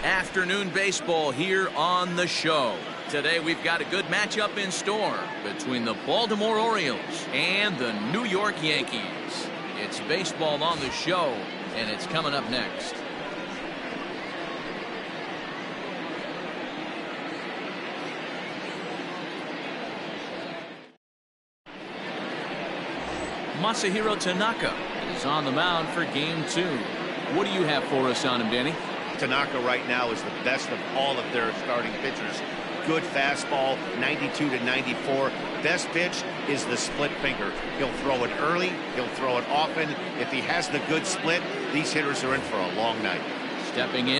Afternoon baseball here on the show. Today we've got a good matchup in store between the Baltimore Orioles and the New York Yankees. It's baseball on the show, and it's coming up next. Masahiro Tanaka is on the mound for game 2. What do you have for us on him, Danny? Tanaka right now is the best of all of their starting pitchers. Good fastball, 92 to 94. Best pitch is the split finger. He'll throw it early. He'll throw it often. If he has the good split, these hitters are in for a long night. Stepping in.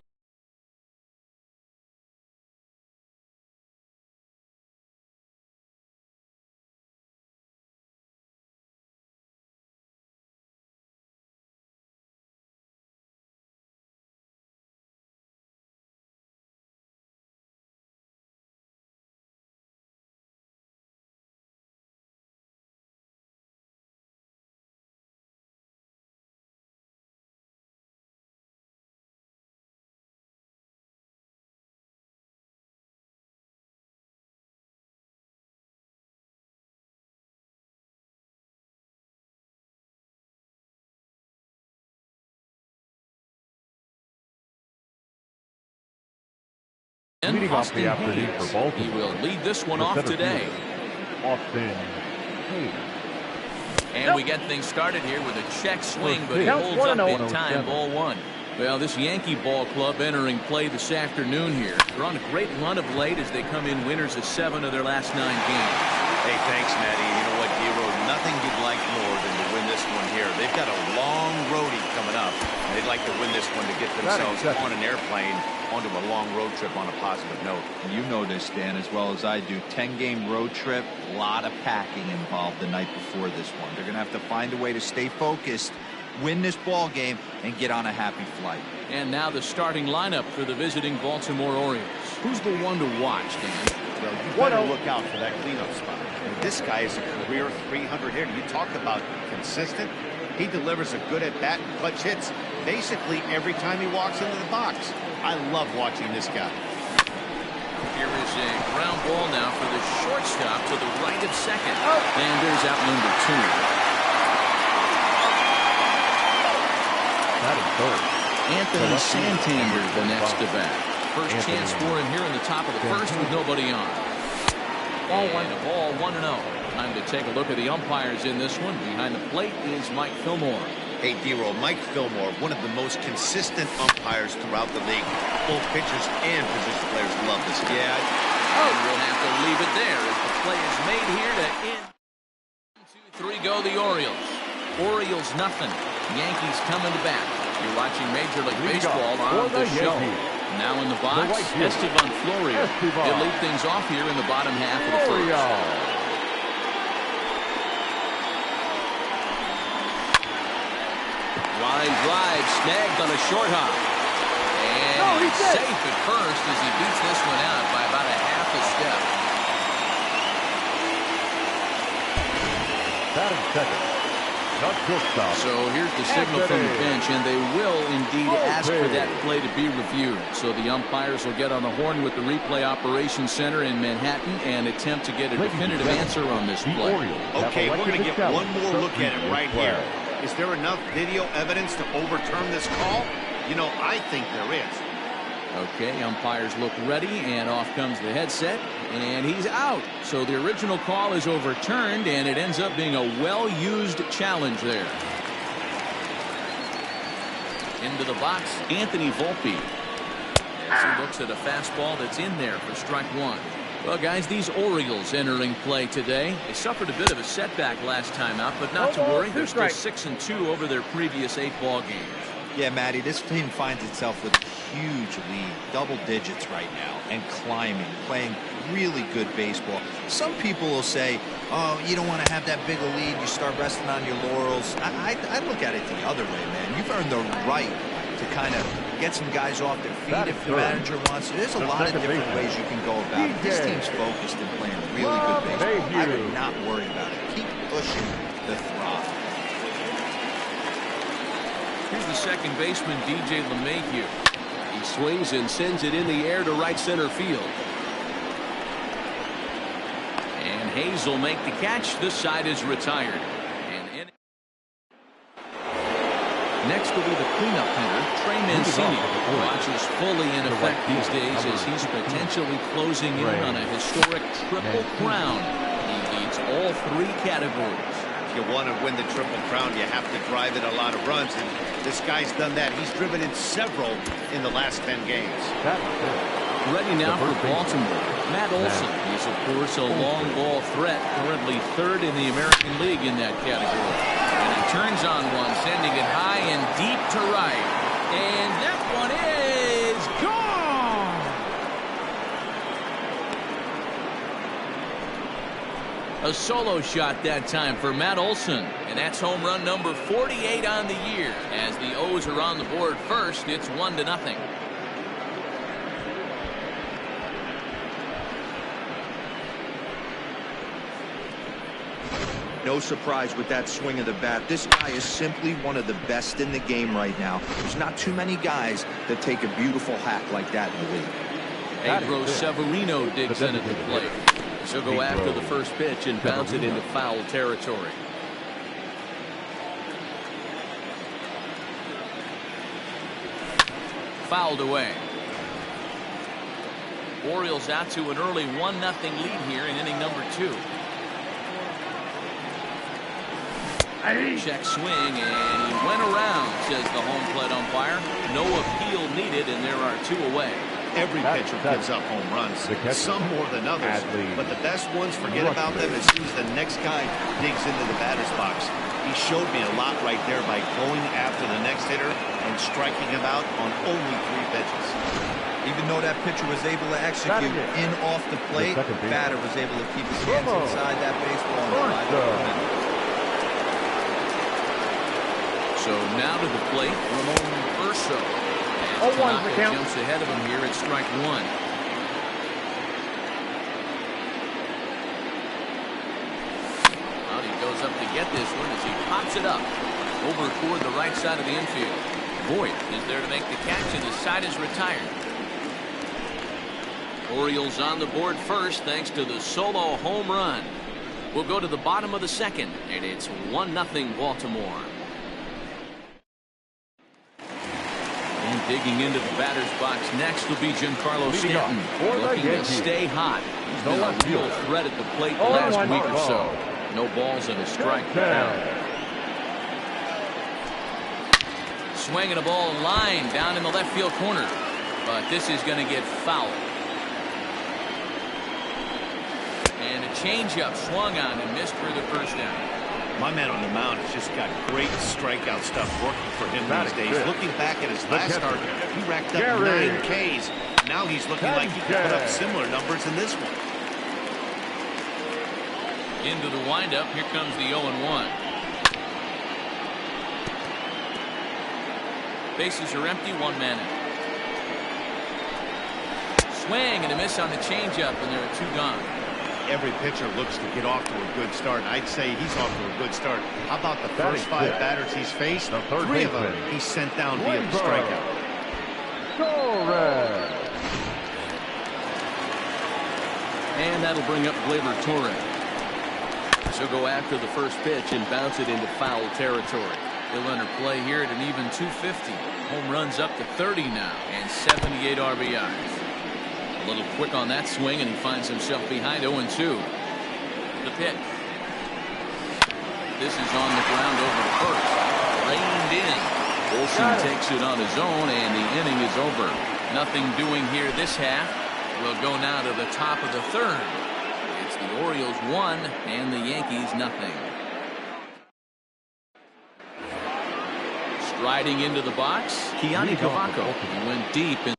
Leading off the afternoon for Baltimore. He will lead this one off today. Austin Hayes. And we get things started here with a check swing, but it holds up in time. Ball 1. Well, this Yankee ball club entering play this afternoon here. They're on a great run of late as they come in winners of 7 of their last 9 games. Hey, thanks, Matty. You know what, Dero? Nothing you'd like more than to win this one here. They've got a long roadie coming up, and they'd like to win this one to get themselves on an airplane onto a long road trip on a positive note. You know this, Dan, as well as I do. 10-game road trip, a lot of packing involved the night before this one. They're going to have to find a way to stay focused, win this ball game, and get on a happy flight. And now the starting lineup for the visiting Baltimore Orioles. Who's the one to watch, Dan? Well, you better look out for that cleanup spot. And this guy is a career 300 hitter. You talk about consistent. He delivers a good at-bat and clutch hits basically every time he walks into the box. I love watching this guy. Here is a ground ball now for the shortstop to the right of second. And there's out number 2. That is third. Anthony Santander the next to bat. First chance for him here in the top of the first with nobody on. Ball 1. And a ball 1-0. Time to take a look at the umpires in this one. Behind the plate is Mike Fillmore. Hey, Dero, Mike Fillmore, one of the most consistent umpires throughout the league. Both pitchers and position players love this guy. Yeah. We'll have to leave it there as the play is made here to end. 1, 2, 3 go the Orioles. Orioles nothing. Yankees coming to bat. You're watching Major League Baseball on the show. Now in the box, Esteban Florial. He'll lead things off here in the bottom half of the first. Line drive snagged on a short hop. And he's safe at first as he beats this one out by about a half a step. Batting second. So here's the signal from the bench, and they will indeed ask for that play to be reviewed. So the umpires will get on the horn with the replay operations center in Manhattan and attempt to get a definitive answer on this play. Okay, we're going to get one more look at it right here. Is there enough video evidence to overturn this call? You know, I think there is. Okay, umpires look ready, and off comes the headset, and he's out. So the original call is overturned, and it ends up being a well-used challenge there. Into the box, Anthony Volpe. As he looks at a fastball that's in there for strike 1. Well, guys, these Orioles entering play today. They suffered a bit of a setback last time out, but not to worry. They're still 6-2 over their previous 8 ball games. Yeah, Matty, this team finds itself with a huge lead, double digits right now, and climbing, playing really good baseball. Some people will say, oh, you don't want to have that big a lead, you start resting on your laurels. I look at it the other way, man. You've earned the right to kind of get some guys off their feet if the manager wants to. There's a lot of different ways you can go about it. This team's focused and playing really good baseball. I would not worry about it. Keep pushing the throttle. Here's the second baseman, DJ LeMahieu. He swings and sends it in the air to right center field. And Hayes will make the catch. This side is retired. Next will be the cleanup hitter, Trey Mancini. Watch is fully in effect these days as he's potentially closing in on a historic triple crown. He leads all 3 categories. If you want to win the triple crown, you have to drive in a lot of runs, and this guy's done that. He's driven in several in the last 10 games. Ready now for Baltimore, Matt Olson. He's, of course, a long ball threat, currently 3rd in the American League in that category. And he turns on one, sending it high and deep to right. And that one is gone! A solo shot that time for Matt Olson. And that's home run number 48 on the year. As the O's are on the board first, it's 1-0. No surprise with that swing of the bat. This guy is simply one of the best in the game right now. There's not too many guys that take a beautiful hack like that in the league. Pedro Severino digs in at the plate. She'll go after the first pitch and bounce it into foul territory. Fouled away. Orioles out to an early 1-0 lead here in inning number 2. Check swing, and he went around, says the home plate umpire. No appeal needed, and there are 2 away. Every pitcher gives up home runs, some more than others, but the best ones, forget about them as soon as the next guy digs into the batter's box. He showed me a lot right there by going after the next hitter and striking him out on only 3 pitches. Even though that pitcher was able to execute in off the plate, the batter was able to keep his hands inside that baseball and drive it home. So now to the plate, Ramon Urso. As Tanaka jumps ahead of him here at strike 1. Well, he goes up to get this one as he pops it up over toward the right side of the infield. Voit is there to make the catch, and the side is retired. Orioles on the board first thanks to the solo home run. We'll go to the bottom of the 2nd, and it's 1-0 Baltimore. Digging into the batter's box next will be Giancarlo Stanton, looking to stay hot. He's been a real threat at the plate the last week or so. No balls and a strike. Swinging a ball line down in the left field corner, but this is going to get fouled. And a changeup swung on and missed for the first down. My man on the mound has just got great strikeout stuff working for him these days. Looking back at his last start, he racked up 9 Ks. Now he's looking like he can put up similar numbers in this one. Into the windup, here comes the 0-1. Bases are empty, 1 man in. Swing and a miss on the changeup, and there are 2 gone. Every pitcher looks to get off to a good start. I'd say he's off to a good start. How about the first 5 batters he's faced? 3 of them he's sent down via the strikeout. And that'll bring up Gleyber Torres. She'll go after the first pitch and bounce it into foul territory. He'll enter play here at an even 250. Home runs up to 30 now and 78 RBIs. A little quick on that swing, and he finds himself behind 0-2. The pitch. This is on the ground over to first. Reined in. Olson takes it on his own, and the inning is over. Nothing doing here this half. We'll go now to the top of the 3rd. It's the Orioles 1 and the Yankees nothing. Striding into the box, Keani Cavaco. He went deep in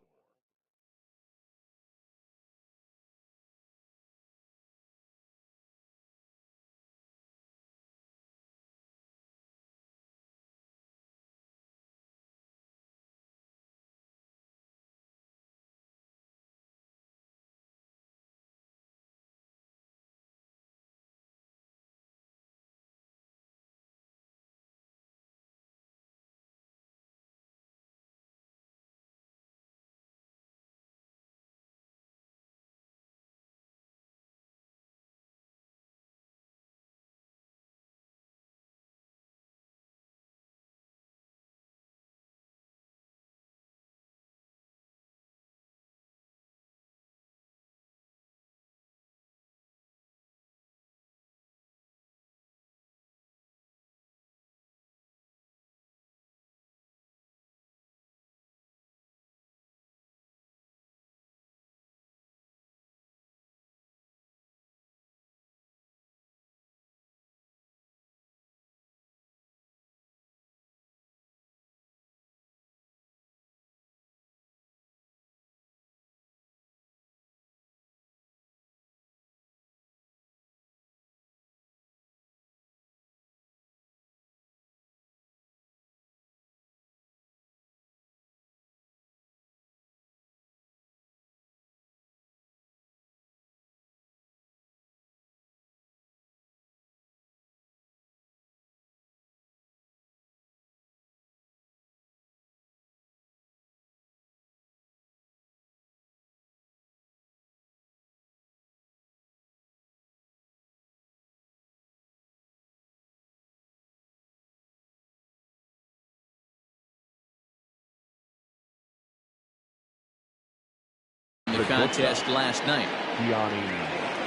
the contest last night.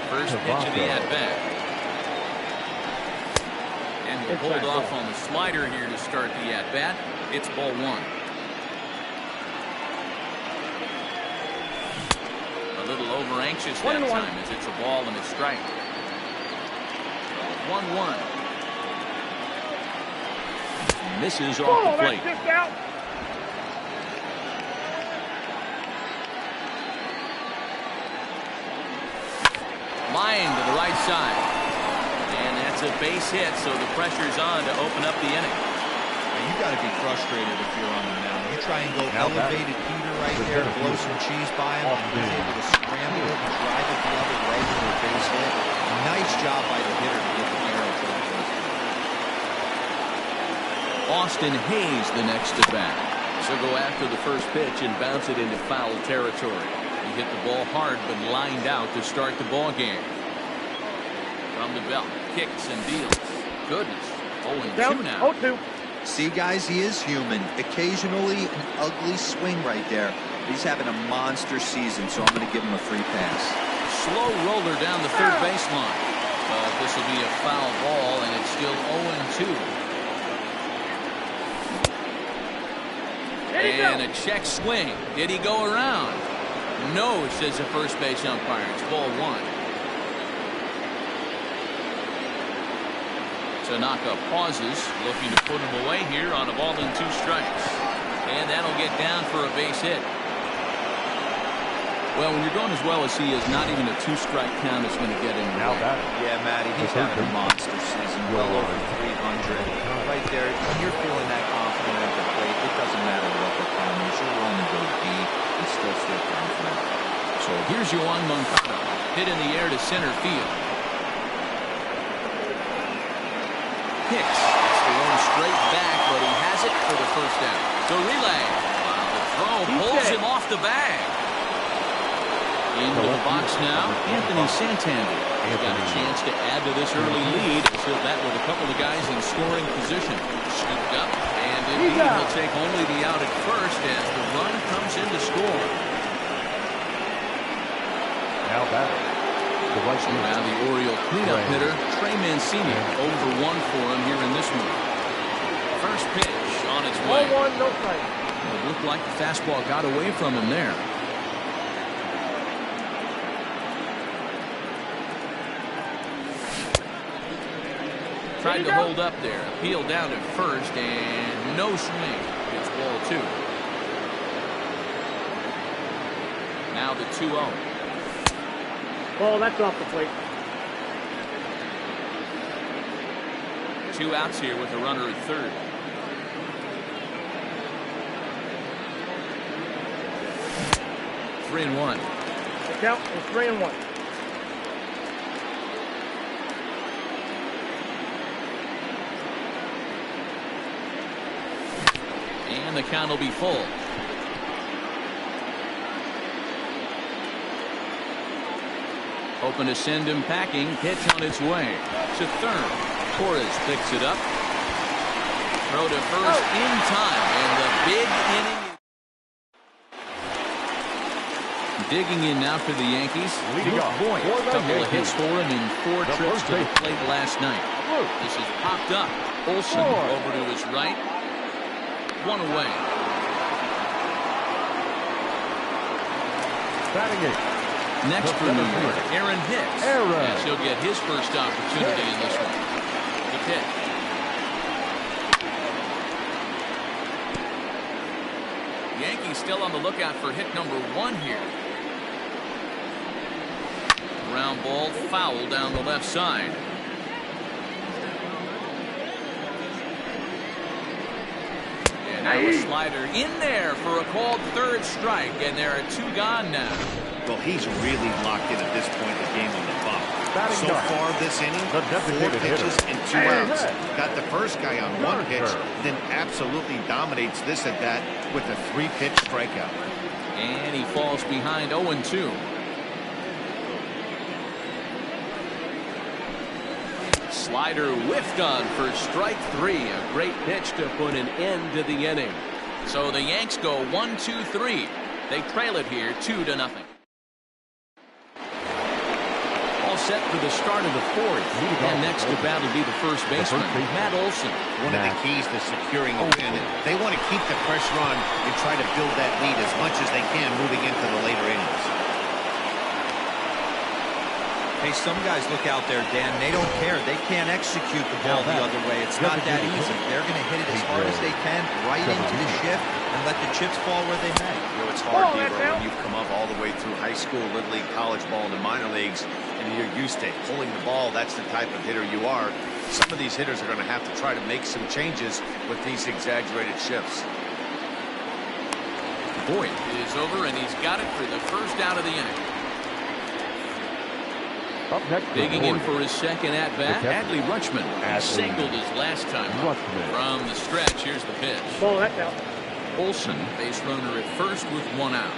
First pitch of the at-bat. And he'll hold off on the slider here to start the at-bat. It's ball one. A little over anxious that time as it's a ball and a strike. 1-1. Misses off the plate. Line to the right side. And that's a base hit, so the pressure's on to open up the inning. You got to be frustrated if you're on the mound. You try and go elevated heater right there, blow some cheese by him, and he's able to scramble it and drive it the other way for a base hit. Nice job by the hitter to get the barrel to the first. Austin Hayes the next at bat. So go after the first pitch and bounce it into foul territory. He hit the ball hard but lined out to start the ball game. From the belt, kicks and deals. Goodness, 0-2 now. 0-2. See, guys, he is human. Occasionally an ugly swing right there. He's having a monster season, so I'm going to give him a free pass. Slow roller down the third baseline. But this will be a foul ball, and it's still 0-2. And a check swing. Did he go around? No, says the first base umpire. It's ball one. Tanaka pauses, looking to put him away here on a ball and 2 strikes. And that'll get down for a base hit. Well, when you're going as well as he is, not even a 2-strike count is going to get him. Yeah, Matty, he's having a monster season, well over 300. Right there, when you're feeling that confident at the plate, it doesn't matter what the count is. You'll only go deep and still feel confident. So here's Yoan Moncada, hit in the air to center field. Hicks gets the run straight back, but he has it for the first down. So relay. The throw pulls him off the bag. Into the box now, Anthony Santander. He's got a chance to add to this early lead. He'll bat with a couple of guys in scoring position. Scooped up, and indeed he'll take only the out at first as the run comes in to score. Now batting. Now the Oriole cleanup hitter, Trey Mancini, 0 for 1 for him here in this one. First pitch on its way. 1-1, no strike. It looked like the fastball got away from him there. Tried to hold up there. Appeal down at first, and no swing. It's ball 2. Now the 2-0. Ball, that's off the plate. 2 outs here with a runner at third. Three and one. The count is 3-1. And the count will be full. Hoping to send him packing. Pitch on its way to third. Torres picks it up. Throw to first in time. And the big inning. Digging in now for the Yankees. Boy, a couple of hits for him in 4 trips to the plate last night. This is popped up. Olsen over to his right. 1 away. Batting it. Next for New York, Aaron Hicks. As he'll get his first opportunity in this one. The pitch. Yankees still on the lookout for hit number 1 here. Ground ball foul down the left side. And now a slider in there for a called third strike, and there are 2 gone now. Well, he's really locked in at this point in the game on the bump. So far this inning, 4 pitches and 2 outs. Got the first guy on 1 pitch, then absolutely dominates this at bat with a 3-pitch strikeout. And he falls behind 0-2. Slider whiffed on for strike 3. A great pitch to put an end to the inning. So the Yanks go 1-2-3. They trail it here 2-0. set for the start of the fourth. And next to bat will be the first baseman, Matt Olson. One of the keys to securing a win, they want to keep the pressure on and try to build that lead as much as they can moving into the later innings. Hey, some guys look out there, Dan. They don't care. They can't execute the ball the other way. It's not that easy. They're going to hit it as hard as they can, right into the shift, and let the chips fall where they may. You know, it's hard, Deaver, when you've come up all the way through high school, little league, college ball, and the minor leagues, and you're used to pulling the ball. That's the type of hitter you are. Some of these hitters are going to have to try to make some changes with these exaggerated shifts. Boyd is over, and he's got it for the first out of the inning. Up next, digging in for his second at-bat, Adley Rutschman. Singled his last time up. From the stretch, here's the pitch. Ball, that's out. Olson, base runner at first with one out.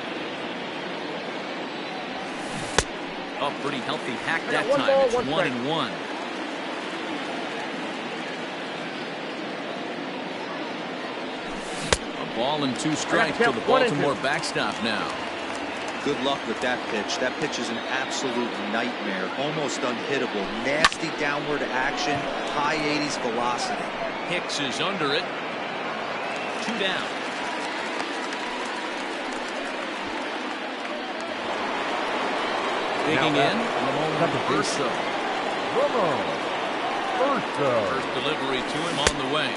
Oh, pretty healthy hack that time. It's 1-1. A ball and 2 strikes to the Baltimore backstop now. Good luck with that pitch. That pitch is an absolute nightmare. Almost unhittable. Nasty downward action. High 80s velocity. Hicks is under it. 2 down. Digging in. Urso. First delivery to him on the way.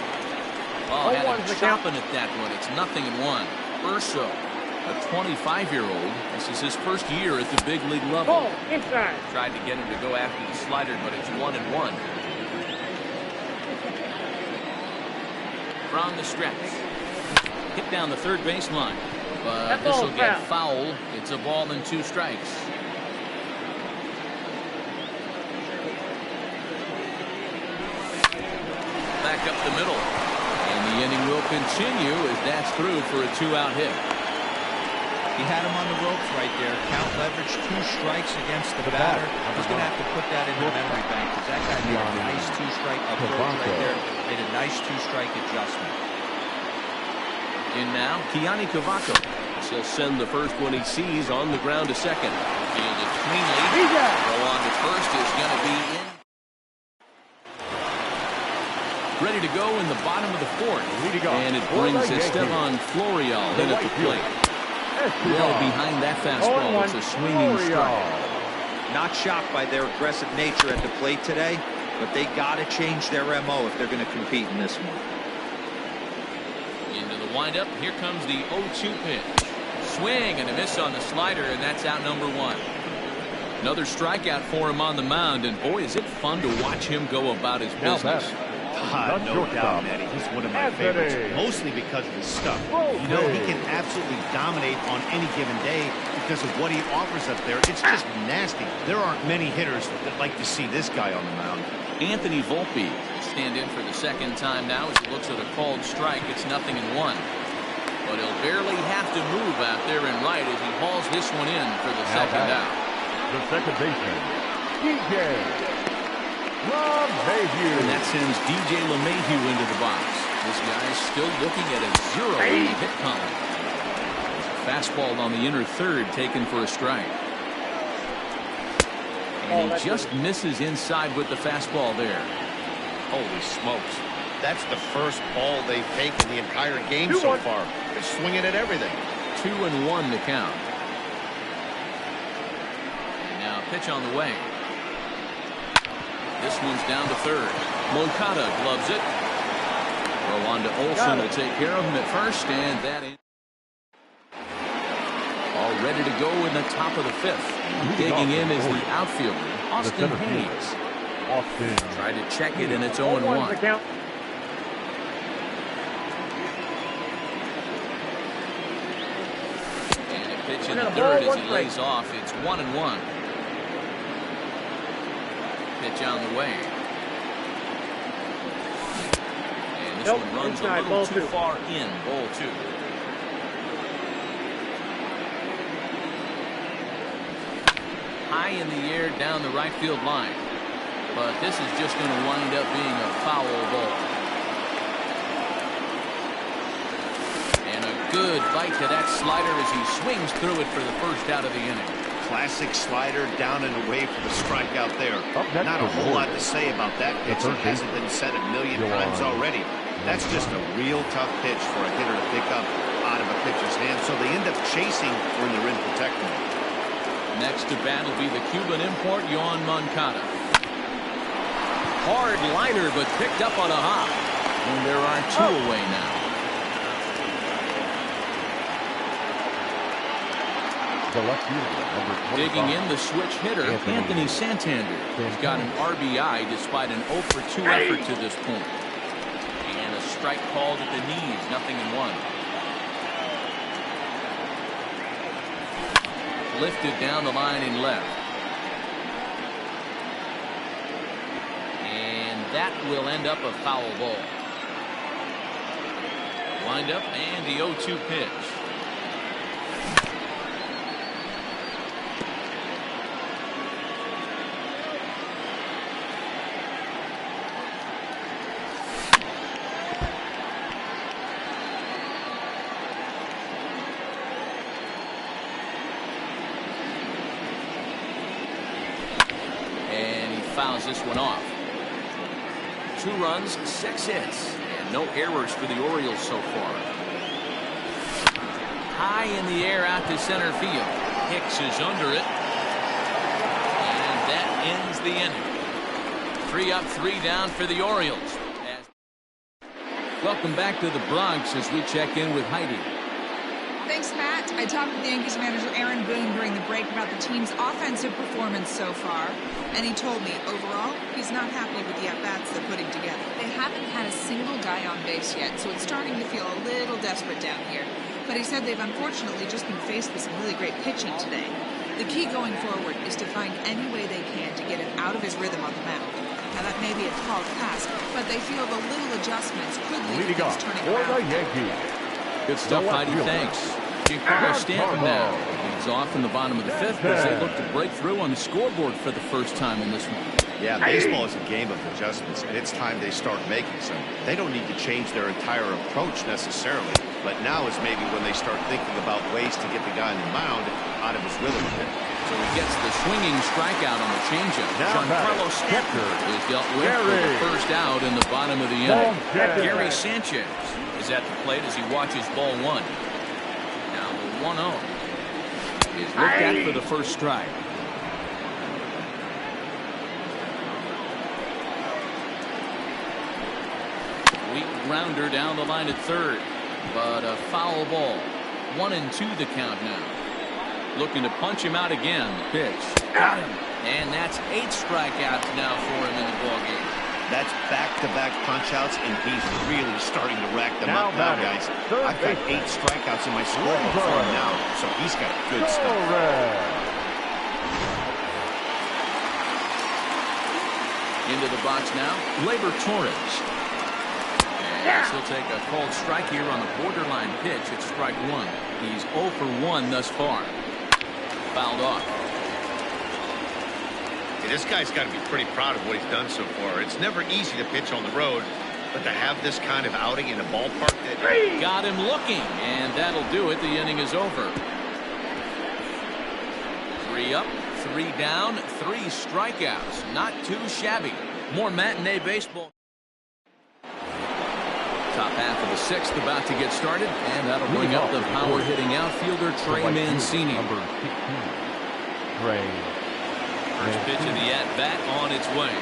Oh, had him chopping at that one. It's 0-1. Urso, a 25-year-old. This is his first year at the big league level. Ball, inside. Tried to get him to go after the slider, but it's 1-1. From the stretch. Hit down the third baseline. But this will get foul. It's a ball and 2 strikes. Back up the middle. And the inning will continue as that's through for a 2-out hit. He had him on the ropes right there. Count leverage, 2 strikes against the batter. He's going to have to put that in the memory bank because that guy made a nice 2-strike approach right there. Made a nice 2-strike adjustment. In now, Keani Cavaco. He'll send the first one he sees on the ground to second. Fielded cleanly. Throw on to first is going to be in. Ready to go in the bottom of the fourth. And it brings Esteban Florial in at the plate. Well behind that fastball. It's a swinging strike. Not shocked by their aggressive nature at the plate today, but they got to change their MO if they're going to compete in this one. Into the windup. Here comes the 0-2 pitch. Swing and a miss on the slider, and that's out number 1. Another strikeout for him on the mound, and boy, is it fun to watch him go about his business. No doubt, Matty. He's one of my favorites, mostly because of his stuff. You know, he can absolutely dominate on any given day because of what he offers up there. It's just nasty. There aren't many hitters that like to see this guy on the mound. Anthony Volpe will stand in for the second time now as he looks at a called strike. It's 0-1. But he'll barely have to move out there and right as he hauls this one in for the second out. The second baseman, DJ LeMahieu. And that sends DJ LeMahieu into the box. This guy's still looking at a 0 hit column. Fastball on the inner third taken for a strike. And he just misses inside with the fastball there. Holy smokes. That's the first ball they've taken the entire game so far. They're swinging at everything. 2-1 the count. And now pitch on the way. This one's down to third. Moncada gloves it. Throw on to Olson will take care of him at first, and that is all ready to go in the top of the 5th. Digging in is the outfielder, Austin Hayes. Tried to check it, and it's 0-1. And a pitch in the third as he lays off. It's 1-1. Pitch on the way. And this one runs a little too far in. Ball 2. High in the air down the right field line. But this is just going to wind up being a foul ball. And a good bite to that slider as he swings through it for the first out of the inning. Classic slider down and away for the strikeout there. next Not a is whole lot Orioles. to say about that pitch. It hasn't been said a million times already. That's just a real tough pitch for a hitter to pick up out of a pitcher's hand. So they end up chasing when they're in protecting him. Next to bat will be the Cuban import, Yoan Moncada. Hard liner, but picked up on a hop. And there are two away now. The left fielder, number 25. Digging in the switch hitter, Anthony Santander. He's got an RBI despite an 0 for 2 effort to this point. And a strike called at the knees, 0-1. Lifted down the line in left. And that will end up a foul ball. Wind up and the 0-2 pitch. Fouls this one off. 2 runs, 6 hits, and no errors for the Orioles so far. High in the air out to center field. Hicks is under it. And that ends the inning. 3 up, 3 down for the Orioles. Welcome back to the Bronx as we check in with Heidi. Thanks, Matt. I talked with the Yankees manager Aaron Boone during the break about the team's offensive performance so far, and he told me, overall, he's not happy with the at-bats they're putting together. They haven't had a single guy on base yet, so it's starting to feel a little desperate down here. But he said they've unfortunately just been faced with some really great pitching today. The key going forward is to find any way they can to get him out of his rhythm on the mound. Now, that may be a tall task, but they feel the little adjustments could lead to things turning around. For the Yankees. Good stuff, Heidi. Thanks. Giancarlo Stanton now leads off in the bottom of the 5th as they look to break through on the scoreboard for the first time in this one. Yeah, baseball is a game of adjustments, and it's time they start making some. They don't need to change their entire approach necessarily, but now is maybe when they start thinking about ways to get the guy on the mound out of his rhythm a bit. So he gets the swinging strikeout on the changeup. Giancarlo Stanton is dealt with for the first out in the bottom of the inning. Gary Sanchez is at the plate as he watches ball 1. Now the 1-0 is looked at for the first strike. Weak grounder down the line at third, but a foul ball. 1-2 the count now. Looking to punch him out again. Pitch. Got him. And that's 8 strikeouts now for him in the ballgame. That's back-to-back punch-outs, and he's really starting to rack them up now, guys. I've got 8 strikeouts in my scorebook for him now, so he's got good stuff. Into the box now, Gleyber Torres. And he'll take a called strike here on the borderline pitch at strike 1. He's 0 for 1 thus far. Fouled off. This guy's got to be pretty proud of what he's done so far. It's never easy to pitch on the road, but to have this kind of outing in a ballpark that... Got him looking, and that'll do it. The inning is over. 3 up, 3 down, 3 strikeouts. Not too shabby. More matinee baseball. Top half of the 6th about to get started, and that'll bring up the power-hitting outfielder Trey Mancini. Number 16, Trey. First pitch of the at-bat on its way.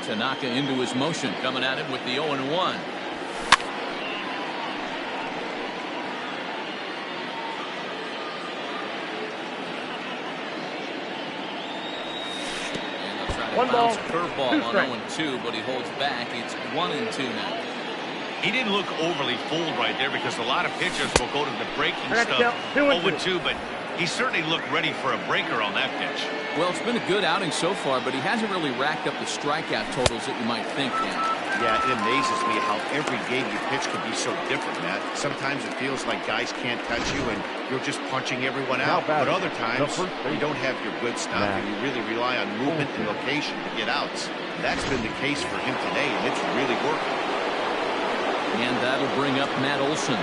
Tanaka into his motion, coming at him with the 0-1. One ball, bounce curveball on 0-2, but he holds back. It's 1-2 now. He didn't look overly fooled right there because a lot of pitchers will go to the breaking stuff 0-2, but he certainly looked ready for a breaker on that pitch. Well, it's been a good outing so far, but he hasn't really racked up the strikeout totals that you might think, Dan. Yeah, it amazes me how every game you pitch can be so different, Matt. Sometimes it feels like guys can't touch you and you're just punching everyone out. But other times, you don't have your good stuff and you really rely on movement and location to get outs. That's been the case for him today, and it's really working. And that'll bring up Matt Olson.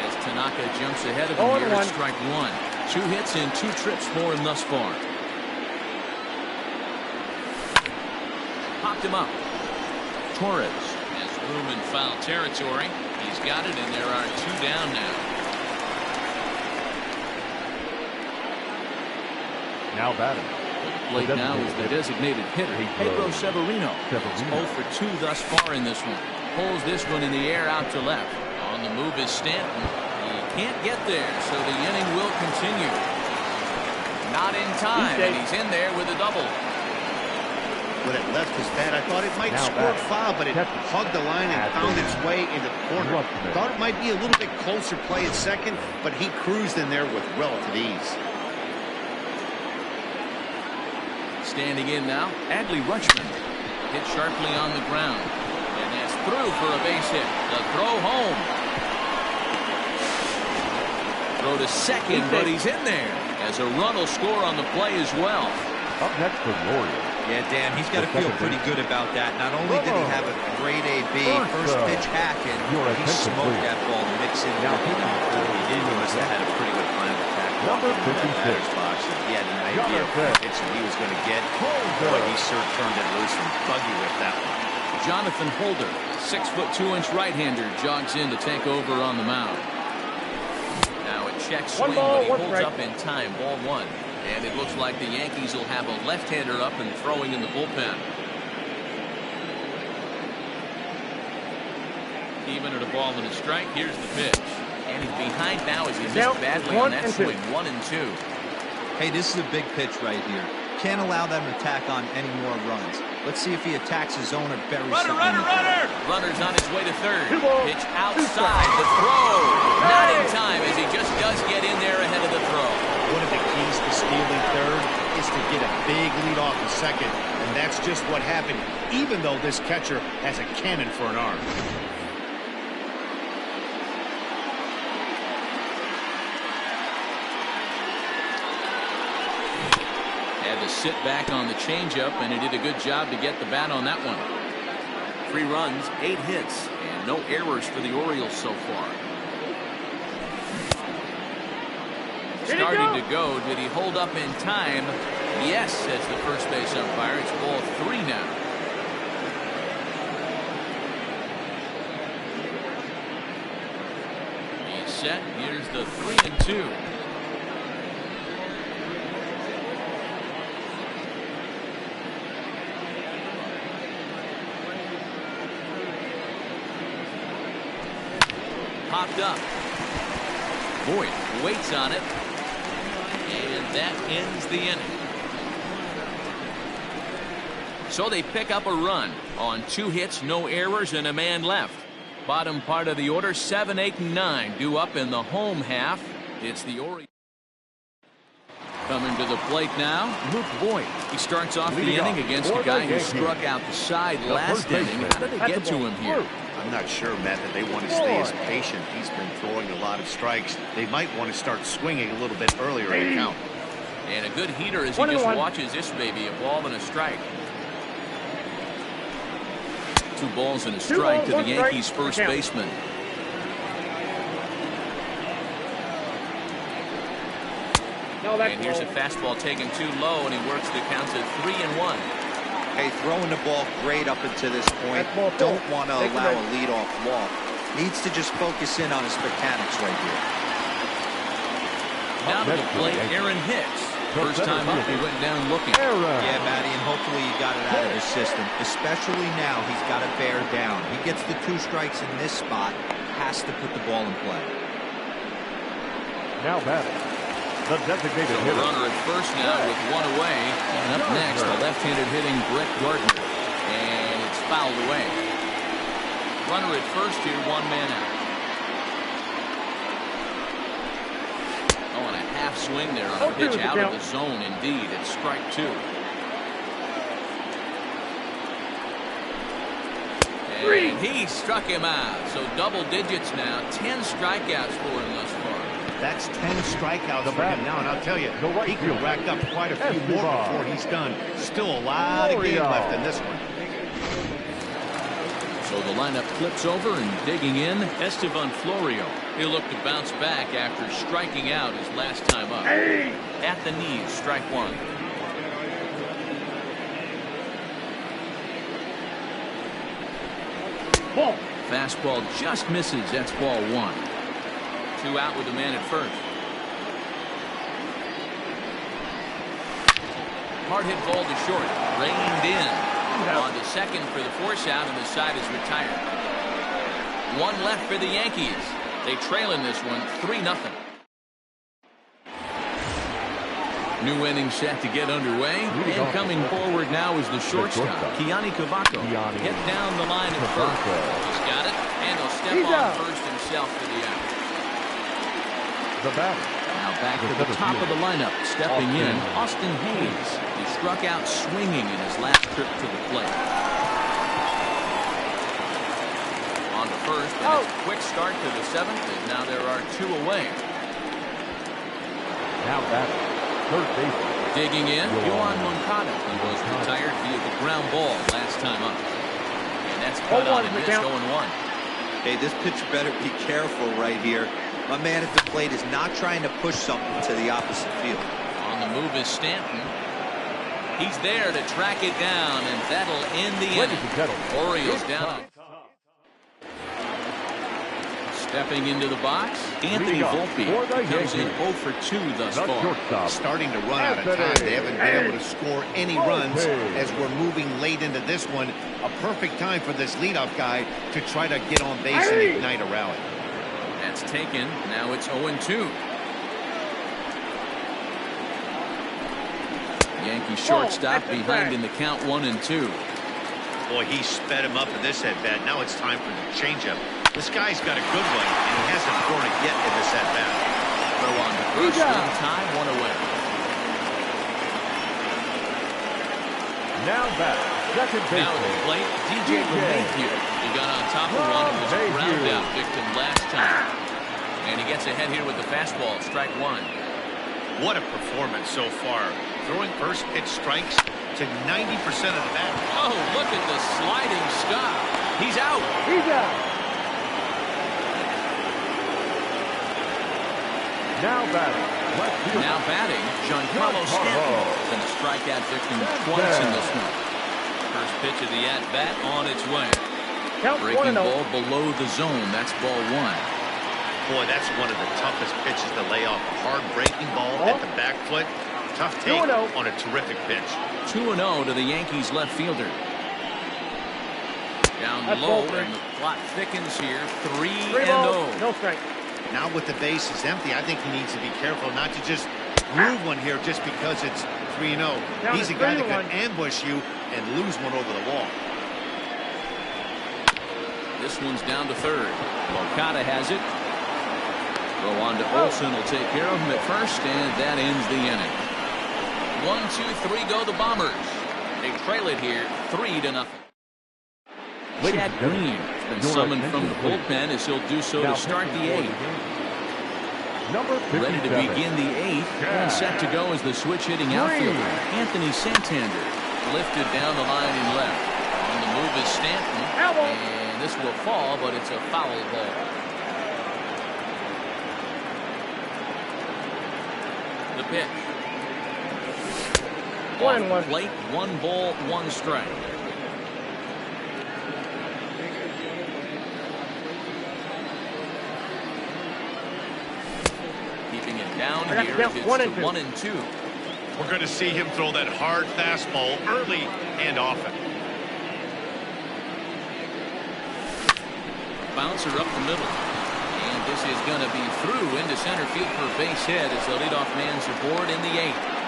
As Tanaka jumps ahead of him here at strike one. 2 hits and 2 trips for him thus far. Popped him up. Torres has room in foul territory. He's got it, and there are 2 down now. Now batting. The plate now is the designated hitter, Pedro Severino. He's 0 for 2 thus far in this one. Pulls this one in the air out to left. On the move is Stanton. He can't get there, so the inning will continue. Not in time, and he's in there with a double. When it left his bat, I thought it might score foul, but it hugged the line and found its way into the corner. Thought it might be a little bit closer play at second, but he cruised in there with relative ease. Standing in now, Adley Rutschman. Hit sharply on the ground. And that's through for a base hit. The throw home. Throw to second, but he's in there. As a run will score on the play as well. Up next for the Orioles. Yeah, Dan, he's got to feel pretty good about that. Not only did he have a great AB, first pitch hack, and he smoked that ball mixing now he must have had a pretty good plan of attack. Number 56. Box. He had an idea of what pitch that he was going to get. Boy, he sure turned it loose and buggy whipped that one. Jonathan Holder, 6'2" right-hander, jogs in to take over on the mound. Now a check swing, but he holds up in time. Ball 1. And it looks like the Yankees will have a left-hander up and throwing in the bullpen. Even at a ball and a strike, here's the pitch. And he's behind now as he missed badly on that swing. 1-2. Hey, this is a big pitch right here. Can't allow them to tack on any more runs. Let's see if he attacks his zone or buries something. Runner's on his way to third. Pitch outside the throw. Not in time as he just does get in there ahead of the throw. One of the keys to stealing third is to get a big lead off the second, and that's just what happened, even though this catcher has a cannon for an arm. Had to sit back on the changeup, and he did a good job to get the bat on that one. 3 runs, 8 hits, and no errors for the Orioles so far. Starting to go. Did he hold up in time? Yes, says the first base umpire. It's ball 3 now. He's set. Here's the 3-2. Popped up. Boyd waits on it. And that ends the inning. So they pick up a run on 2 hits, no errors, and a man left. Bottom part of the order, 7, 8, and 9 due up in the home half. It's the Orioles. Coming to the plate now, Luke Boyd. He starts off the inning against a guy who struck out the side last inning. How did they get to him here? I'm not sure, Matt, that they want to stay as patient. He's been throwing a lot of strikes. They might want to start swinging a little bit earlier in the count. And a good heater as he just watches this baby, a ball and a strike. 2 balls and a strike to the Yankees' first baseman. And here's a fastball taken too low, and he works the count to 3-1. Hey, throwing the ball great up until this point. Don't want to allow a leadoff walk. Needs to just focus in on his mechanics right here. Now to the plate, Aaron Hicks. First time up, he went down looking. Yeah, Matty, and hopefully he got it out of his system. Especially now, he's got to bear down. He gets the 2 strikes in this spot. Has to put the ball in play. Now batting. The designated hitter. Runner at first now with 1 away. And up next, the left-handed hitting Brett Gardner. And it's fouled away. Runner at first here, 1 man out. Oh, and a half swing there on a pitch out of the zone. Indeed, it's strike 2. And he struck him out. So double digits now. 10 strikeouts for him thus far. That's 10 strikeouts for him now, and I'll tell you, he could rack up quite a few more before he's done. Still a lot of game left in this one. So the lineup flips over, and digging in, Estevan Florio. He'll look to bounce back after striking out his last time up. At the knees, strike one. Ball. Fastball just misses. That's ball one. 2 out with the man at first. Hard hit ball to short. Reined in. On to second for the force out, and the side is retired. 1 left for the Yankees. They trail in this one 3-0. New inning set to get underway. And coming forward now is the shortstop, Kiani Cavaco. Get down the line at first. He's got it, and he'll step on first himself for the out. The batter. Now back to the top of the lineup. Stepping in, Austin Hayes. He struck out swinging in his last trip to the plate. On to first, and it's a quick start to the 7th, and now there are 2 away. Now batter. Third baseman. Digging in, Yohan Moncada. He was retired via the ground ball last time up. And that's cut on and missed 0-1. Hey, this pitcher better be careful right here. My man at the plate is not trying to push something to the opposite field. On the move is Stanton. He's there to track it down, and that'll end the inning. Orioles down. Stepping into the box, Anthony Volpe comes in 0 for 2 thus far. Starting to run out of time. They haven't been able to score any runs as we're moving late into this one. A perfect time for this leadoff guy to try to get on base and ignite a rally. That's taken. Now it's 0-2. Yankee shortstop behind in the count 1-2. Boy, he sped him up in this at-bat. Now it's time for the changeup. This guy's got a good one, and he hasn't thrown it yet in this at-bat. Throw on the first, one time, 1 away. Now back. Second baseman. Now at the plate, DJ LeMahieu. He got on top of one and was a ground-out victim last time. And he gets ahead here with the fastball, strike 1. What a performance so far. Throwing first pitch strikes to 90% of the bat. Oh, look at the sliding stop. He's out. He's out. Now batting. Now batting, Giancarlo Stanton. Been a strikeout victim twice in this one. First pitch of the at-bat on its way. Breaking ball below the zone. That's ball 1. Boy, that's one of the toughest pitches to lay off. A hard breaking ball at the back foot. Tough take on a terrific pitch. 2-0 to the Yankees left fielder. Down low, and the plot thickens here. 3-0. No strike. Now with the bases empty, I think he needs to be careful not to just groove one here just because it's 3-0. He's a guy that can ambush you and lose one over the wall. This one's down to third. Moncada has it. Go on to Olsen. Will take care of him at first, and that ends the inning. 1, 2, 3 go the Bombers. They trail it here 3-0. Chad Green has been summoned from the bullpen as he'll do so to start the 8th. Ready to begin the 8th and set to go as the switch-hitting outfielder Anthony Santander. Lifted down the line in left. On the move is Stanton. And this will fall, but it's a foul ball. The pitch. 1-1. Plate, 1 ball, 1 strike. Keeping it down here as it's 1-2. We're going to see him throw that hard fastball early and often. Bouncer up the middle. And this is going to be through into center field for a base hit as the leadoff man's aboard in the 8th.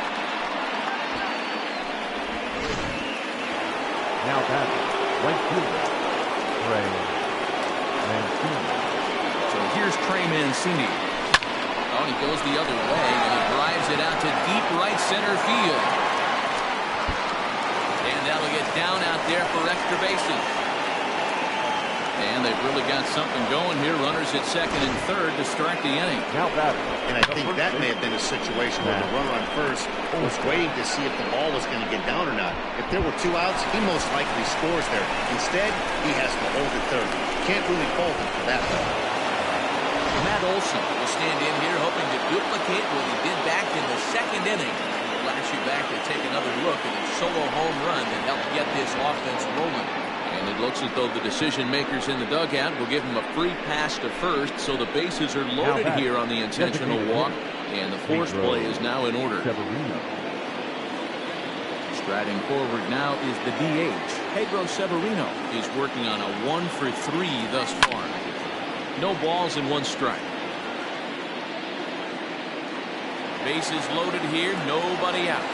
Now batting. Right fielder. Trey Mancini. So here's Trey Mancini. Oh, he goes the other way, and he drives it out to deep right center field. And that'll get down out there for extra bases. And they've really got something going here. Runners at second and third to start the inning. Now batting. And I think that may have been a situation where the runner on first was waiting to see if the ball was going to get down or not. If there were 2 outs, he most likely scores there. Instead, he has to hold it third. Can't really fault him for that, though. Matt Olson will stand in here hoping to duplicate what he did back in the second inning. He'll lash you back to take another look at a solo home run that helped get this offense rolling. And it looks as though the decision makers in the dugout will give him a free pass to first, so the bases are loaded here on the intentional walk, and the force play is now in order. Striding forward now is the DH. Pedro Severino is working on a 1-for-3 thus far. No balls and 1 strike. Bases loaded here, nobody out.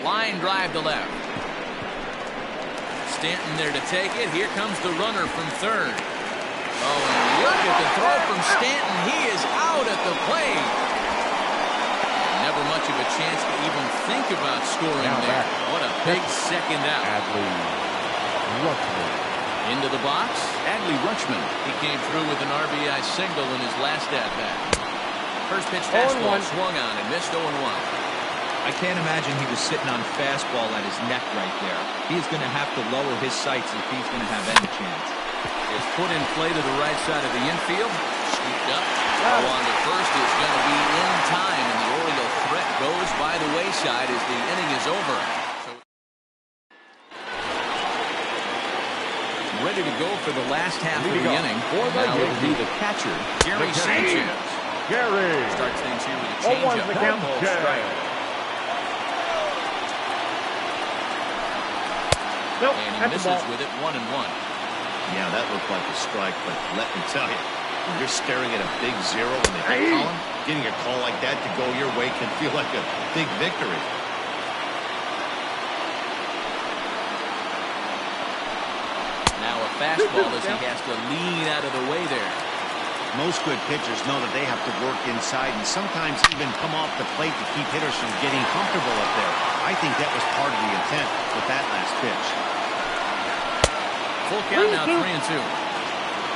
Line drive to left. Stanton there to take it. Here comes the runner from third. Oh, and look at the throw from Stanton. He is out at the plate. Never much of a chance to even think about scoring there. What a big second out. Adley Rutschman. Into the box, Adley Rutschman. He came through with an RBI single in his last at-bat. First pitch fastball swung on and missed 0-1. I can't imagine he was sitting on fastball at his neck right there. He's going to have to lower his sights if he's going to have any chance. His foot in play to the right side of the infield. Scooped up. Throw on to first is going to be in time, and the Oriole threat goes by the wayside as the inning is over. Ready to go for the last half of the inning. Now it'll be the catcher, Gary Sanchez. Gary starts things here with a changeup. Ball strike. Nope, and he misses with it 1-1. Yeah, that looked like a strike, but let me tell you, when you're staring at a big 0 and they call him, getting a call like that to go your way can feel like a big victory. Now a fastball as he has to lean out of the way there. Most good pitchers know that they have to work inside and sometimes even come off the plate to keep hitters from getting comfortable up there. I think that was part of the intent with that last pitch. Full count now, 3-2.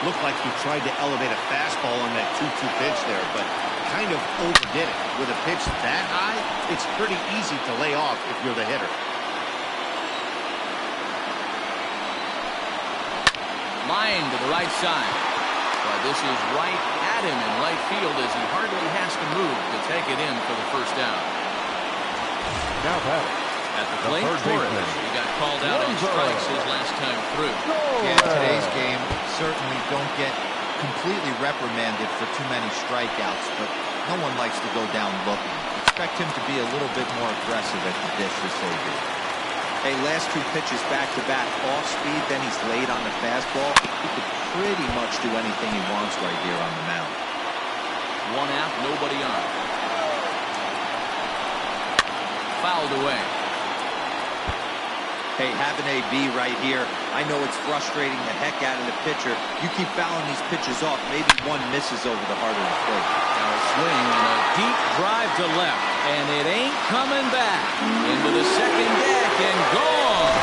Looked like he tried to elevate a fastball on that 2-2 pitch there, but kind of overdid it. With a pitch that high, it's pretty easy to lay off if you're the hitter. Line to the right side. Well, this is right at him in right field as he hardly has to move to take it in for the first out. Now batting. At the plate, Torres. He got called out on strikes his last time through. Yeah, today's game certainly don't get completely reprimanded for too many strikeouts, but no one likes to go down looking. Expect him to be a little bit more aggressive at the dish this over. Hey, last 2 pitches back-to-back, off speed, then he's laid on the fastball. He could pretty much do anything he wants right here on the mound. 1 out, nobody on. Fouled away. Hey, having AB right here, I know it's frustrating the heck out of the pitcher. You keep fouling these pitches off, maybe one misses over the heart of the plate. Now a swing and a deep drive to left, and it ain't coming back. Into the second deck and gone.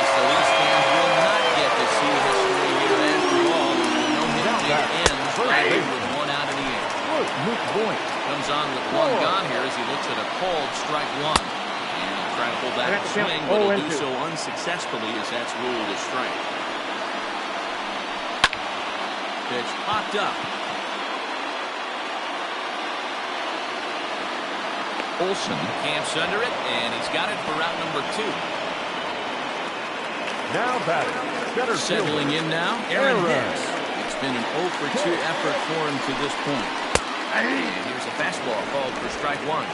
So these fans will not get to see history here after all. The no-hit ends right with 1 out in the 8th. Comes on with 1 gone here as he looks at a called strike 1. Try to pull back the swing, but he'll do so unsuccessfully as that's ruled a strike. Pitch popped up. Olson camps under it, and he's got it for route number 2. Now batting. Settling in now, Aaron Hicks. It's been an 0-for-2 effort for him to this point. And here's a fastball called for strike 1.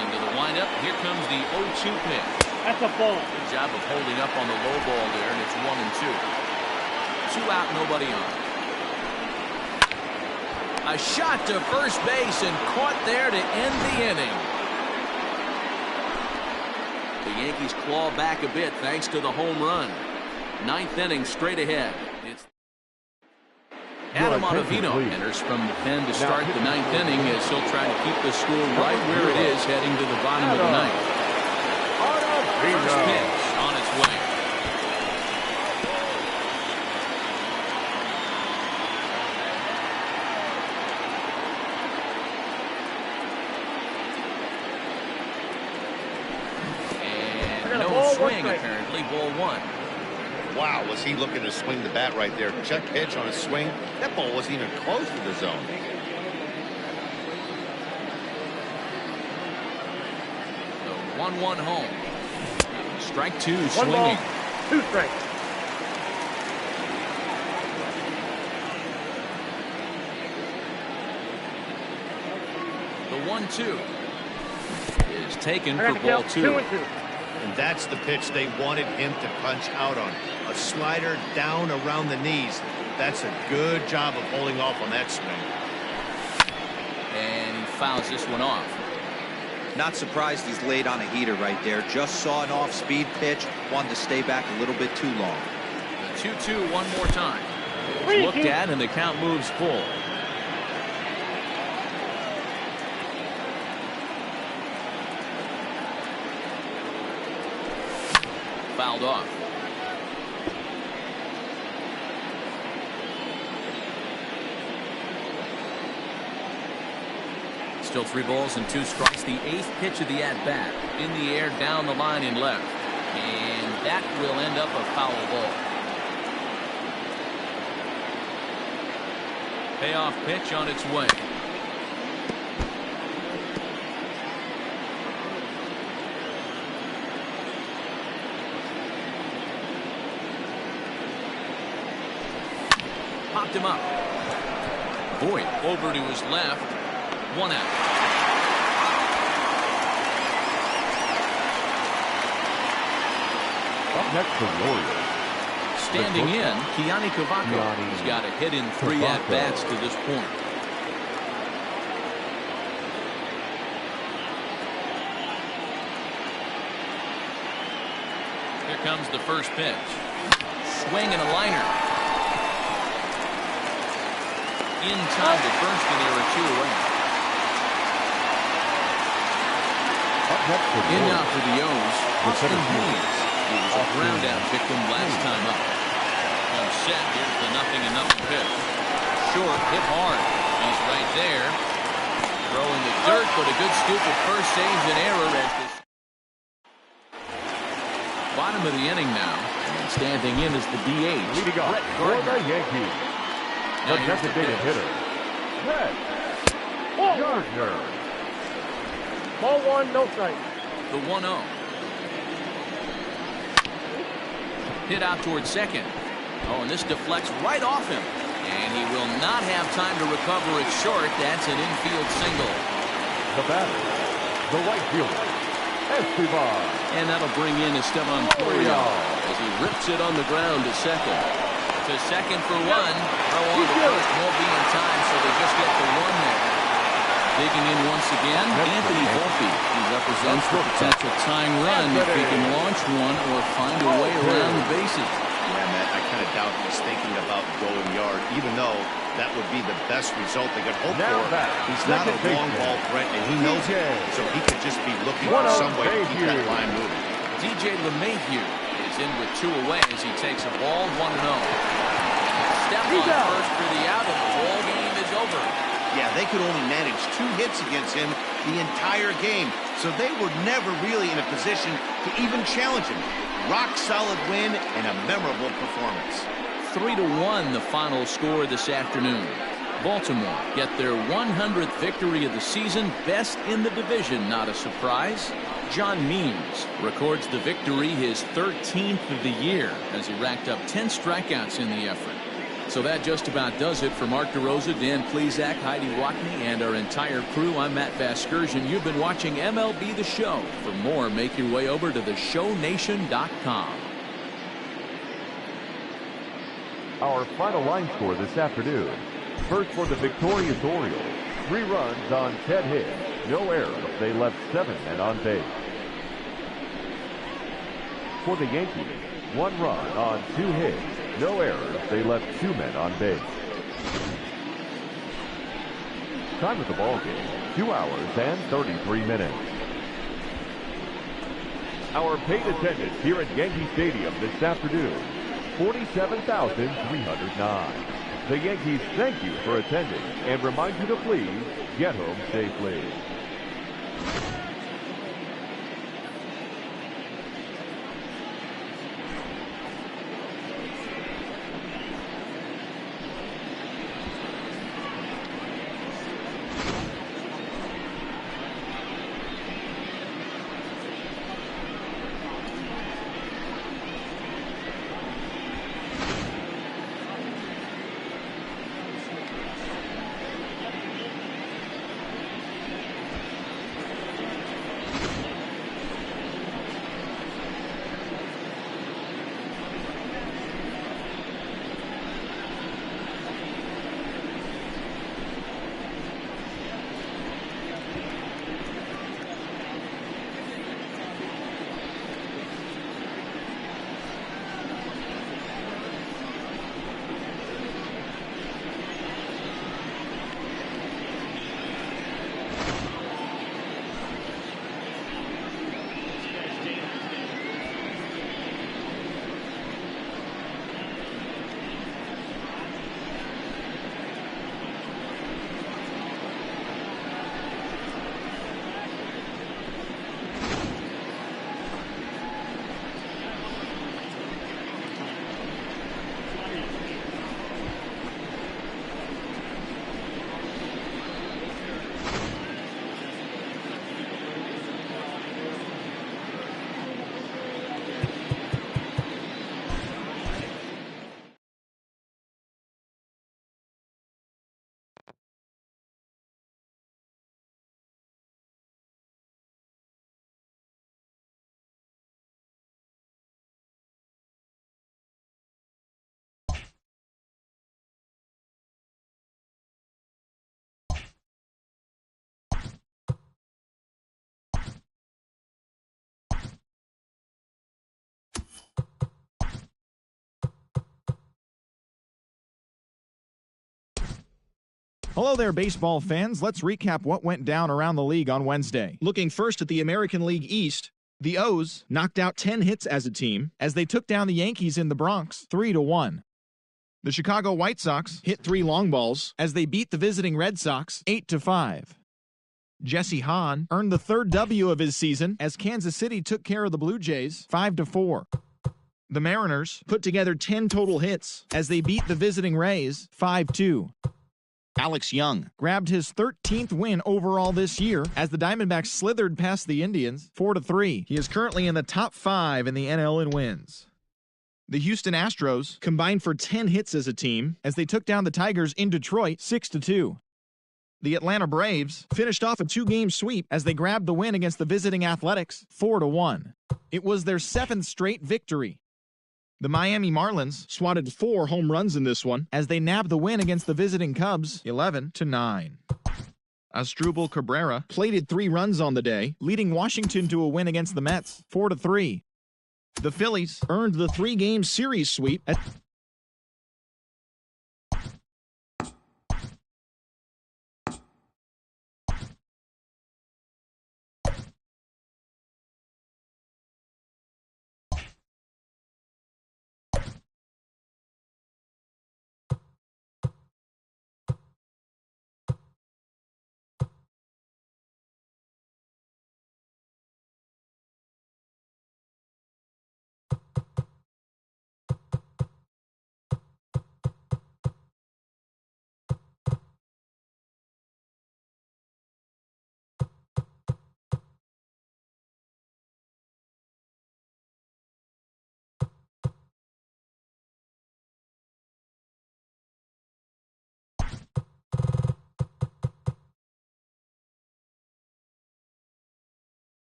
Into the windup. Here comes the 0-2 pitch. That's a ball. Good job of holding up on the low ball there, and it's 1-2. 2 out, nobody on. A shot to first base and caught there to end the inning. The Yankees claw back a bit thanks to the home run. 9th inning straight ahead. Adam Ottavino enters from the pen to start the ninth inning as he'll try to keep the score right where it is heading to the bottom of the ninth. First pitch on its way. And no swing, apparently. Ball one. Wow, was he looking to swing the bat right there? Check pitch on a swing. That ball wasn't even close to the zone. The 1-1 home. Strike two, One swinging. ball, two strikes. The 1-2 is taken I got for the ball count, two. 2-2. And that's the pitch they wanted him to punch out on. A slider down around the knees. That's a good job of holding off on that swing. And he fouls this one off. Not surprised he's laid on a heater right there. Just saw an off-speed pitch. Wanted to stay back a little bit too long. The 2-2 one more time. Looked at, and the count moves full. Fouled off. Still 3 balls and 2 strikes. The 8th pitch of the at-bat. In the air, down the line in left. And that will end up a foul ball. Payoff pitch on its way. Popped him up. Boyd over to his left. 1 out. Up next for the Orioles. Standing in, Kiani Cavaco. He's got a hit in 3 at-bats to this point. Here comes the first pitch. Swing and a liner. In time to first, and there are 2 away. Up next for the In now Orioles. for the O's, Austin Hayes. He was a ground-out victim last time up. On set, here's the 0-0 pitch. Short, hit hard. He's right there. Throwing the dirt, but a good scoop at first saves an error at this. Bottom of the inning now. And standing in is the DH. Leading off Brett for Gardner. the Yankees. Now The here's the designated pitch. hitter, Brett Gardner. Ball one, no strike. The 1-0. Hit out towards second. Oh, and this deflects right off him. And he will not have time to recover it short. That's an infield single. The batter, the right fielder, Escobar. And that'll bring in Esteban Florial as he rips it on the ground to second. To second for 1. Throw on to first won't be in time, so they just get the 1 there. Digging in once again, Anthony Volpe. He represents the potential tying run if he can launch one or find a way around the bases. Yeah, Matt, I kind of doubt he's thinking about going yard, even though that would be the best result they could hope for. He's not a long ball threat, and he knows it, so he could just be looking for some way to keep that line moving. DJ LeMahieu is in with 2 away as he takes a ball 1-0. Step on first for the out, and the ball game is over. Yeah, they could only manage 2 hits against him the entire game, so they were never really in a position to even challenge him. Rock solid win and a memorable performance. 3-1 the final score this afternoon. Baltimore get their 100th victory of the season, best in the division, not a surprise. John Means records the victory, his 13th of the year, as he racked up 10 strikeouts in the effort. So that just about does it for Mark DeRosa, Dan Plesac, Heidi Watney, and our entire crew. I'm Matt Vasgersian. You've been watching MLB The Show. For more, make your way over to theshownation.com. Our final line score this afternoon. First for the victorious Orioles. 3 runs on 10 hits. No errors. They left 7 men on base. For the Yankees, 1 run on 2 hits. No errors. They left 2 men on base. Time of the ball game, 2 hours and 33 minutes. Our paid attendance here at Yankee Stadium this afternoon, 47,309. The Yankees thank you for attending and remind you to please get home safely. Hello there, baseball fans. Let's recap what went down around the league on Wednesday. Looking first at the American League East, the O's knocked out 10 hits as a team as they took down the Yankees in the Bronx 3-1. The Chicago White Sox hit 3 long balls as they beat the visiting Red Sox 8-5. Jesse Hahn earned the 3rd W of his season as Kansas City took care of the Blue Jays 5-4. The Mariners put together 10 total hits as they beat the visiting Rays 5-2. Alex Young grabbed his 13th win overall this year as the Diamondbacks slithered past the Indians 4-3. He is currently in the top 5 in the NL in wins. The Houston Astros combined for 10 hits as a team as they took down the Tigers in Detroit 6-2. The Atlanta Braves finished off a 2-game sweep as they grabbed the win against the visiting Athletics 4-1. It was their 7th straight victory. The Miami Marlins swatted 4 home runs in this one as they nabbed the win against the visiting Cubs 11-9. Asdrubal Cabrera plated 3 runs on the day, leading Washington to a win against the Mets 4-3. The Phillies earned the 3-game series sweep at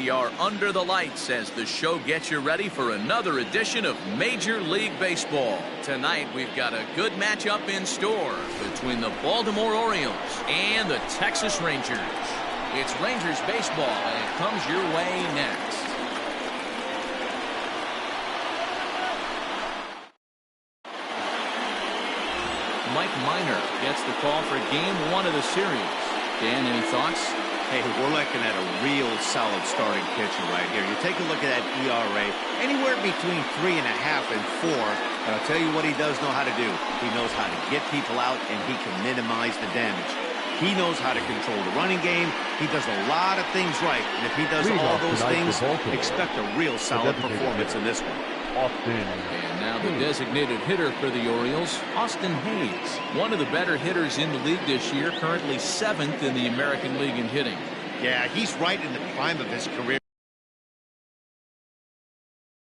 We are under the lights as the show gets you ready for another edition of Major League Baseball. Tonight, we've got a good matchup in store between the Baltimore Orioles and the Texas Rangers. It's Rangers baseball, and it comes your way next. Mike Minor gets the call for Game 1 of the series. Dan, any thoughts? Hey, we're looking at a real solid starting pitcher right here. You take a look at that ERA, anywhere between 3.5 and 4. But I'll tell you what he does know how to do. He knows how to get people out, and he can minimize the damage. He knows how to control the running game. He does a lot of things right. And if he does all those things, expect a real solid performance in this one. And now the designated hitter for the Orioles, Austin Hayes. One of the better hitters in the league this year, currently 7th in the American League in hitting. Yeah, he's right in the prime of his career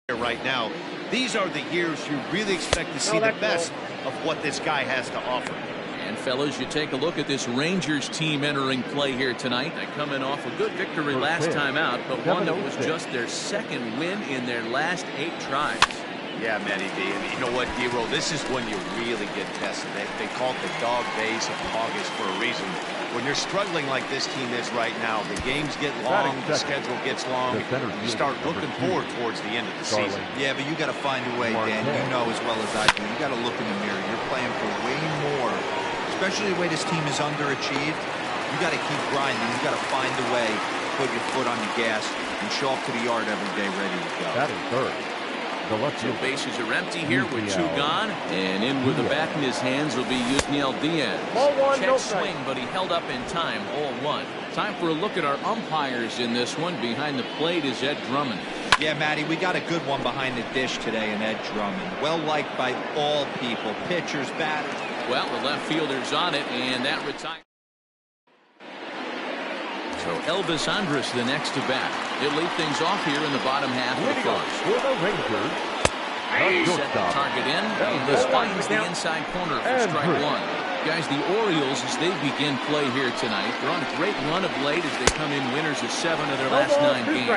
right now. These are the years you really expect to see the best of what this guy has to offer. And fellas, you take a look at this Rangers team entering play here tonight. They come in off a good victory last time out, but one that was just their second win in their last 8 tries. Yeah, Manny B. And you know what, D-Roll? This is when you really get tested. They call it the dog days of August for a reason. When you're struggling like this team is right now, the games get long, the schedule gets long. You start looking forward towards the end of the season. Yeah, but you got to find a way, Dan. You know as well as I do. You got to look in the mirror. You're playing for way more. Especially the way this team is underachieved, you got to keep grinding. You got to find a way to put your foot on the gas and show up to the yard every day ready to go. That is third. The bases are empty here with 2 gone. And in with the bat in his hands will be Yusniel Diaz. Check swing, but he held up in time. 0-1. Time for a look at our umpires in this one. Behind the plate is Ed Drummond. Yeah, Matty, we got a good one behind the dish today in Ed Drummond. Well liked by all people, pitchers, batters. Well, the left fielder's on it, and that retires. So Elvis Andrus the next to bat. He'll lead things off here in the bottom half of the first. For the Rangers, Set the target in, and this finds the inside corner for strike 1. Guys, the Orioles, as they begin play here tonight, they're on a great run of late as they come in winners of 7 of their last 9 games.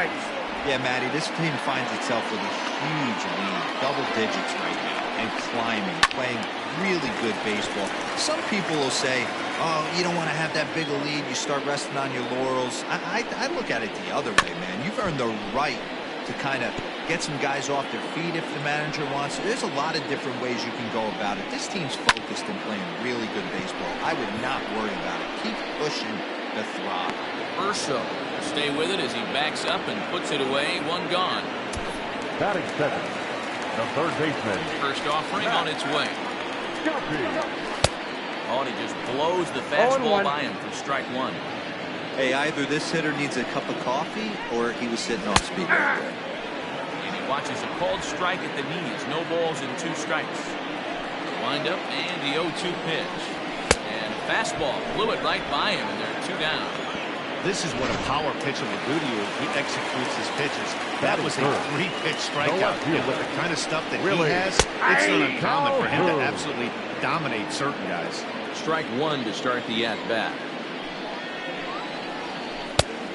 Yeah, Matty, this team finds itself with a huge lead, double digits right now, and climbing, playing really good baseball. Some people will say, oh, you don't want to have that big a lead, you start resting on your laurels. I look at it the other way, man. You've earned the right to kind of get some guys off their feet if the manager wants to. There's a lot of different ways you can go about it. This team's focused and playing really good baseball. I would not worry about it. Keep pushing the throttle. Urso stay with it as he backs up and puts it away. 1 gone. Batting 7th, the third baseman. First offering on its way. Oh, and he just blows the fastball by him for strike 1. Hey, either this hitter needs a cup of coffee or he was sitting off speed right there. And he watches a called strike at the knees. No balls and 2 strikes. Wind up and the 0-2 pitch. And fastball blew it right by him, and they're 2 down. This is what a power pitcher will do to you if he executes his pitches. That was a 3-pitch strikeout. And with the kind of stuff that he has, it's not uncommon for him to absolutely dominate certain guys. Strike 1 to start the at-bat.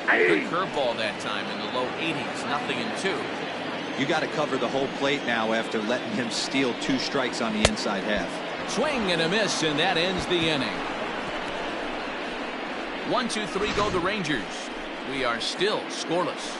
Good curveball that time in the low 80s. 0-2. You got to cover the whole plate now after letting him steal 2 strikes on the inside half. Swing and a miss, and that ends the inning. 1, 2, 3 go the Rangers. We are still scoreless.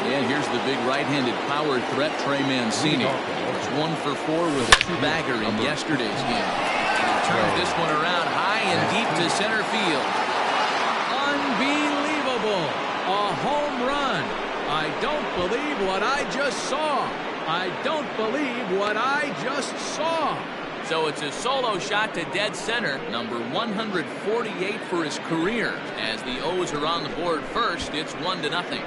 And here's the big right-handed power threat, Trey Mancini. It's 1 for 4 with a 2-bagger in yesterday's game. And he turns this one around high and deep to center field. Unbelievable! A home run! I don't believe what I just saw. I don't believe what I just saw. So it's a solo shot to dead center, number 148 for his career. As the O's are on the board first, it's 1-0.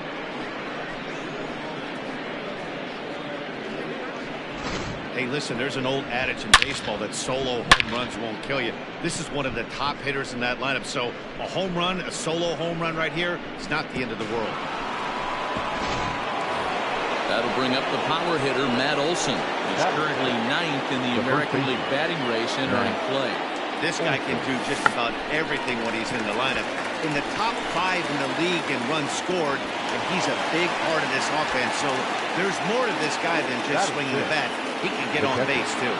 Hey, listen, there's an old adage in baseball that solo home runs won't kill you. This is one of the top hitters in that lineup. So a home run, a solo home run right here, it's not the end of the world. That'll bring up the power hitter, Matt Olson. He's currently 9th in the American League batting race entering play. This guy can do just about everything when he's in the lineup. In the top 5 in the league in runs scored, and he's a big part of this offense. So there's more to this guy than just swinging the bat. He can get on base, too. You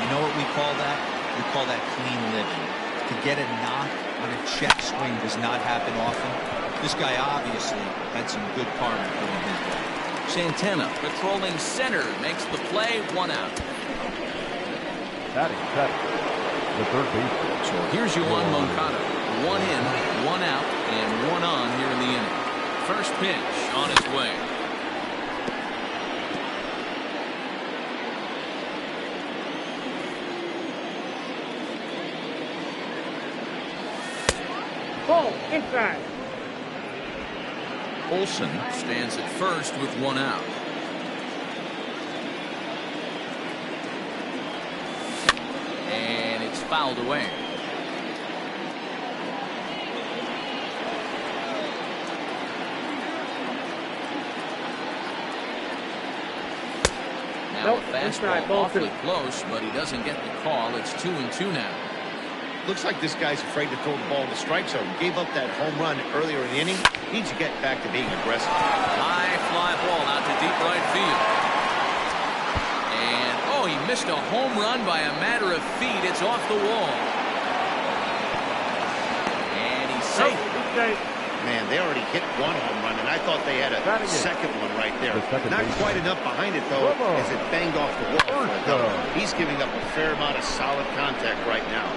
know what we call that? We call that clean living. To get a knock on a check swing does not happen often. This guy obviously had some good karma going his way. Santana patrolling center makes the play, 1 out. Batting second, the third baseman. So here's Yohan Moncada. 1 in, 1 out, and 1 on here in the inning. First pitch on its way. Ball inside. Olson stands at first with 1 out. And it's fouled away. Now a fastball awfully close, but he doesn't get the call. It's 2-2 now. Looks like this guy's afraid to throw the ball in the strike zone. Gave up that home run earlier in the inning. Needs to get back to being aggressive. High fly ball out to deep right field. And, oh, he missed a home run by a matter of feet. It's off the wall. And he's safe. Man, they already hit 1 home run, and I thought they had a second one right there. Not quite enough behind it, though, as it banged off the wall. He's giving up a fair amount of solid contact right now.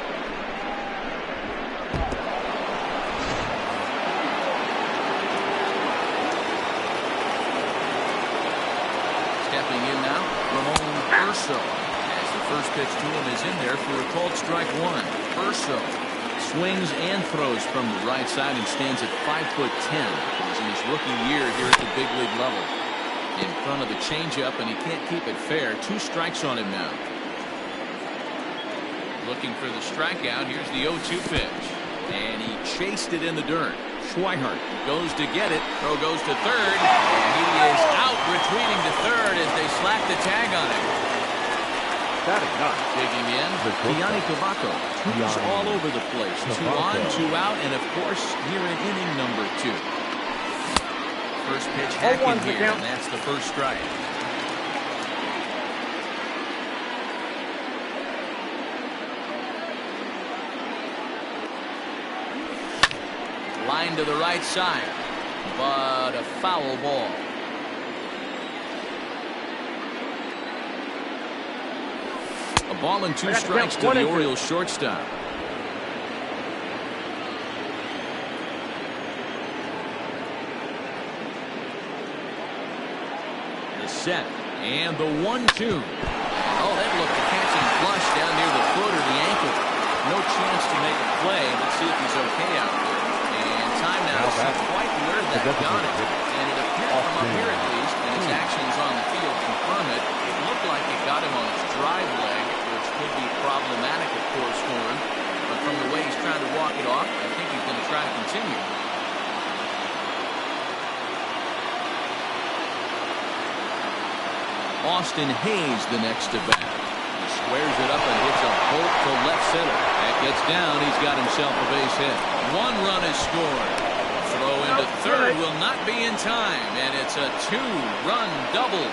Stepping in now, Ramon Urso. As the first pitch to him is in there for a called strike 1. Urso swings and throws from the right side and stands at 5'10". He's in his rookie year here at the big league level. In front of the changeup, and he can't keep it fair. 2 strikes on him now. Looking for the strikeout. Here's the 0-2 pitch. And he chased it in the dirt. Schweihart goes to get it. Throw goes to third. And he is out, retreating to third as they slap the tag on him. Digging in, Gianni Cavaco. 2's all over the place. 2 on, 2 out, and of course, here in inning number 2. First pitch hacking here, and that's the first strike. Line to the right side, but a foul ball. A ball and 2 strikes to the Orioles shortstop. The set and the 1-2. Oh, that looked a catching flush down near the foot or the ankle. No chance to make a play. Let's see if he's okay out there. And time now to see quite where that got him. And it appeared from up here at least, and his actions on the field confirm it. It looked like it got him on his drive leg, which could be problematic, of course, for him. But from the way he's trying to walk it off, I think he's going to try to continue. Austin Hayes the next to bat. He squares it up and hits a bolt to left center. That gets down. He's got himself a base hit. 1 run is scored. Throw into third will not be in time, and it's a 2-run double.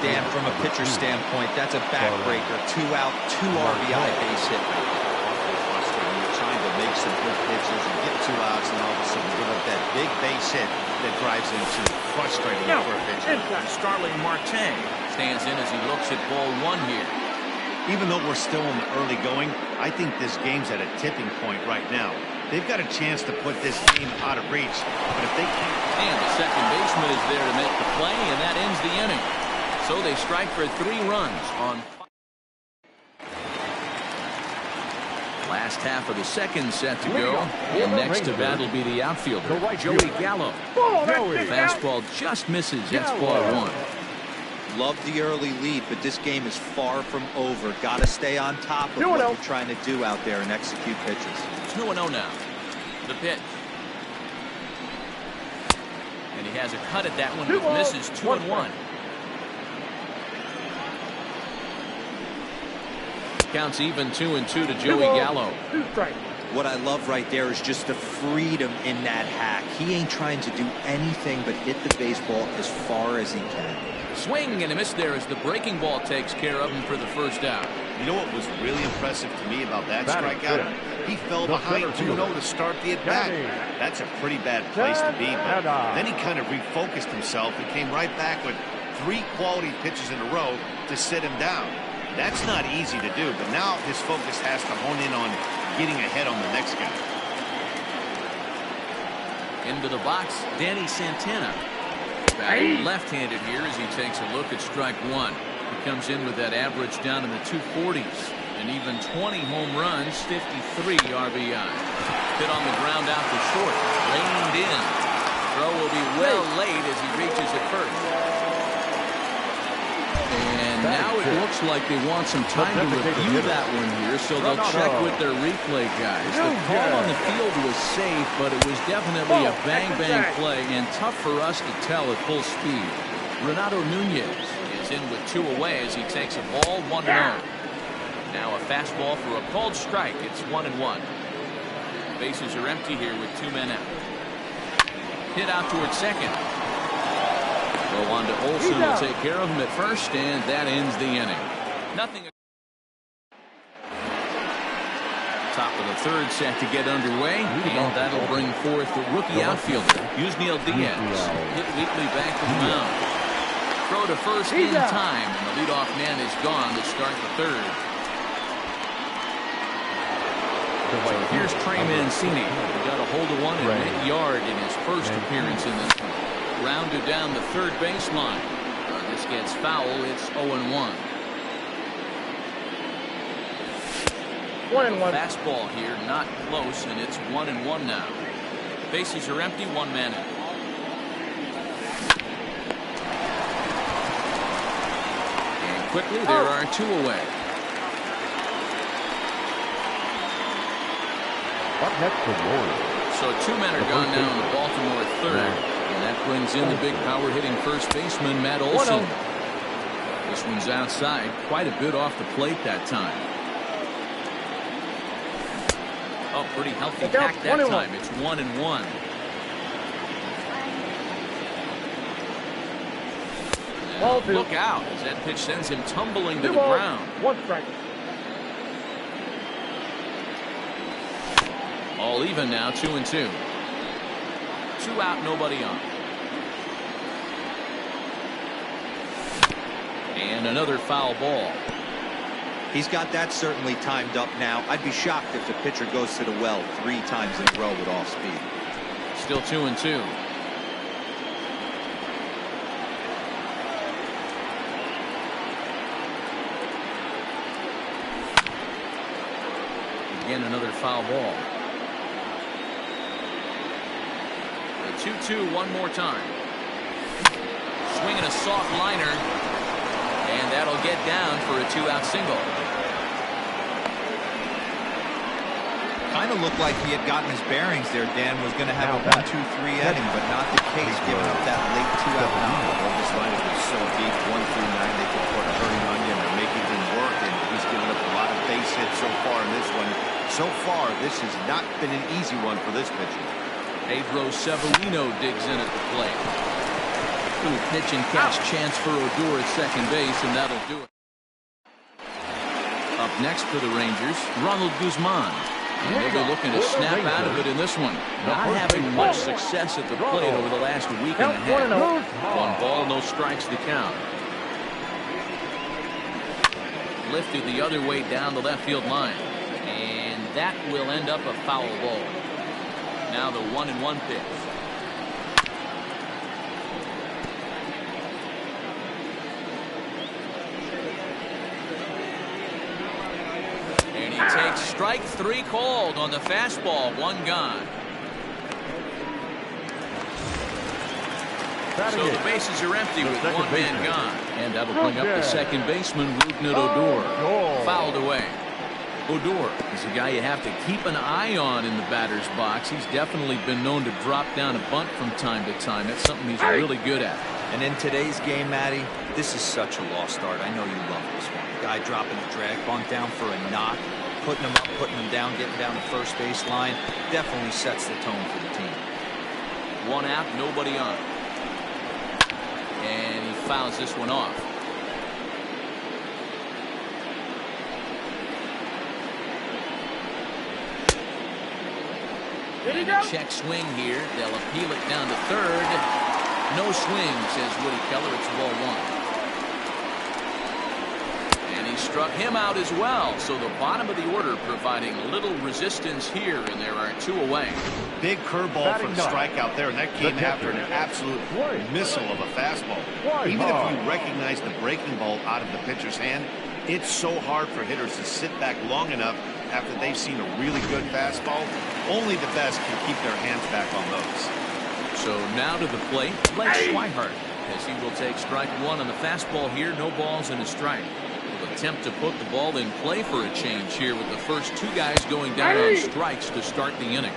Dan, from a pitcher standpoint, that's a backbreaker. 2 out, 2 RBI base hit. You're trying to make some good pitches and get 2 outs, and all of a sudden give up that big base hit that drives into frustrating for a pitcher. Starling Marte stands in as he looks at ball 1 here. Even though we're still in the early going, I think this game's at a tipping point right now. They've got a chance to put this game out of reach, but if they can't... And the second baseman is there to make the play, and that ends the inning. So they strike for 3 runs on... Last half of the second set to go, and next to bat will be the outfielder, Joey Gallo. Fastball just misses. That's ball 1. Love the early lead, but this game is far from over. Got to stay on top of what you're trying to do out there and execute pitches. 2-0 now. The pitch. And he has a cut at that one, but misses 2-1. Counts even 2-2 to Joey Gallo. What I love right there is just the freedom in that hack. He ain't trying to do anything but hit the baseball as far as he can. Swing and a miss there as the breaking ball takes care of him for the first out. You know what was really impressive to me about that strikeout? He fell behind 2-0 to start the at-bat. That's a pretty bad place to be, but then he kind of refocused himself and came right back with 3 quality pitches in a row to sit him down. That's not easy to do, but now his focus has to hone in on getting ahead on the next guy. Into the box, Danny Santana. Left-handed here as he takes a look at strike one. He comes in with that average down in the 240s. And even 20 home runs, 53 RBI. Hit on the ground out to short. Reined in. Throw will be well late as he reaches it first. And now it looks like they want some time to review that one here, so they'll check with their replay guys. The call on the field was safe, but it was definitely a bang-bang play and tough for us to tell at full speed. Renato Nunez is in with 2 away as he takes a ball 1-0. Now a fastball for a called strike. It's 1-1. Bases are empty here with 2 men out. Hit out towards second. Go on to Olsen will take care of him at first, and that ends the inning. Nothing. Top of the third set to get underway, and that'll bring forth the rookie outfielder, Yusniel Diaz. Hit weakly back to the mound. Throw to first in time, and the leadoff man is gone to start the third. So here's Trey Mancini. He got a hold of one at mid-yard in his first appearance in this one. Rounded down the third baseline. This gets foul. It's 0-1. 1-1. Fastball here, not close, and it's 1-1 now. Bases are empty, 1 man out. And quickly, there are 2 away. Up next for the Orioles. So 2 men are gone now in the Baltimore third. And that brings in the big power hitting first baseman, Matt Olson. This one's outside, quite a bit off the plate that time. Oh, pretty healthy hack that time. It's 1-1. Look out as that pitch sends him tumbling to the ground. 1 strike. All even now, 2-2. 2 out, nobody on. And another foul ball. He's got that certainly timed up now. I'd be shocked if the pitcher goes to the well 3 times in a row with off speed. Still 2-2. Again, another foul ball. 2-2 one more time. Swinging a soft liner, and that'll get down for a 2-out single. Kind of looked like he had gotten his bearings there. Dan was going to have a 1-2-3 inning, but not the case, giving up that late 2-out knock. Well, this lineup is so deep, 1 through 9, they could put a hurting on you and they're making things work, and he's given up a lot of base hits so far in this one. So far, this has not been an easy one for this pitcher. Pedro Severino digs in at the plate. Little pitch and catch chance for Odor at second base, and that'll do it. Up next for the Rangers, Ronald Guzman. And they'll be looking to snap out of it in this one. Not having much success at the plate over the last week and a half. 1 ball, no strikes to count. Lifted the other way down the left field line. And that will end up a foul ball. Now the 1-1 pitch. And he takes strike 3 called on the fastball. 1 gone. So the bases are empty with 1 man gone. And that'll bring up the second baseman, Rougned Odor. Fouled away. Odor is a guy you have to keep an eye on in the batter's box. He's definitely been known to drop down a bunt from time to time. That's something he's really good at. And in today's game, Matty, this is such a lost start. I know you love this one. Guy dropping a drag, bunt down for a knock, putting him up, putting him down, getting down the first base line. Definitely sets the tone for the team. One out, nobody on. And he fouls this one off. And a check swing here. They'll appeal it down to third. No swing, says Woody Keller. It's ball one. And he struck him out as well. So the bottom of the order providing little resistance here, and there are two away. Big curveball for the strikeout there, and that came after an absolute missile of a fastball. Even if you recognize the breaking ball out of the pitcher's hand, it's so hard for hitters to sit back long enough after they've seen a really good fastball. Only the best can keep their hands back on those. So now to the plate, Blake Swihart, as he will take strike one on the fastball here. No balls and a strike. He'll attempt to put the ball in play for a change here with the first two guys going down on strikes to start the inning.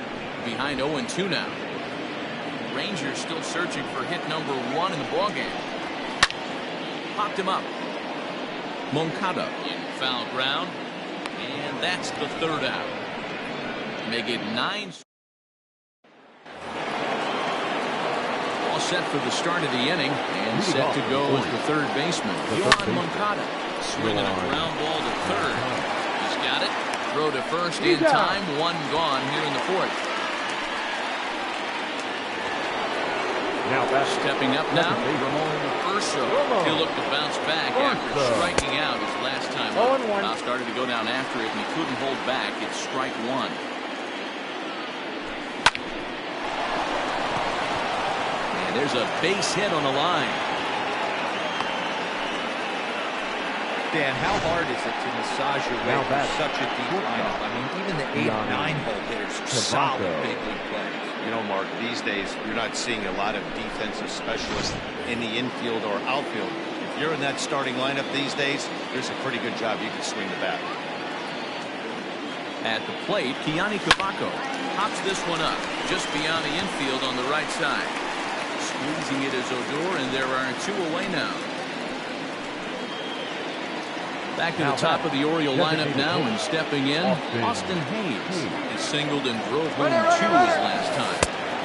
Behind 0-2 now. Rangers still searching for hit number one in the ballgame. Popped him up. Moncada in foul ground. And that's the third out. Make it 9. All set for the start of the inning. And set to go as the third baseman. Yohan Moncada swinging a ground ball to third. He's got it. Throw to first in time. One gone here in the fourth. Now stepping up now, Ramon Urso. He'll look to bounce back after striking out his last time up. Now started to go down after it, and he couldn't hold back. It's strike one. And there's a base hit on the line. Dan, how hard is it to massage your way through such a deep lineup? I mean, even the 8 and 9 hole hitters are solid big league players. You know, Mark, these days you're not seeing a lot of defensive specialists in the infield or outfield. If you're in that starting lineup these days, there's a pretty good job you can swing the bat. At the plate, Kiani Kabako pops this one up just beyond the infield on the right side. Squeezing it is Odor, and there are two away now. Back to the top of the Oriole lineup now, and stepping in, Austin Hayes. He singled and drove home two his last time.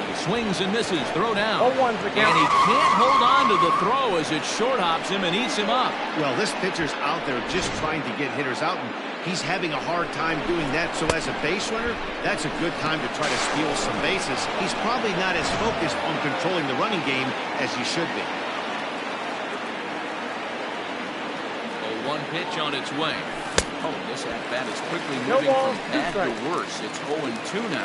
He swings and misses, throw down. And he can't hold on to the throw as it short hops him and eats him up. Well, this pitcher's out there just trying to get hitters out, and he's having a hard time doing that. So as a base runner, that's a good time to try to steal some bases. He's probably not as focused on controlling the running game as he should be. One pitch on its way. Oh, this at-bat is quickly moving from bad to worse. It's 0-2 now.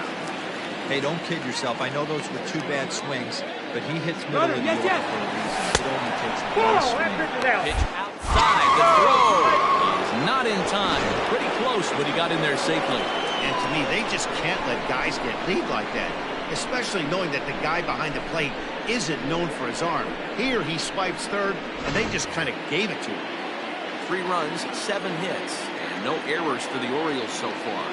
Hey, don't kid yourself. I know those were two bad swings, but he hits middle of the order for a reason. It only takes one swing. Pitch outside. The throw is not in time. Pretty close, but he got in there safely. And to me, they just can't let guys get lead like that, especially knowing that the guy behind the plate isn't known for his arm. Here, he swipes third, and they just kind of gave it to him. 3 runs, 7 hits, and no errors for the Orioles so far.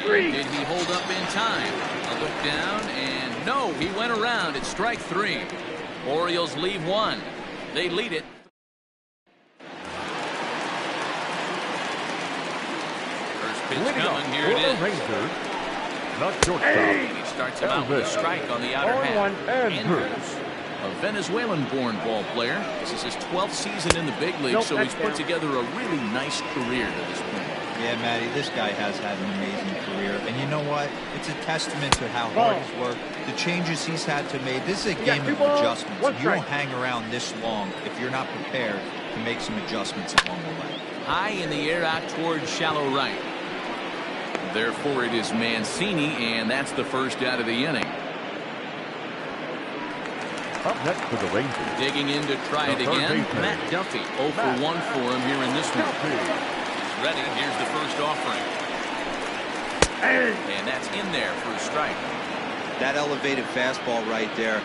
And did he hold up in time? A look down, and no, he went around. It's strike 3. Orioles leave 1. They lead it. First pitch coming. Here it is. He starts him out with a strike on the outer half. Andrews, a Venezuelan-born ball player. This is his 12th season in the big league, so he's put together a really nice career to this point. Yeah, Matty, this guy has had an amazing career. And you know what? It's a testament to how hard he's worked, the changes he's had to make. This is a game of adjustments. You don't hang around this long if you're not prepared to make some adjustments along the way. High in the air out towards shallow right. Therefore, it is Mancini, and that's the first out of the inning. Up next for the Rangers. Digging in to try it again. Matt Duffy, 0 for 1 for him here in this one. He's ready. Here's the first offering. And that's in there for a strike. That elevated fastball right there.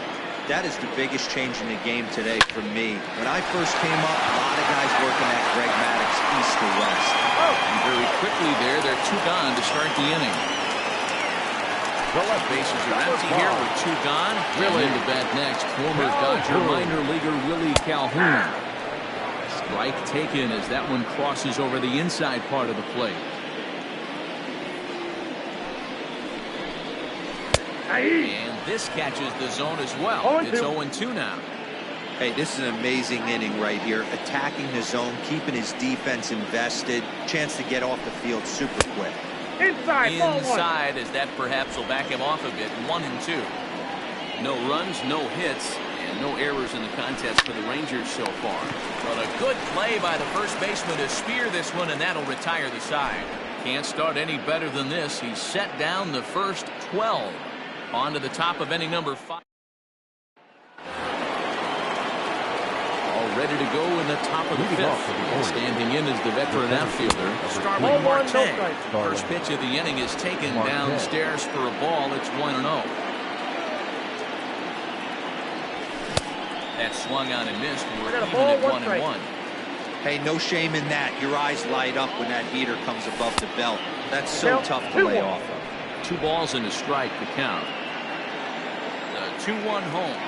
That is the biggest change in the game today for me. When I first came up, a lot of guys working at Greg Maddox east to west. And very quickly there, they're 2 gone to start the inning. Bases are empty here with 2 gone. Really into bat next, former Dodger minor leaguer Willie Calhoun. Strike taken as that one crosses over the inside part of the plate. And this catches the zone as well. It's 0-2 now. Hey, this is an amazing inning right here. Attacking the zone, keeping his defense invested. Chance to get off the field super quick. Inside, as that perhaps will back him off a bit. 1-2. No runs, no hits, and no errors in the contest for the Rangers so far. But a good play by the first baseman to spear this one, and that'll retire the side. Can't start any better than this. He's set down the first 12. On to the top of inning number 5. All ready to go in the top of the 5th. Standing in is the veteran outfielder, Starling Marte. First pitch of the inning is taken downstairs for a ball. It's 1-0. That swung on and missed. We're even at 1-1. Hey, no shame in that. Your eyes light up when that heater comes above the belt. That's so tough to lay off of. 2 balls and a strike to count. The 2-1 home.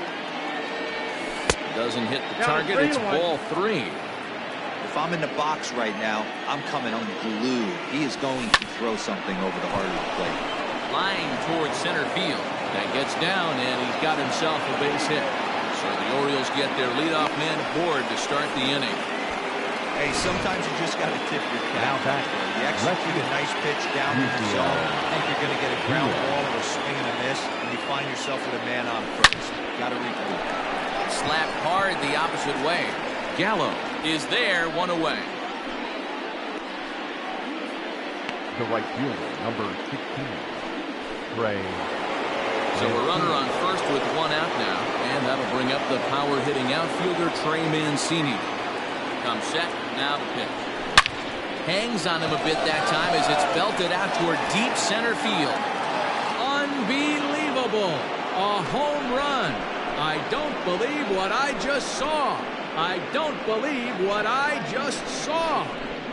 Doesn't hit the target. It's ball 3. If I'm in the box right now, I'm coming unglued. He is going to throw something over the heart of the plate. Line towards center field. That gets down, and he's got himself a base hit. So the Orioles get their leadoff man aboard to start the inning. Hey, sometimes you just got to tip your cap. You execute a nice pitch down in the zone. Think you're going to get a ground ball or a swing and a miss, and you find yourself with a man on first. Got to regroup. Slapped hard the opposite way. Gallo is there, 1 away. The right fielder, number 16, Trey. So a runner on first with 1 out now, and that'll bring up the power-hitting outfielder Trey Mancini. Comes set, now the pitch. Hangs on him a bit that time as it's belted out toward deep center field. Unbelievable! A home run! I don't believe what I just saw. I don't believe what I just saw.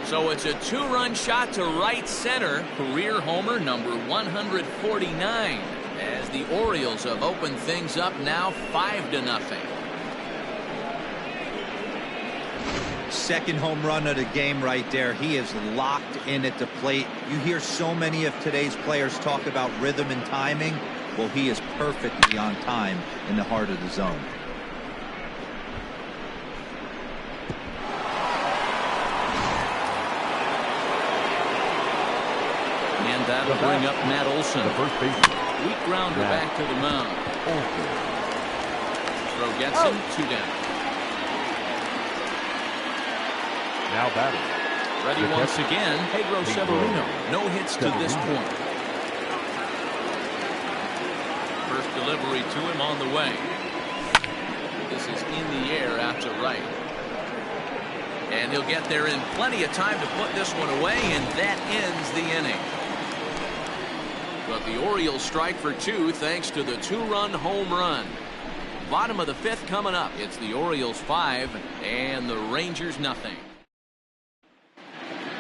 So it's a 2-run shot to right center. Career homer number 149. As the Orioles have opened things up now 5-0. Second home run of the game right there. He is locked in at the plate. You hear so many of today's players talk about rhythm and timing. Well, he is perfectly on time in the heart of the zone. And that'll bring up Matt Olson. The first baseman. Weak grounder back to the mound. Throw gets him, 2 down. Now batting. Ready once again, Pedro Severino. No hits to this point. First delivery to him on the way. This is in the air out to right. And he'll get there in plenty of time to put this one away, and that ends the inning. But the Orioles strike for 2 thanks to the 2-run home run. Bottom of the 5th coming up. It's the Orioles 5 and the Rangers nothing.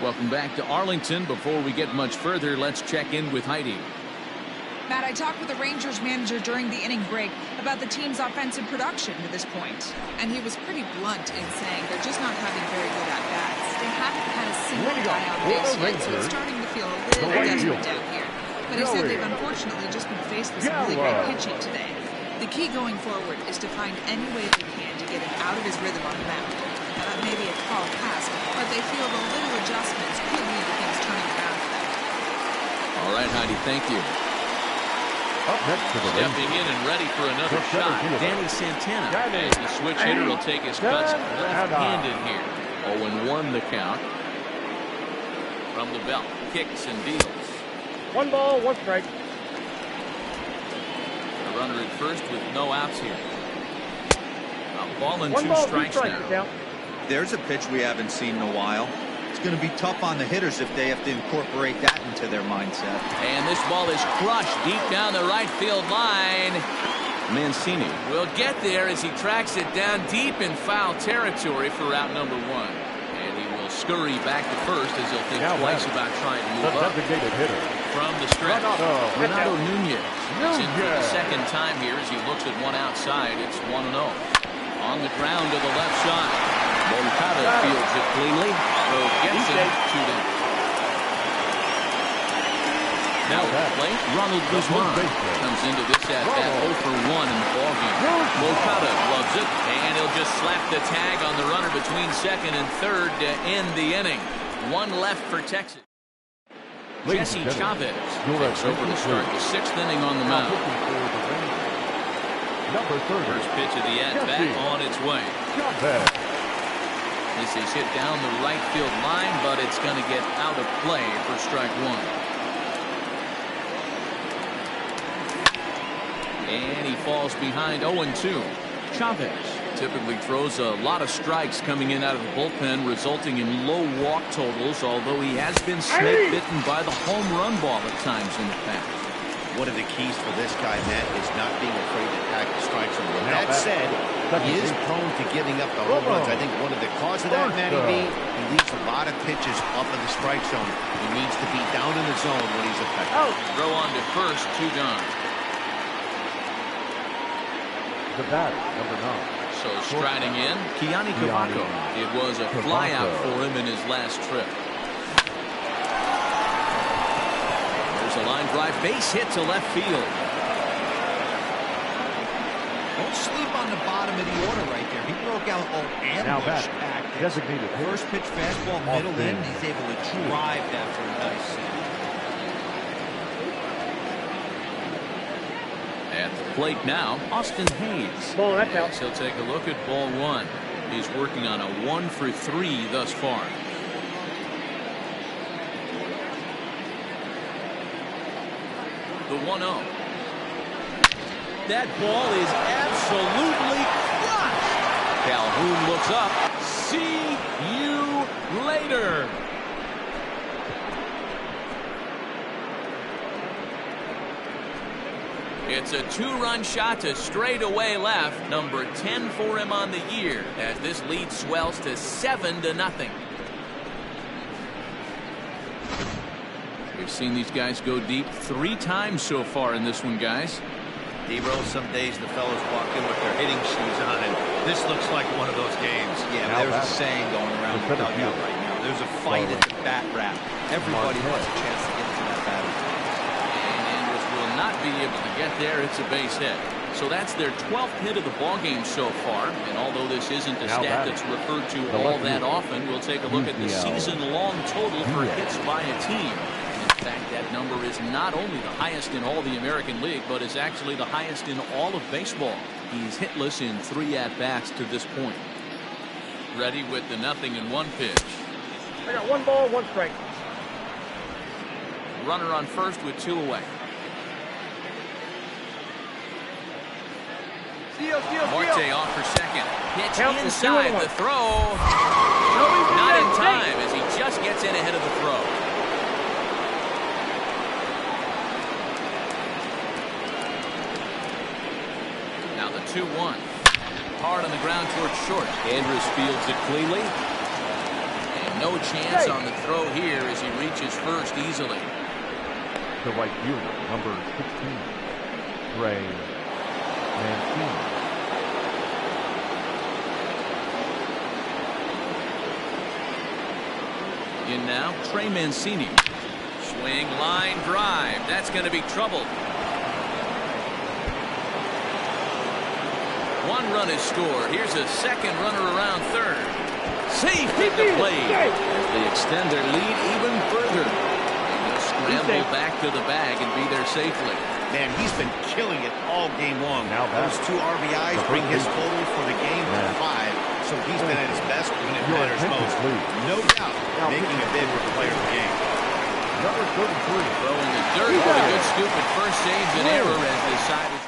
Welcome back to Arlington. Before we get much further, let's check in with Heidi. Matt, I talked with the Rangers manager during the inning break about the team's offensive production to this point, and he was pretty blunt in saying they're just not having very good at-bats. They haven't had a single guy on base yet, so it's starting to feel a little desperate down here. But he said they've unfortunately just been faced with some really great pitching today. The key going forward is to find any way they can to get him out of his rhythm on the mound. Now, that may be a tall task, but they feel the little adjustments could lead to things turning around for them. All right, Heidi, thank you. Up next to the Stepping in and ready for another shot, Danny Santana. As the switch hitter will take his cuts left-handed here. 0-1 the count. From the belt, kicks and deals. 1 ball, 1 strike. The runner at first with no outs here. A ball and 1 2 ball, strikes 2 strikes now. There's a pitch we haven't seen in a while. It's going to be tough on the hitters if they have to incorporate that into their mindset. And this ball is crushed deep down the right field line. Mancini will get there as he tracks it down deep in foul territory for route number 1. And he will scurry back to first as he'll think twice about trying to move up. Designated hitter. From the stretch, Renato Nunez is in for the Nunez. second time here as he looks at one outside. It's 1-0. On the ground to the left side. Moncada fields it cleanly. Gets it to them. Now at the plate, Ronald Guzman comes into this at-bat 0 for 1 in the ballgame. Moncada loves it, and he'll just slap the tag on the runner between second and third to end the inning. One left for Texas. Jesse Chavez takes over to start the 6th inning on the mound. First pitch of the at-bat on its way. This is hit down the right field line, but it's going to get out of play for strike 1. And he falls behind 0-2. Chavez typically throws a lot of strikes coming in out of the bullpen, resulting in low walk totals, although he has been snake bitten by the home run ball at times in the past. One of the keys for this guy, Matt, is not being afraid to attack the strike zone. That said, he is prone to giving up the home runs. I think one of the causes of that, Matty B, he leaves a lot of pitches up in the strike zone. He needs to be down in the zone when he's effective. Throw on to first, 2 gone. The batter, number 9. So striding in, Keani Cavaco. It was a flyout for him in his last trip. There's a line drive base hit to left field. Don't sleep on the bottom of the order right there. He broke out all ambush tactics. Designated First pitch fastball, middle in. He's able to drive after a nice set. At the plate now, Austin Hayes. Ball, that's out. He'll take a look at ball 1. He's working on a 1 for 3 thus far. The 1-0. That ball is absolutely crushed. Calhoun looks up. See you later. It's a 2-run shot to straightaway left, number 10 for him on the year, as this lead swells to 7-0. We've seen these guys go deep 3 times so far in this one, guys. D-Rose, some days the fellows walk in with their hitting shoes on, and this looks like one of those games. Yeah, there's a saying going around the dugout right now. There's a fight at the bat rack. Everybody wants a chance to get to that batter. Not be able to get there. It's a base hit. So that's their 12th hit of the ball game so far. And although this isn't a stat that's referred to all that often, we'll take a look at the season-long total for hits by a team. In fact, that number is not only the highest in all the American League, but is actually the highest in all of baseball. He's hitless in 3 at-bats to this point. Ready with the 0-1 pitch. I got 1 ball, 1 strike. Runner on first with 2 away. Marte off for second. Pitch inside the throw. Not in time as he just gets in ahead of the throw. Now the 2-1. Hard on the ground towards short. Andrus fields it cleanly. And no chance on the throw here as he reaches first easily. The right fielder, number 16, Trey Mancini. In now, Trey Mancini. Swing, line, drive. That's going to be trouble. 1 run is scored. Here's a second runner around third. Safe at the plate. They extend their lead even further. They'll scramble back to the bag and be there safely. Man, he's been killing it all game long. Now those 2 RBIs bring his total for the game to 5. So he's been at his best when it matters most. No doubt, making a bid for player of the game. Number 33. Throwing the dirt for a good scoop at first, saves an error as they side is.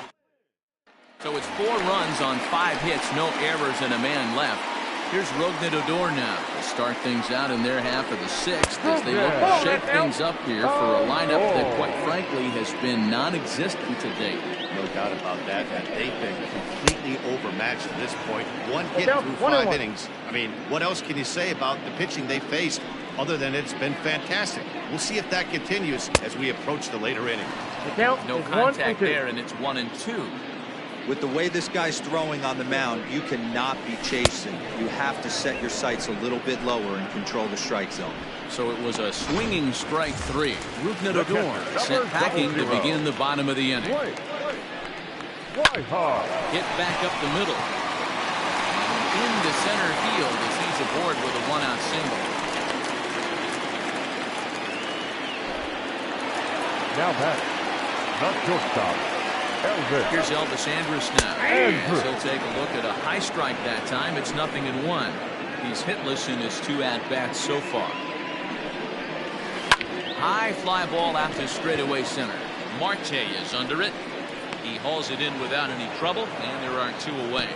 So it's 4 runs on 5 hits, no errors and a man left. Here's Rougned Odor now to start things out in their half of the 6th as they look to shake things up here for a lineup that, quite frankly, likely has been non-existent to date. No doubt about that. They've been completely overmatched to this point. One hit down, through 5 innings. I mean, what else can you say about the pitching they faced other than it's been fantastic? We'll see if that continues as we approach the later innings. The count No is 1 contact and 2. there, and it's 1-2. With the way this guy's throwing on the mound, you cannot be chasing. You have to set your sights a little bit lower and control the strike zone. So it was a swinging strike 3. Rupnador sent packing to begin the bottom of the inning. Hit back up the middle. Into center field as he's aboard with a 1-out single. Now back, the shortstop, Elvis. Here's Elvis Andrus now. As he'll take a look at a high strike that time. It's 0-1. He's hitless in his 2 at-bats so far. High fly ball out to straightaway center. Marte is under it. He hauls it in without any trouble, and there are 2 away.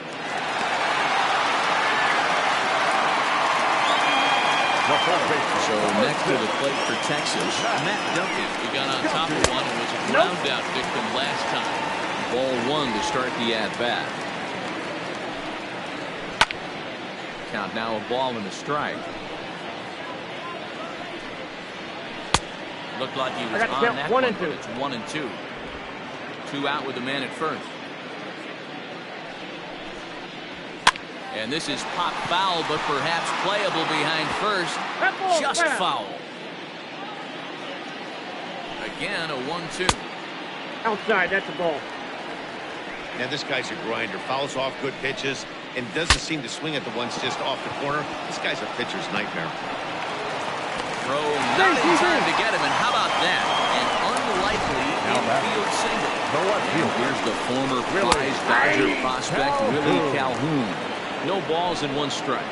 So next to the plate for Texas, Matt Duncan, who got on top of one and was a ground-out victim last time. Ball 1 to start the at-bat. Count now a ball and a strike. Looked like he was on that one, but it's 1-2. 2 out with the man at first. And this is pop foul, but perhaps playable behind first. Just foul. Again, a 1-2. Outside, that's a ball. Now this guy's a grinder. Fouls off good pitches and doesn't seem to swing at the ones just off the corner. This guy's a pitcher's nightmare. Throw not in time to get him, and how about that? An unlikely infield single. Here's the former prize Dodger prospect, Willie Calhoun. No balls and 1 strike.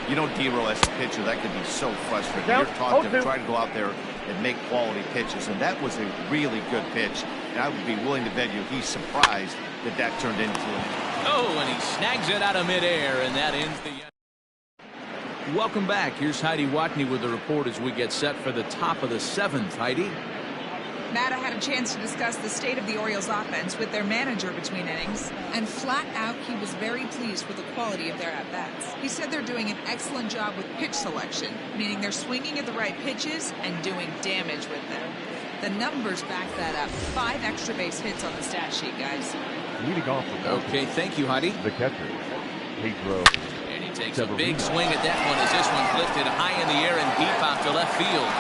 You know, D-Roll, as a pitcher, that can be so frustrating. You're taught to try to go out there and make quality pitches, and that was a really good pitch. And I would be willing to bet you he's surprised that that turned into it. Oh, and he snags it out of midair, and that ends the... Welcome back. Here's Heidi Watney with the report as we get set for the top of the 7th. Heidi? Matt, I had a chance to discuss the state of the Orioles offense with their manager between innings, and flat out he was very pleased with the quality of their at-bats. He said they're doing an excellent job with pitch selection, meaning they're swinging at the right pitches and doing damage with them. The numbers back that up. 5 extra base hits on the stat sheet, guys. Leading off the okay, thank you, Heidi. The catcher, Pedro. And he takes a big swing at that one as this one's lifted high in the air and deep out to left field.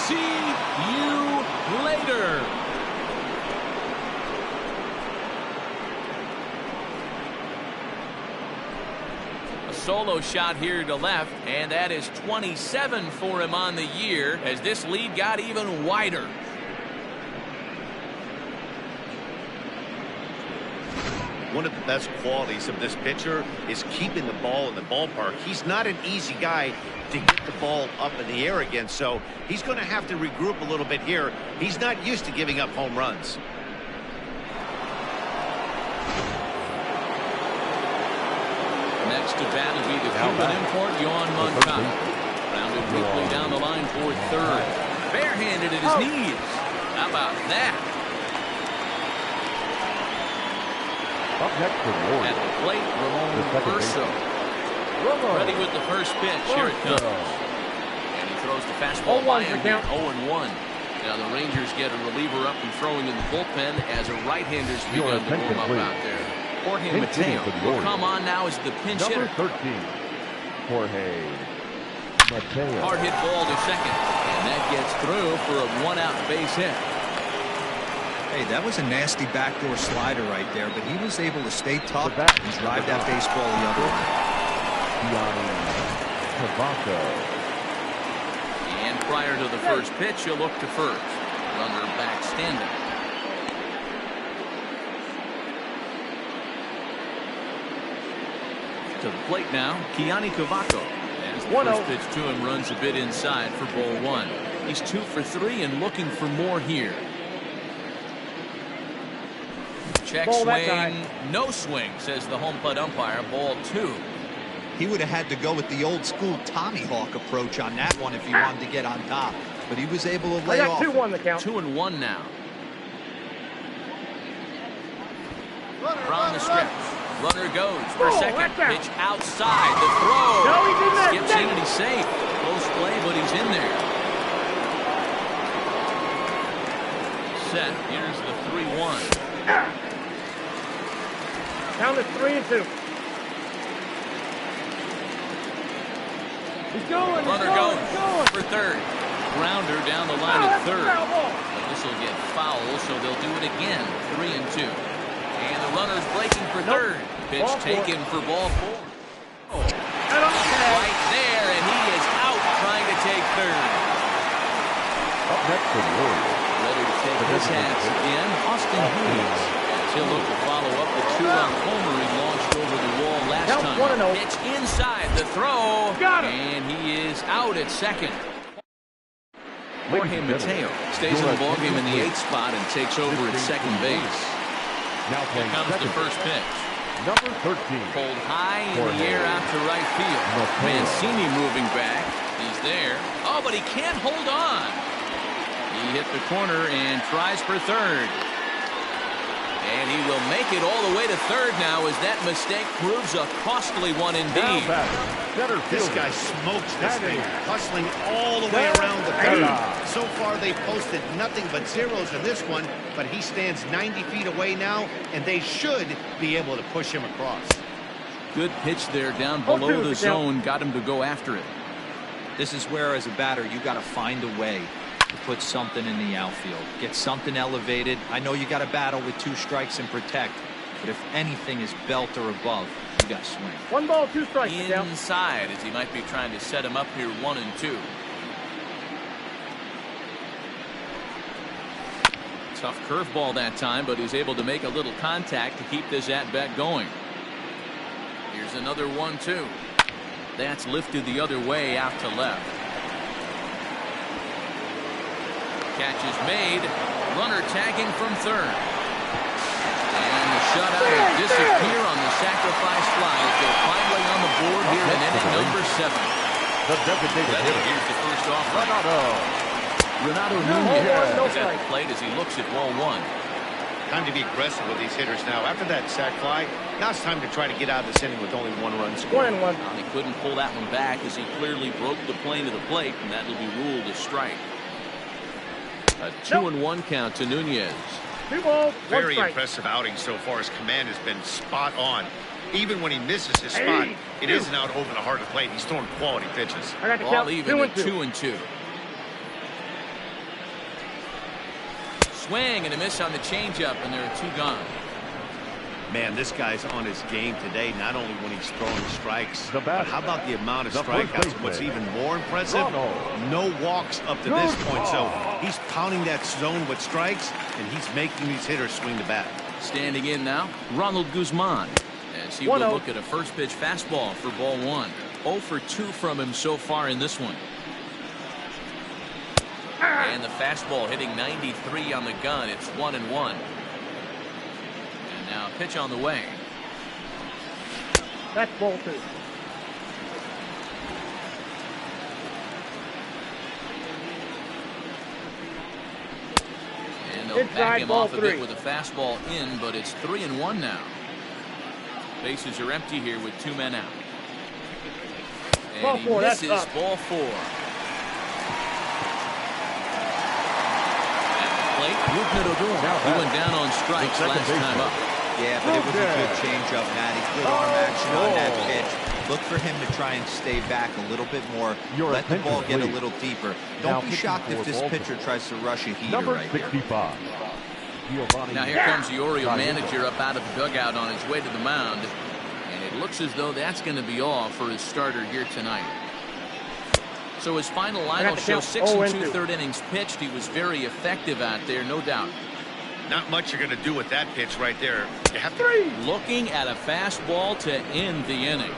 See you later. A solo shot here to left, and that is 27 for him on the year as this lead got even wider. One of the best qualities of this pitcher is keeping the ball in the ballpark. He's not an easy guy to get the ball up in the air again, so he's going to have to regroup a little bit here. He's not used to giving up home runs. Next to bat will be the Cuban import, Yohan Moncada. Rounded weakly down the line toward third. Barehanded at his knees. How about that? Up next for the Orioles. At the plate, Ramon Urso. Ready with the first pitch. Here it comes. And he throws the fastball by him. 0-1. Now the Rangers get a reliever up and throwing in the bullpen as a right-hander's begun to warm up out there. Jorge Mateo will come on now as the pinch hitter. Number 13, Jorge Mateo. Hard hit ball to second. And that gets through for a 1-out base hit. Hey, that was a nasty backdoor slider right there, but he was able to stay tough and drive that baseball the other way. And prior to the first pitch, he'll look to first. Runner back standing. To the plate now, Keani Cavaco. As the first pitch to him runs a bit inside for ball 1. He's 2 for 3 and looking for more here. Check swing, no swing, says the home plate umpire. Ball 2. He would have had to go with the old school Tommy Hawk approach on that one if he wanted to get on top. but he was able to I lay got off. 2-1 the count. 2-1 now. From the stretch. Runner goes for second. that's out. Pitch outside. The throw. No, he's in there. Skips in and he's safe. Close play, but he's in there. Set. Here's the 3-1. Count is 3-2. He's going. Runner goes for third. Grounder down the line at third. But this will get foul, so they'll do it again. 3-2. And the runner's breaking for third. Pitch taken for ball 4. Oh. Right there, and he is out trying to take third. Up next for the Orioles. Ready to take his hats again, Austin Hayes. As he'll look to follow up the 2-run homer he launched over the wall last time. Pitch inside the throw. And he is out at second. Jorge Mateo stays in the ballgame in the 8th spot and takes over at second base. Now Here comes the first pitch. Number 13. Pulled high in the air out to right field. Mancini moving back. He's there. Oh, but he can't hold on. He hit the corner and tries for third. And he will make it all the way to third now as that mistake proves a costly one indeed. This guy smokes this thing, hustling all the way around the third. So far, they've posted nothing but zeros in this one, but he stands 90 feet away now, and they should be able to push him across. Good pitch there down below the zone. Got him to go after it. This is where, as a batter, you got to find a way to put something in the outfield. Get something elevated. I know you got to battle with 2 strikes and protect, but if anything is belt or above, you got to swing. 1 ball, 2 strikes. Inside, as he might be trying to set him up here 1-2. Tough curveball that time, but he's able to make a little contact to keep this at-bat going. Here's another 1-2. That's lifted the other way out to left. Catch is made. Runner tagging from third. And the shutout will disappear on the sacrifice fly as they're finally on the board here in inning number 7. The designated hitter. Here's the first offering. Renato Nunez is at the plate as he looks at ball 1. Time to be aggressive with these hitters now. After that sac fly, now it's time to try to get out of this inning with only 1 run scored. 1-1. He couldn't pull that one back as he clearly broke the plane of the plate, and that will be ruled a strike. A 2-1 count to Nunez. 2 balls, 1 Very strike. impressive outing so far. His command has been spot on. Even when he misses his spot, it isn't out over the heart of the plate. He's throwing quality pitches. I got to Ball count even at 2-2. 2-2. Swing and a miss on the changeup, and there are 2 gone. Man, this guy's on his game today, not only when he's throwing strikes, but how about the amount of The first strikeouts? baseman. What's even more impressive, no walks up to this point. So he's pounding that zone with strikes, and he's making these hitters swing the bat. Standing in now, Ronald Guzman, as he will look at a first pitch fastball for ball 1. 0 for 2 from him so far in this one. And the fastball hitting 93 on the gun. It's 1-1. And now a pitch on the way. That's ball 2. And they'll back him off a bit with a fastball in, but it's 3-1 now. Bases are empty here with 2 men out. And Ball 4, he misses that's up. ball 4. He went down on strikes last time up. Yeah, but it was a good changeup, Matty. Good arm action on that pitch. Look for him to try and stay back a little bit more. Let the ball get a little deeper. Don't be shocked if this pitcher tries to rush a heater right here. Number 65. Now here comes the Oriole manager up out of the dugout on his way to the mound. And it looks as though that's going to be all for his starter here tonight. So his final line will show 6 2/3 innings pitched. He was very effective out there, no doubt. Not much you're going to do with that pitch right there. You have to. Looking at a fastball to end the inning.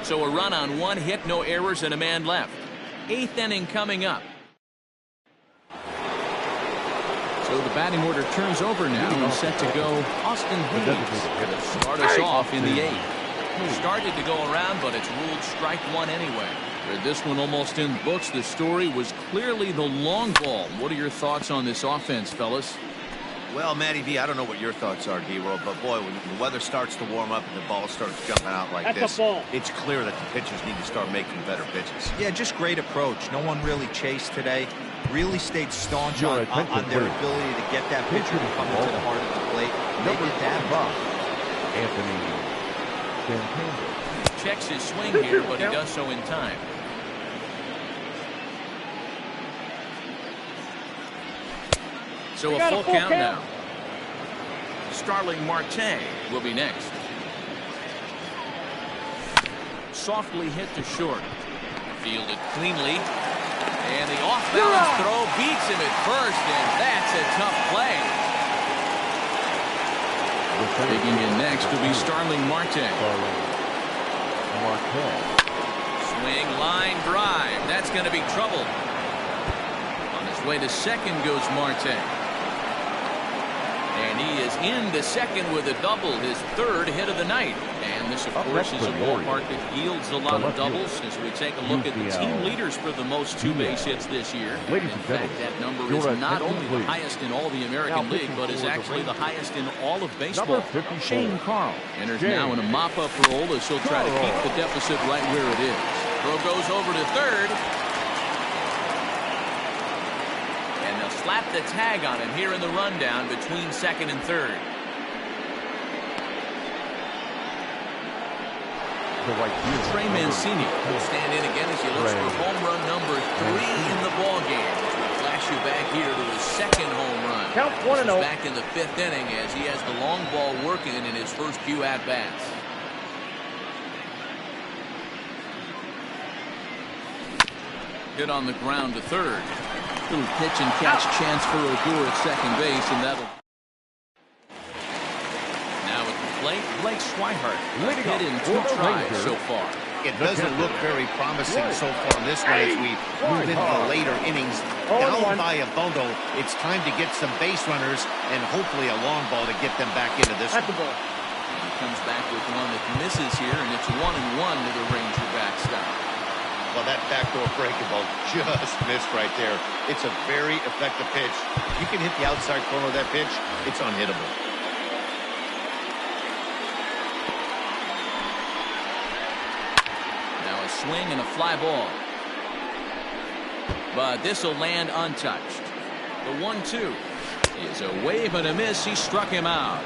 So a run on 1 hit, no errors, and a man left. 8th inning coming up. So the batting order turns over now and set to go Austin Hayes to start us off in the 8th. Started to go around, but it's ruled strike 1 anyway. With this one almost in books, the story was clearly the long ball. What are your thoughts on this offense, fellas? Well, Matty V, I don't know what your thoughts are, D-Roll, but boy, when the weather starts to warm up and the ball starts jumping out like this, it's clear that the pitchers need to start making better pitches. Yeah, just great approach. No one really chased today. Really stayed staunch on their ability to get that pitcher to come into the heart of the plate. They did that. Anthony Santander. Checks his swing here, but he does so in time. So a full count now. Starling Marte will be next. Softly hit to short. Fielded cleanly. And the off-balance throw beats him at first, and that's a tough play. Digging in next will be Starling Marte. Swing, line, drive. That's going to be trouble. On his way to second goes Marte. And he is into second with a double, his third hit of the night. And this, of course, is a ballpark that yields a lot of doubles as we take a look at the team leaders for the most two-base hits this year. In fact, that number is not only the highest in all the American League, but is actually the highest in all of baseball. Shane Carl enters now in a mop-up role as he'll try to keep the deficit right where it is. Throw goes over to third. Slap the tag on him here in the rundown between second and third. Trey Mancini will stand in again as he looks for home run number 3 in the ball game. We'll flash you back here to his second home run. Count 1-0. Back in the 5th inning as he has the long ball working in his first few at-bats. Hit on the ground to third. Little pitch and catch chance for Odor at second base, and that'll. Now at the plate, Blake Swihart. Hit in 2 tries so far. It doesn't look very promising so far in this one as we move into the later innings. Down by a bundle, it's time to get some base runners and hopefully a long ball to get them back into this one. He comes back with one that misses here, and it's 1-1 to the Ranger backstop. Well, that backdoor breaking ball just missed right there. It's a very effective pitch. You can hit the outside corner of that pitch, it's unhittable. Now a swing and a fly ball. But this will land untouched. The 1-2 is a wave and a miss. He struck him out.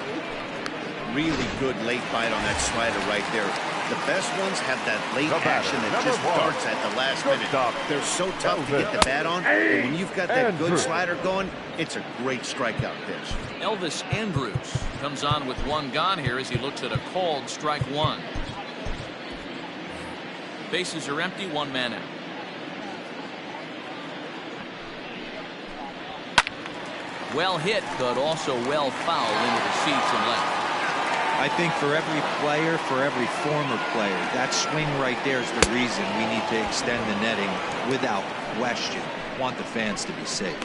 Really good late bite on that slider right there. The best ones have that late action that just darts at the last minute. They're so tough to get the bat on, but when you've got that good slider going, it's a great strikeout pitch. Elvis Andrus comes on with 1 gone here as he looks at a called strike 1. Bases are empty, 1 man out. Well hit, but also well fouled into the seats and left. I think for every player, for every former player, that swing right there is the reason we need to extend the netting without question. Want the fans to be safe.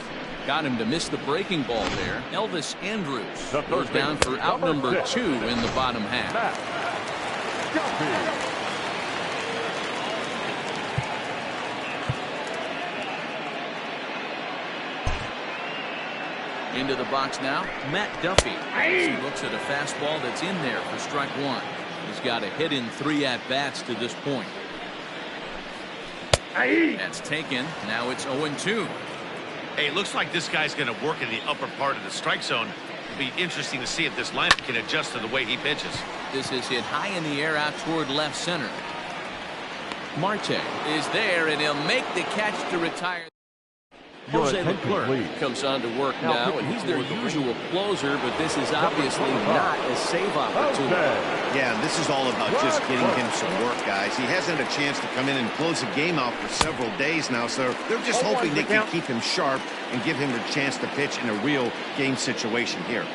Got him to miss the breaking ball there. Elvis Andrus goes down for out number 2 in the bottom half. Into the box now, Matt Duffy. He looks at a fastball that's in there for strike 1. He's got a hit in 3 at-bats to this point. That's taken. Now it's 0-2. Hey, it looks like this guy's going to work in the upper part of the strike zone. It'll be interesting to see if this lineup can adjust to the way he pitches. This is hit high in the air out toward left center. Marte is there, and he'll make the catch to retire. Jose Leclerc comes on to work now, and he's their usual closer, but this is obviously not a save opportunity. Yeah, and this is all about just getting him some work, guys. He hasn't had a chance to come in and close the game out for several days now, so they're just hoping they can keep him sharp and give him the chance to pitch in a real game situation here.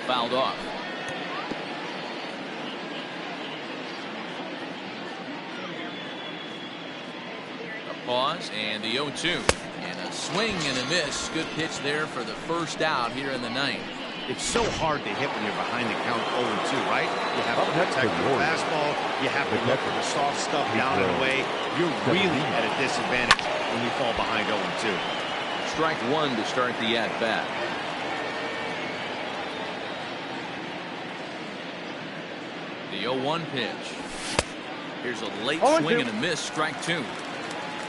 Fouled off. Pause and the 0-2 and a swing and a miss. Good pitch there for the first out here in the 9th. It's so hard to hit when you're behind the count 0-2, right? You have to protect your fastball. You have to look for the soft stuff down and away. You're really at a disadvantage when you fall behind 0-2. Strike one to start the at-bat. The 0-1 pitch. Here's a late swing and a miss, strike two.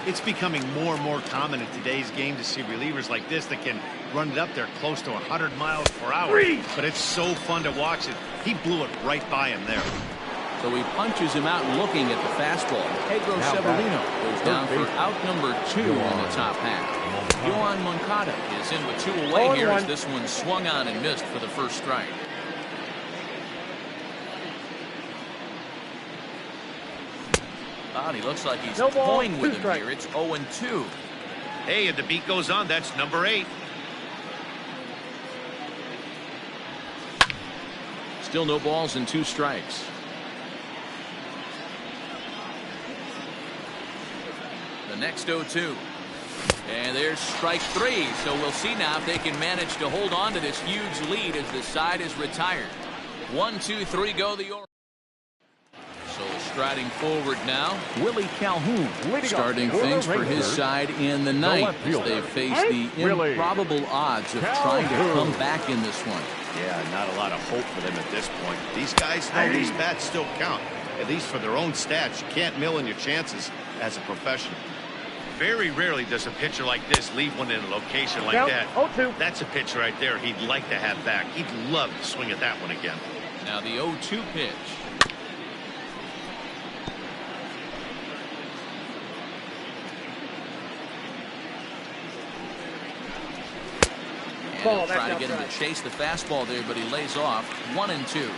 It's becoming more and more common in today's game to see relievers like this that can run it up there close to 100 miles per hour. But it's so fun to watch it. He blew it right by him there. So he punches him out looking at the fastball. Pedro Severino goes down for out number 2 in the top half. Yohan Moncada is in with 2 away here as this one swung on and missed for the first strike. He looks like he's toying with him here. It's 0-2. Hey, and the beat goes on. That's number 8. Still no balls and 2 strikes. The next 0-2. And there's strike 3. So we'll see now if they can manage to hold on to this huge lead as the side is retired. 1, 2, 3 go the Orioles. So striding forward now, Willie Calhoun starting things for his side in the ninth as they face the improbable odds of trying to come back in this one. Yeah, not a lot of hope for them at this point. These guys know these bats still count, at least for their own stats. You can't mill in your chances as a professional. Very rarely does a pitcher like this leave one in a location like that. That's a pitch right there he'd like to have back. He'd love to swing at that one again. Now the 0-2 pitch. And try to get him to chase the fastball there, but he lays off. 1-2.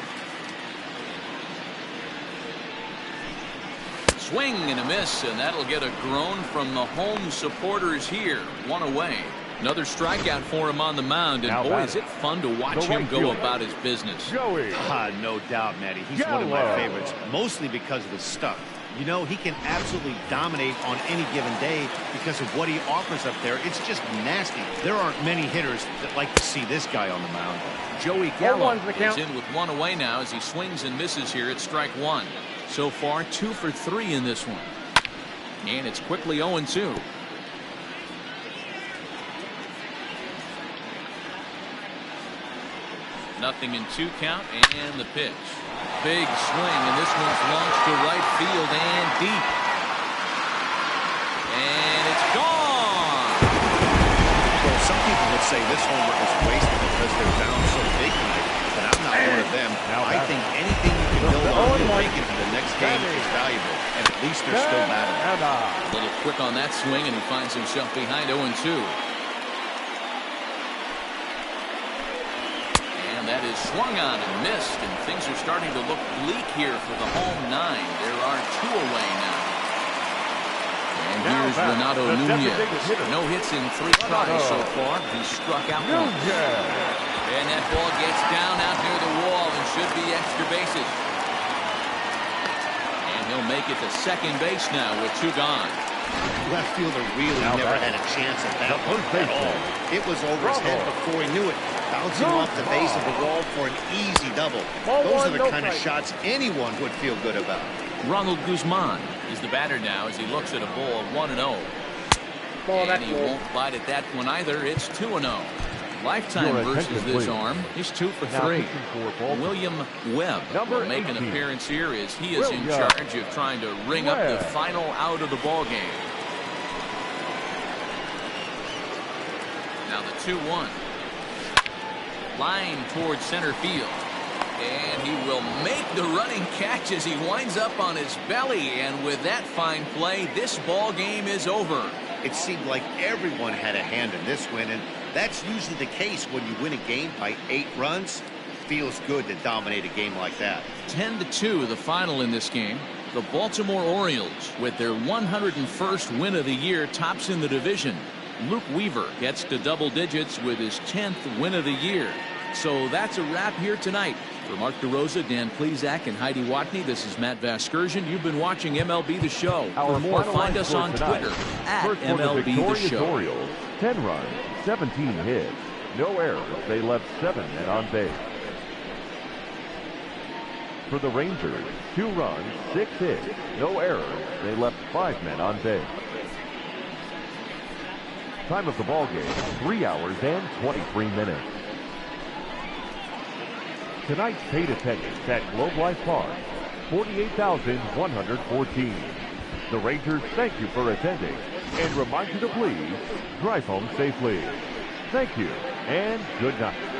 Swing and a miss, and that'll get a groan from the home supporters here. 1 away. Another strikeout for him on the mound, and boy, is it fun to watch him go about his business. No doubt, Matty. He's one of my favorites, mostly because of his stuff. You know, he can absolutely dominate on any given day because of what he offers up there. It's just nasty. There aren't many hitters that like to see this guy on the mound. Joey Gallo is in with 1 away now as he swings and misses here at strike 1. So far, 2 for 3 in this one. And it's quickly 0-2. Nothing in 2 count, and the pitch. Big swing, and this one's launched to right field and deep. And it's gone. Well, some people would say this homer is wasted because they're down so big tonight, but I'm not one of them. I think anything you can build on to make it to the next game is valuable, and at least they're still battling. A little quick on that swing, and he finds himself behind 0-2. That is swung on and missed, and things are starting to look bleak here for the home 9. There are 2 away now. And here's Renato Nunez. No hits in 3 tries so far. He struck out once. And that ball gets down out near the wall and should be extra bases. And he'll make it to second base now with 2 gone. Left fielder really never had a chance at that one at all. It was over his head before he knew it. Bouncing off the base of the wall for an easy double. Those are the kind of shots anyone would feel good about. Ronald Guzman is the batter now as he looks at a ball 1-0. And he won't bite at that one either. It's 2-0. Lifetime versus this arm. He's 2 for 3. William Webb will make an appearance here as he is in charge of trying to ring up the final out of the ball game. Now the 2-1. Line towards center field. And he will make the running catch as he winds up on his belly. And with that fine play, this ball game is over. It seemed like everyone had a hand in this win, and that's usually the case when you win a game by 8 runs. Feels good to dominate a game like that. 10-2 the final in this game. The Baltimore Orioles, with their 101st win of the year, tops in the division. Luke Weaver gets to double digits with his 10th win of the year. So that's a wrap here tonight. For Mark DeRosa, Dan Plesac, and Heidi Watney, this is Matt Vasgersian. You've been watching MLB The Show. For more, find us on Twitter at MLB The Show. Orioles, 10 runs, 17 hits. no errors. They left 7 men on base. For the Rangers, 2 runs, 6 hits, no errors. They left 5 men on base. Time of the ball game, 3 hours and 23 minutes. Tonight's paid attendance at Globe Life Park, 48,114. The Rangers thank you for attending and remind you to please drive home safely. Thank you and good night.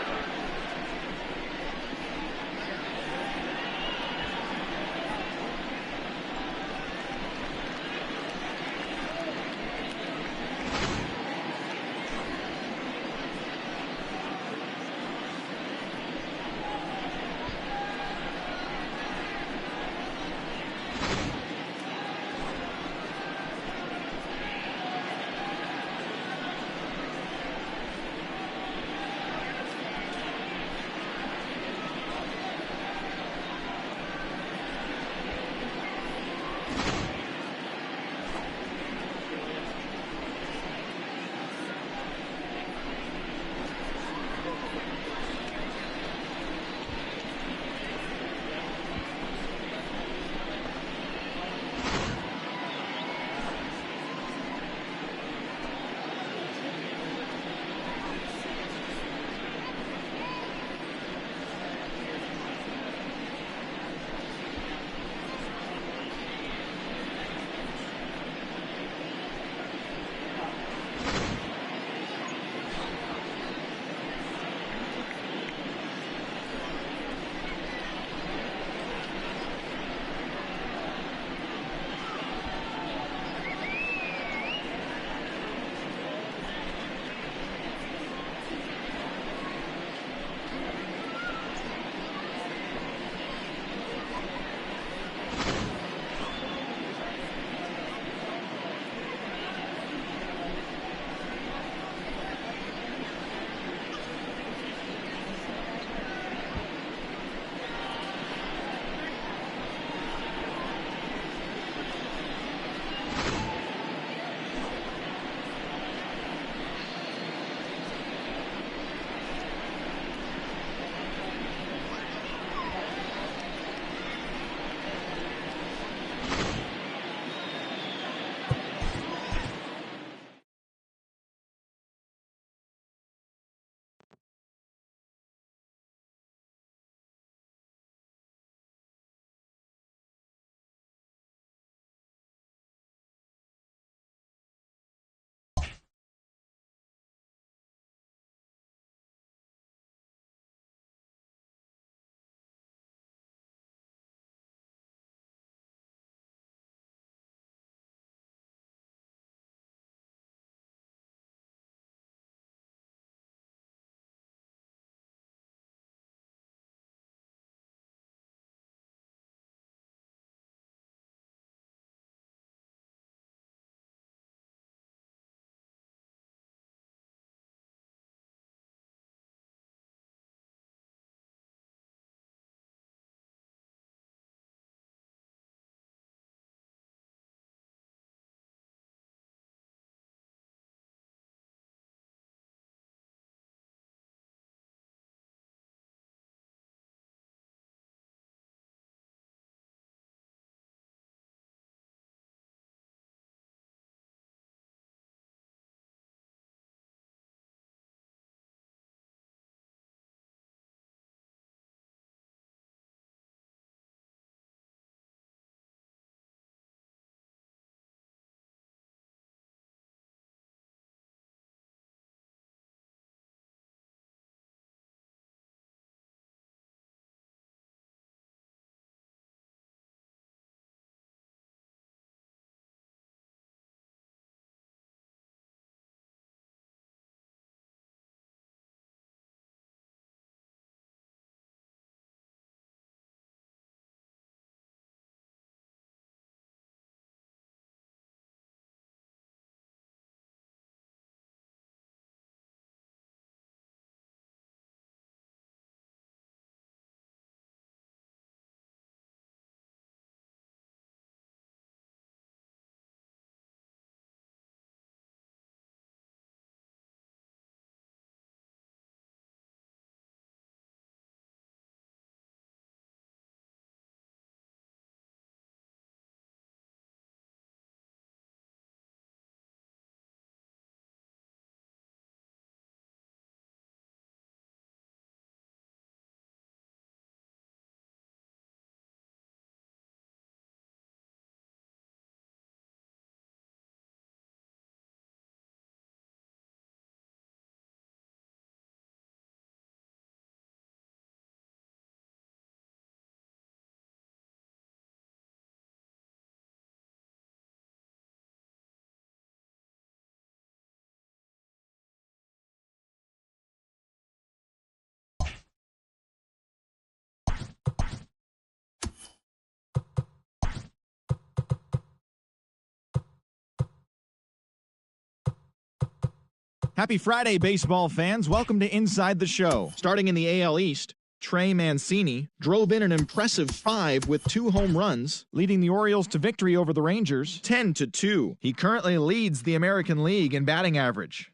Happy Friday, baseball fans. Welcome to Inside the Show. Starting in the AL East, Trey Mancini drove in an impressive 5 with 2 home runs, leading the Orioles to victory over the Rangers 10-2. He currently leads the American League in batting average.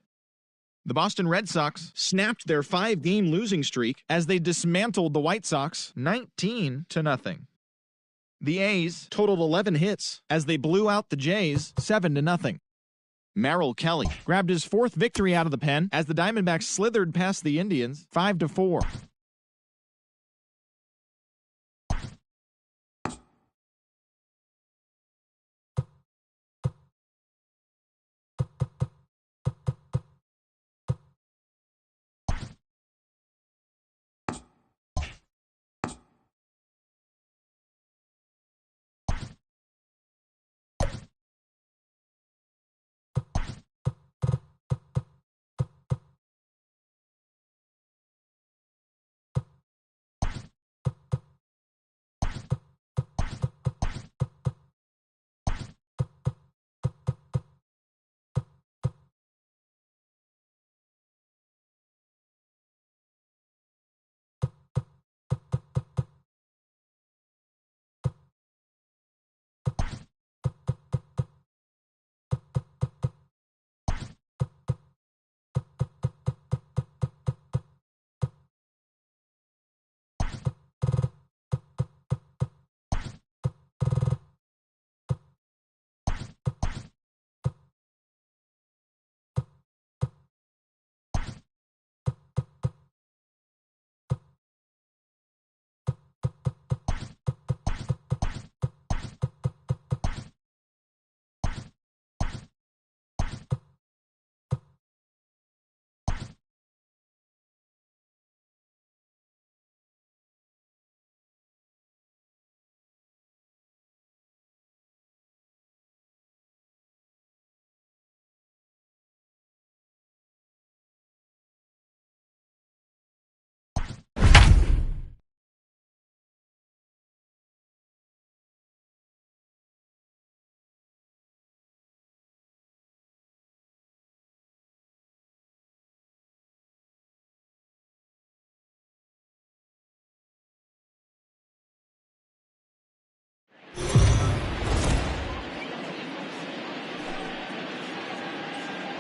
The Boston Red Sox snapped their 5-game losing streak as they dismantled the White Sox 19-0. The A's totaled 11 hits as they blew out the Jays 7-0. Merrill Kelly grabbed his 4th victory out of the pen as the Diamondbacks slithered past the Indians 5-4.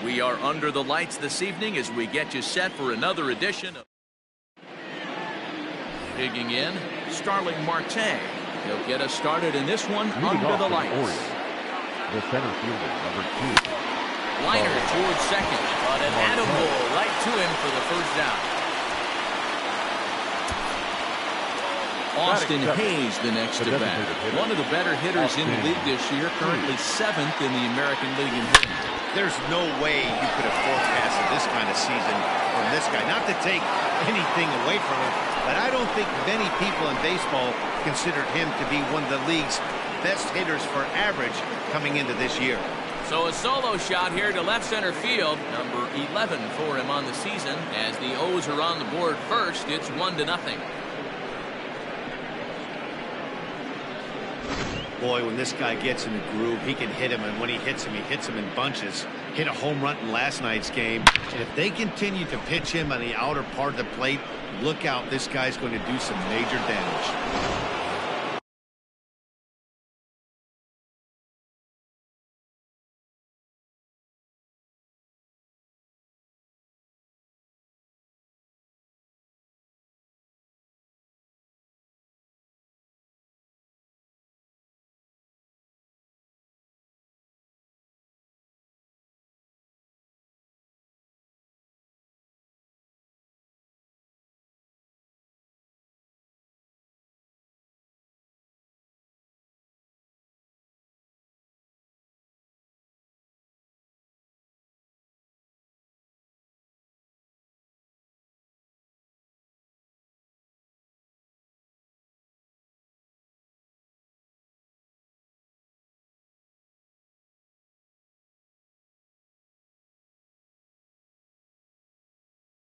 We are under the lights this evening as we get you set for another edition of Digging In, Starling Marte. He'll get us started in this one under the lights. Orioles, the center fielder, number 2. Liner towards second, but an attaboy right to him for the first down. Austin Hayes, the next to bat. One of the better hitters in the league this year, currently 7th in the American League in hitting. There's no way you could have forecasted this kind of season from this guy. Not to take anything away from him, but I don't think many people in baseball considered him to be one of the league's best hitters for average coming into this year. So a solo shot here to left center field, number 11 for him on the season. As the O's are on the board first, it's 1-0. Boy, when this guy gets in the groove, he can hit him, and when he hits him in bunches. Hit a home run in last night's game. And if they continue to pitch him on the outer part of the plate, look out, this guy's going to do some major damage.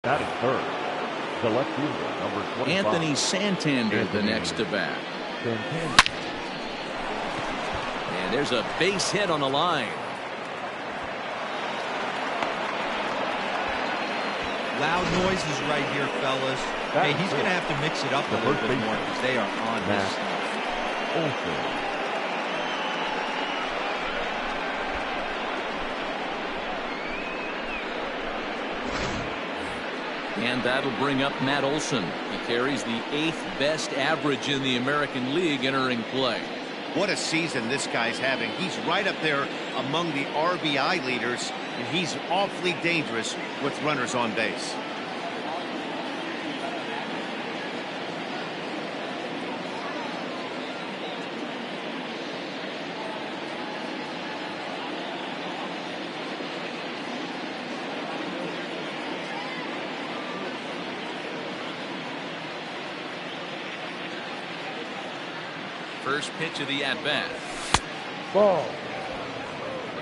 Batting third, the left fielder, number 25. Anthony Santander, the next to bat. Santander. And there's a base hit on the line. Loud noises right here, fellas. Hey, he's going to have to mix it up a little bit more because they are on his stuff. And that'll bring up Matt Olson. He carries the 8th best average in the American League entering play. What a season this guy's having. He's right up there among the RBI leaders, and he's awfully dangerous with runners on base. First pitch of the at-bat. Ball.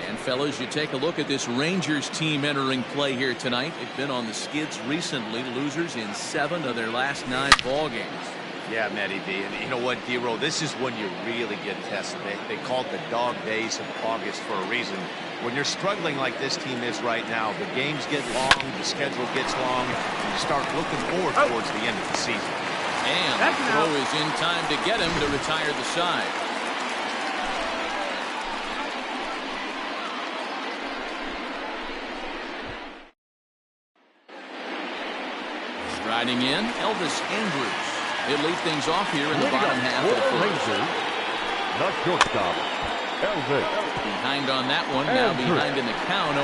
And fellas, you take a look at this Rangers team entering play here tonight. They've been on the skids recently, losers in 7 of their last 9 ball games. Yeah, Matty B. And you know what, D-Roll, this is when you really get tested. They call it the dog days of August for a reason. When you're struggling like this team is right now, the games get long, the schedule gets long, and you start looking forward towards the end of the season. And the throw is in time to get him to retire the side. Striding in, Elvis Andrews. He'll lead things off here in the bottom half of the first. The shortstop, Elvis. Behind on that one, now behind in the count, 0-1.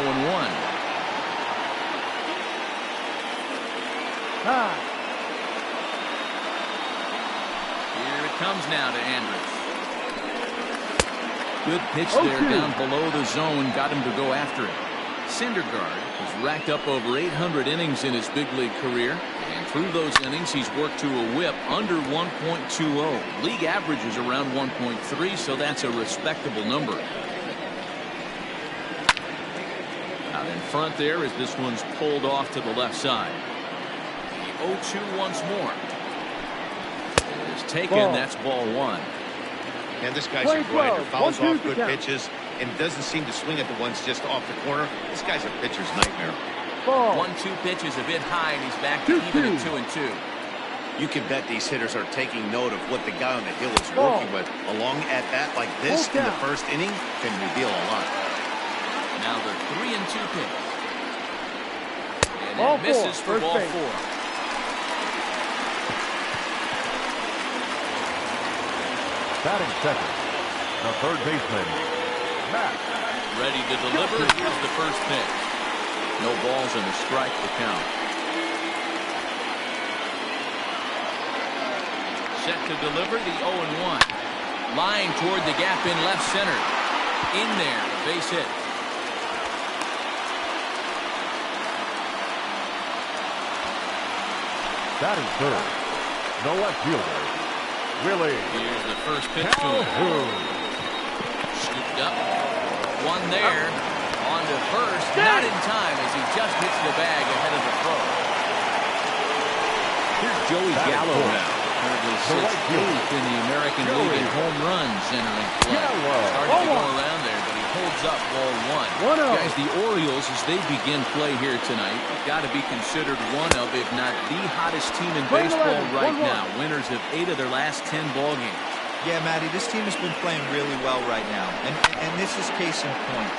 Here it comes now to Andrews. Good pitch there down below the zone, got him to go after it. Syndergaard has racked up over 800 innings in his big league career, and through those innings he's worked to a whip under 1.20. League average is around 1.3, so that's a respectable number. Out in front there as this one's pulled off to the left side. The 0-2 once more. It is taken. That's ball 1. And this guy's a grinder, fouls off good pitches, and doesn't seem to swing at the ones just off the corner. This guy's a pitcher's nightmare. 1-2 pitch is a bit high, and he's back to even at 2-2. You can bet these hitters are taking note of what the guy on the hill is working with. A long at-bat like this in the first inning can reveal a lot. Now the 3-2 pitch. And it misses for ball 4. Batting second, the third baseman, Matt. Ready to deliver. Here's the first pitch. No balls and a strike to count. Set to deliver the 0-1. Line toward the gap in left center. In there, a base hit. Batting third, the left fielder, Willie. Here's the first pitch to him. Scooped up. One there. On to first. Not in time as he just hits the bag ahead of the throw. Here's Joey Gallo now. Currently sits 8th in the American League in home runs entering play. Started to go around there, but he holds up ball 1. Guys, the Orioles, as they begin play here tonight, got to be considered one of, if not the hottest team in baseball right now. Winners of 8 of their last 10 ball games. Yeah, Matty, this team has been playing really well right now, and this is case in point.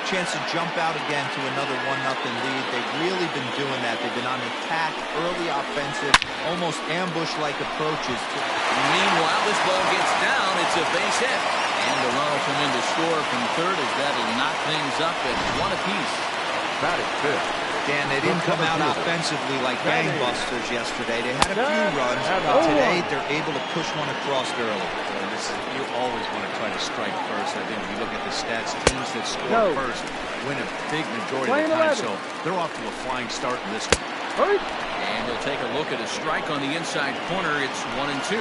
Chance to jump out again to another 1-0 lead. They've really been doing that. They've been on attack, early offensive, almost ambush-like approaches. Meanwhile, this ball gets down. It's a base hit. And the run will come in to score from third as that'll knock things up at 1 apiece. Batting fifth. Dan, they didn't come out offensively like gangbusters yesterday. They had a few runs, but today they're able to push one across early. You always want to try to strike first. I think if you look at the stats, teams that score first win a big majority of the time. So they're off to a flying start in this one. And he'll take a look at a strike on the inside corner. It's 1-2.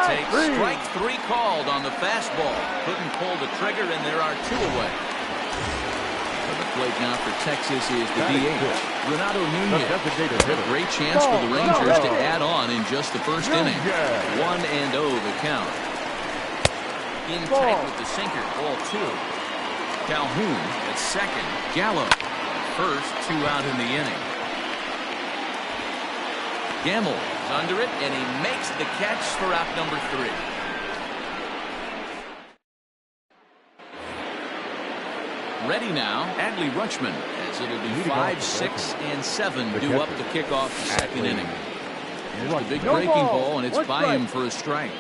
Takes strike 3 called on the fastball. Couldn't pull the trigger, and there are 2 away. The plate now for Texas is the DH, Renato Nunez. A great chance for the Rangers to add on in just the first inning. 1-0 the count. In tight with the sinker, ball 2. Calhoun at second. Gallo first, 2 out in the inning. Gamble is under it, and he makes the catch for out number 3. Ready now, Adley Rutschman, as it'll be 5, 6, and 7 due up to kick off the second inning. Here's the big breaking ball, and it's by him for a strike.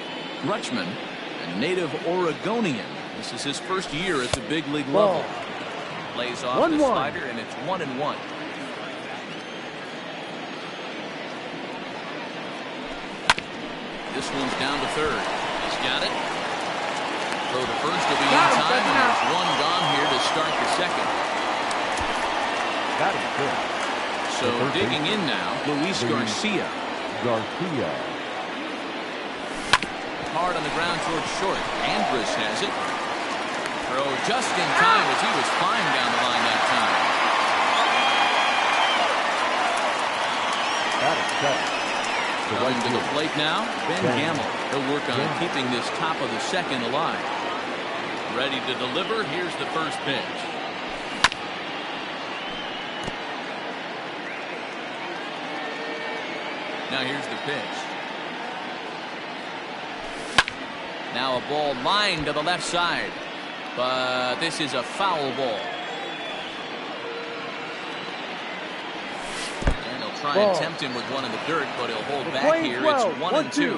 Rutschman, a native Oregonian. This is his first year at the big league level. Plays off the slider, and it's 1-1. This one's down to third. He's got it. Throw to first will be in time, and there's one gone here to start the second. That is good. So digging in now, Luis Garcia. Hard on the ground towards short. Andrus has it. Throw just in time as he was flying down the line that time. That is set. Coming to the plate now, Ben Gamble. He'll work on keeping this top of the second alive. Ready to deliver. Here's the first pitch. Now here's the pitch. Now a ball lined to the left side. But this is a foul ball. And he'll try and tempt him with one in the dirt, but he'll hold back here. It's 1-2.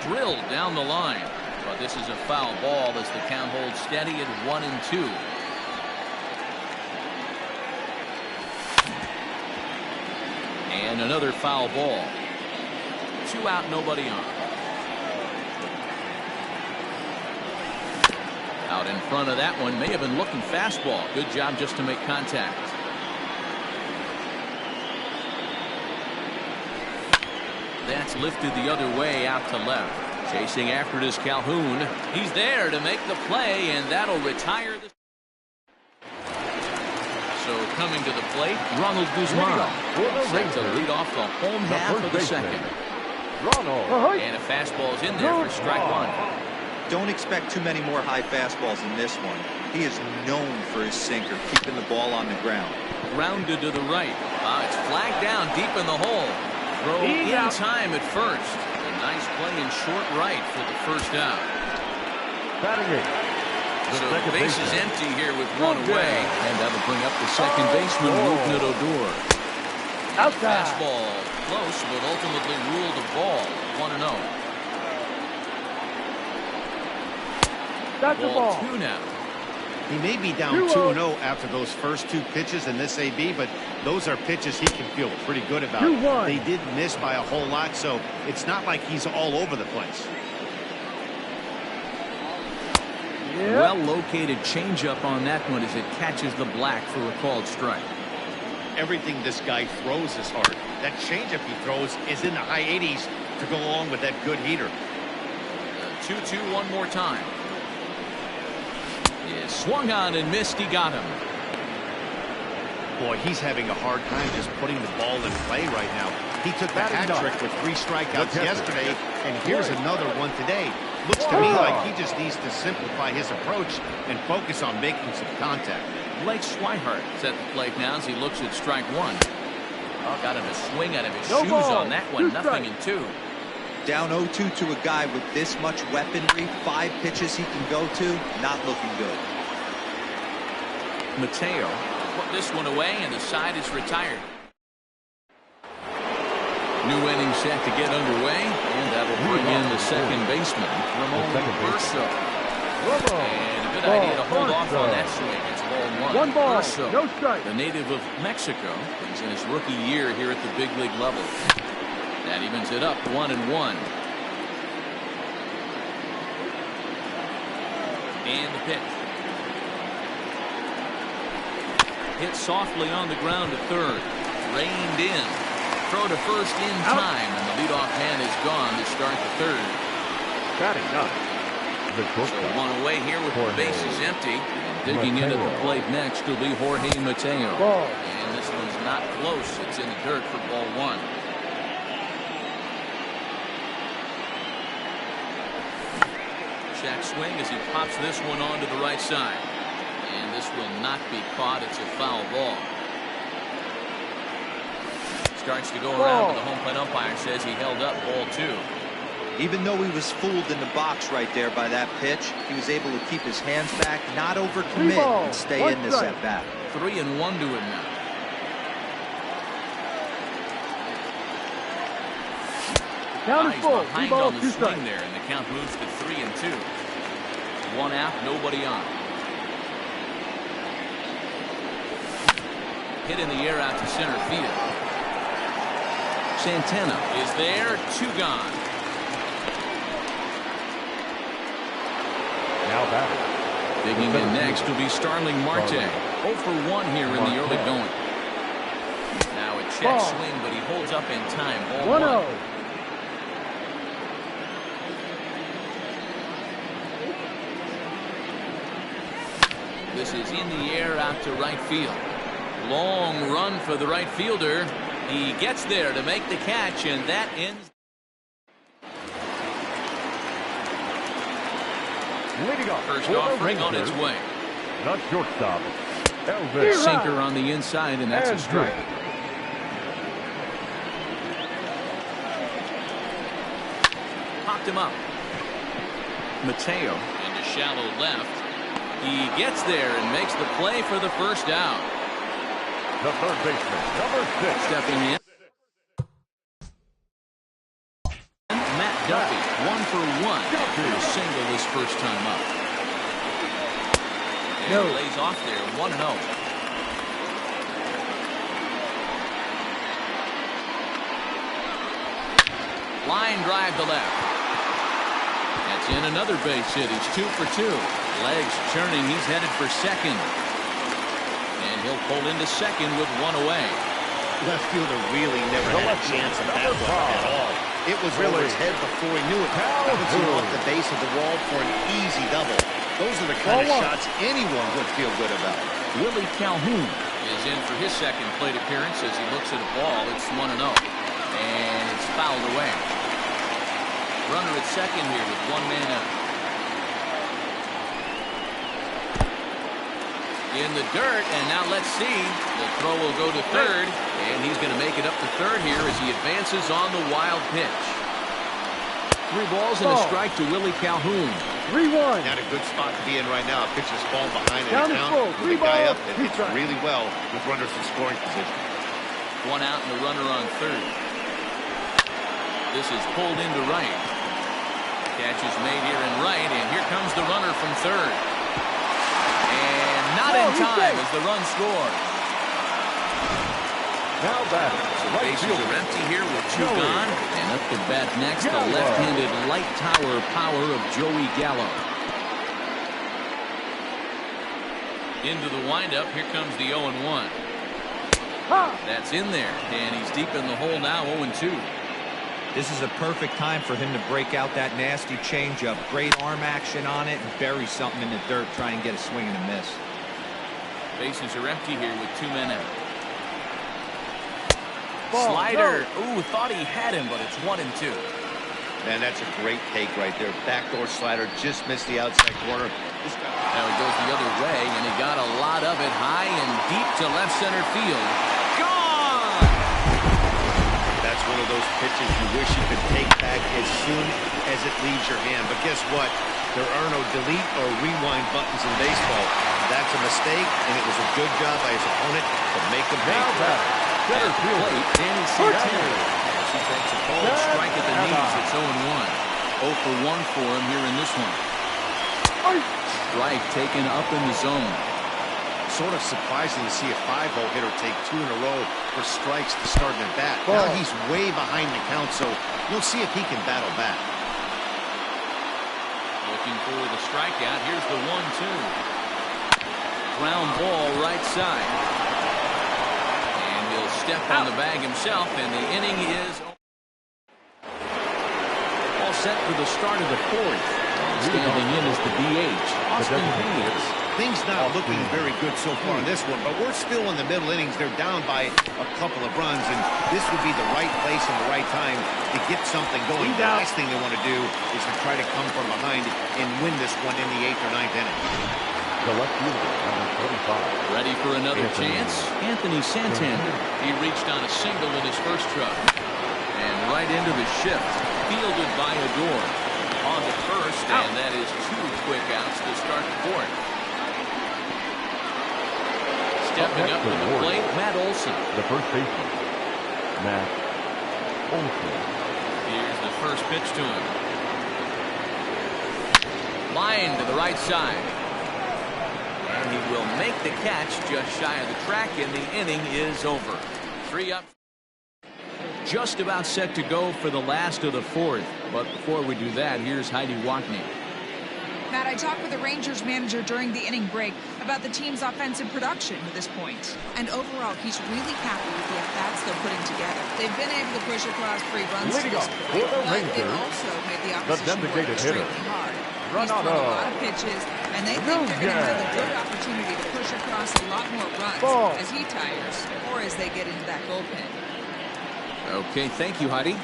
Drilled down the line. But this is a foul ball as the count holds steady at 1-2. And another foul ball. 2 out, nobody on. Out in front of that one, may have been looking fastball. Good job just to make contact. That's lifted the other way out to left. Chasing after it is Calhoun. He's there to make the play, and that'll retire the... So coming to the plate, Ronald Guzman. Set to lead off the home half of the second. And a fastball's in there for strike 1. Don't expect too many more high fastballs in this one. He is known for his sinker, keeping the ball on the ground. Grounded to the right. It's flagged down deep in the hole. Throw in time at first. A nice play in short right for the first out. So the base is empty here with one away, and that'll bring up the second baseman, Rougned Odor. Fastball close, but ultimately ruled a ball. 1-0. Ball 2 now. He may be down 2-0 after those first 2 pitches in this AB, but those are pitches he can feel pretty good about. They did miss by a whole lot, so it's not like he's all over the place. Well-located changeup on that one as it catches the black for a called strike. Everything this guy throws is hard. That changeup he throws is in the high 80s to go along with that good heater. 2-2 one more time. Yeah, swung on and missed. He got him. Boy, he's having a hard time just putting the ball in play right now. He took the hat trick with 3 strikeouts yesterday, and here's another one today. Looks to me like he just needs to simplify his approach and focus on making some contact. Blake Swihart is at the plate now as he looks at strike 1. Got him a swing out of his shoes on that one. Nothing in 2. Down 0-2 to a guy with this much weaponry, 5 pitches he can go to, not looking good. Mateo put this one away, and the side is retired. New inning set to get underway, and that'll bring in the second baseman, Ramon Urso. And a good idea to hold off on that swing. It's ball 1. Urso, no strike. the native of Mexico, he's in his rookie year here at the big league level. That evens it up 1-1. And the pitch. Hit softly on the ground to third. Reined in. Throw to first in time, and the leadoff man is gone to start the third. So one away here with the bases empty. And digging into the plate next will be Jorge Mateo. And this one's not close. It's in the dirt for ball 1. Check swing as he pops this one onto the right side. And this This will not be caught. It's a foul ball. Starts to go around, but the home plate umpire says he held up ball 2. Even though he was fooled in the box right there by that pitch, he was able to keep his hands back, not overcommit, and stay in this at bat. 3-1 to him now. Count is full. Behind on the swing there, and the count moves to 3-2. 1 out, nobody on. Hit in the air out to center field. Santana is there, 2 gone. Now batting. Digging in next will be Starling Marte. 0 for 1 here in the early going. Now a check swing, but he holds up in time. Ball 1. This is in the air out to right field. Long run for the right fielder. He gets there to make the catch, and that ends. Leading off. First offering on its way. Not shortstop. Elvis. Sinker on the inside, and that's a strike. Popped him up. Mateo into shallow left. He gets there and makes the play for the first out. The third baseman, number 6. Stepping in. Matt Duffy, 1 for 1 after a single his first time up. And he lays off there, 1-0. Line drive to left. That's in another base hit. He's 2 for 2. Legs churning. He's headed for second. And he'll pull into second with 1 away. Left fielder really never had a chance at that one at all. It was over his head before he knew it. Bouncing off the base of the wall for an easy double. Those are the kind of shots anyone would feel good about. Willie Calhoun is in for his second plate appearance as he looks at a ball. It's 1-0. And it's fouled away. Runner at second here with 1 man out. In the dirt, and now let's see. The throw will go to third, and he's going to make it up to third here as he advances on the wild pitch. 3 balls and a strike to Willie Calhoun. 3-1. Not a good spot to be in right now. A pitcher's falling behind in the count. With the guy up, it hits really well with runners in scoring position. 1 out and a runner on third. This is pulled into right. Catch is made here in right, and here comes the runner from third. And not in time as the run scores. Now batting. So bases are empty here with 2 gone. And up to bat next, the left-handed light tower power of Joey Gallo. Into the windup. Here comes the 0-1. That's in there. And he's deep in the hole now, 0-2. This is a perfect time for him to break out that nasty changeup. Great arm action on it and bury something in the dirt. Try and get a swing and a miss. Bases are empty here with 2 men out. Slider. Ooh, thought he had him, but it's 1-2. Man, that's a great take right there. Backdoor slider just missed the outside corner. Now he goes the other way, and he got a lot of it high and deep to left center field. Gone! That's one of those pitches you wish you could take back as soon as it leaves your hand. But guess what? There are no delete or rewind buttons in baseball. That's a mistake, and it was a good job by his opponent to make him pay for it. Center field, Danny Santana. As he takes a cold strike at the knees, it's 0-1. 0 for 1 for him here in this one. Strike taken up in the zone. Sort of surprising to see a 5-hole hitter take 2 in a row for strikes to start an at-bat. Now he's way behind the count, so you'll see if he can battle back. Looking for the strikeout. Here's the 1-2. Ground ball right side. And he'll step on the bag himself, and the inning is all set for the start of the 4th. Standing in is the DH, Austin Hayes. Things not looking very good so far in this one, but we're still in the middle innings. They're down by a couple of runs, and this would be the right place and the right time to get something going. The last thing they want to do is to try to come from behind and win this one in the 8th or 9th inning. The left fielder, number 25. Ready for another chance? Anthony Santander. He reached on a single in his first truck. And right into the shift. Fielded by Ador. On the first, and that is 2 quick outs to start the fourth. Stepping up to the plate, Matt Olson. The first baseman, Matt Olson. Here's the first pitch to him. Line to the right side. And he will make the catch just shy of the track, and the inning is over. 3 up. Just about set to go for the last of the fourth. But before we do that, here's Heidi Watney. Matt, I talked with the Rangers manager during the inning break about the team's offensive production to this point. And overall, he's really happy with the at-bats they're putting together. They've been able to push across 3 runs to this point, but they've also made the opposition work extremely hard. He's thrown a lot of pitches, and they think they're going to have a good opportunity to push across a lot more runs as he tires or as they get into that bullpen. Okay, thank you, Heidi.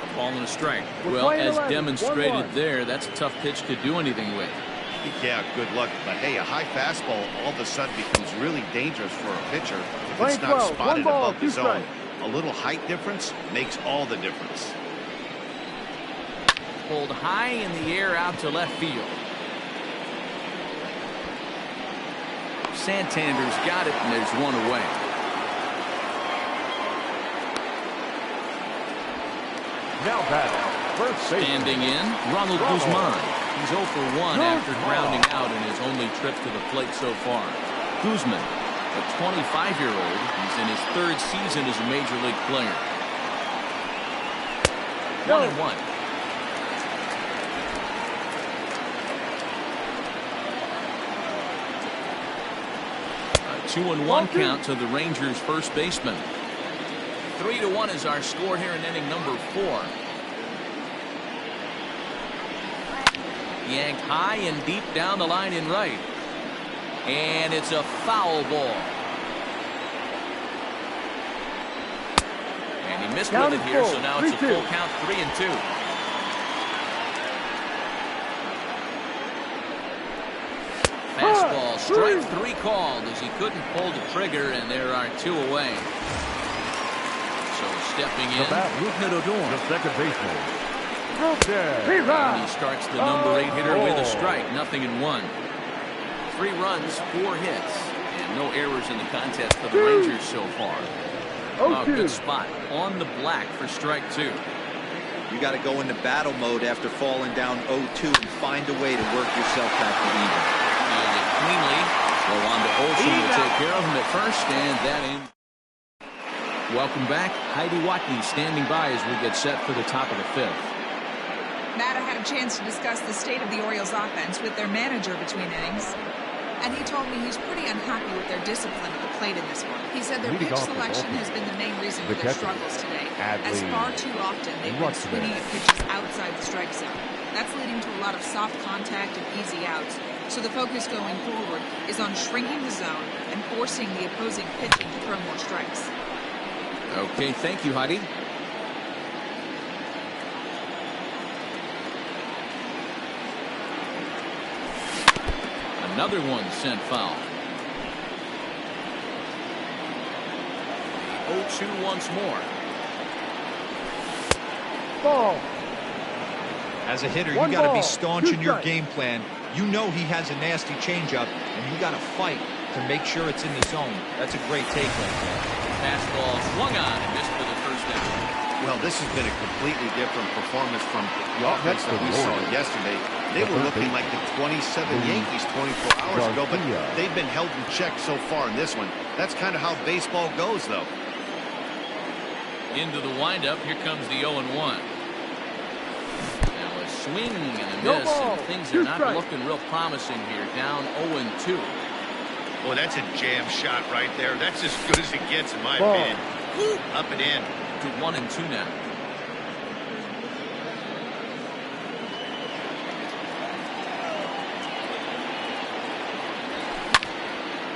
A ball and a strike. Well, as demonstrated there, that's a tough pitch to do anything with. Yeah, good luck. But hey, a high fastball all of a sudden becomes really dangerous for a pitcher if it's not spotted above the zone. A little height difference makes all the difference. Pulled high in the air out to left field. Santander's got it, and there's 1 away. Now back, first base. Standing in, Ronald Guzman. He's 0 for 1 after grounding out in his only trip to the plate so far. Guzman, a 25-year-old, he's in his 3rd season as a major league player. 1-1. 2-1 count to the Rangers' first baseman. 3-1 is our score here in inning number 4. Yanked high and deep down the line in right. And it's a foul ball. And he missed with it here, so now it's a full count, 3-2. Fastball, strike 3 called as he couldn't pull the trigger, and there are 2 away. So stepping in, Rougned Odor. The second baseman, And he starts the number 8 hitter with a strike, 0-1. 3 runs, 4 hits, and no errors in the contest for the Rangers so far. Oh, good spot on the black for strike 2. You got to go into battle mode after falling down 0-2 and find a way to work yourself back to even. Fielded cleanly. Slow on to Olsen to take care of him at first, and that ends. Welcome back. Heidi Watney standing by as we get set for the top of the 5th. Matt, I had a chance to discuss the state of the Orioles offense with their manager between innings. And he told me he's pretty unhappy with their discipline at the plate in this one. He said their pitch selection has been the main reason for their struggles today, as far too often they've been swinging at pitches outside the strike zone. That's leading to a lot of soft contact and easy outs. So the focus going forward is on shrinking the zone and forcing the opposing pitching to throw more strikes. Okay, thank you, Heidi. Another one sent foul. 0-2 once more. Ball. As a hitter, you got to be staunch in your game plan. You know he has a nasty changeup, and you got to fight to make sure it's in the zone. That's a great take right there. Fastball swung on and missed for the first down. Well, this has been a completely different performance from the offense that we saw yesterday. They were looking like the 27 Yankees 24 hours ago, but they've been held in check so far in this one. That's kind of how baseball goes, though. Into the windup, here comes the 0-1. Now a swing and a miss, and things are not looking real promising here. Down 0-2. Well, that's a jam shot right there. That's as good as it gets, in my opinion. Woo, up and in. To 1-2 now.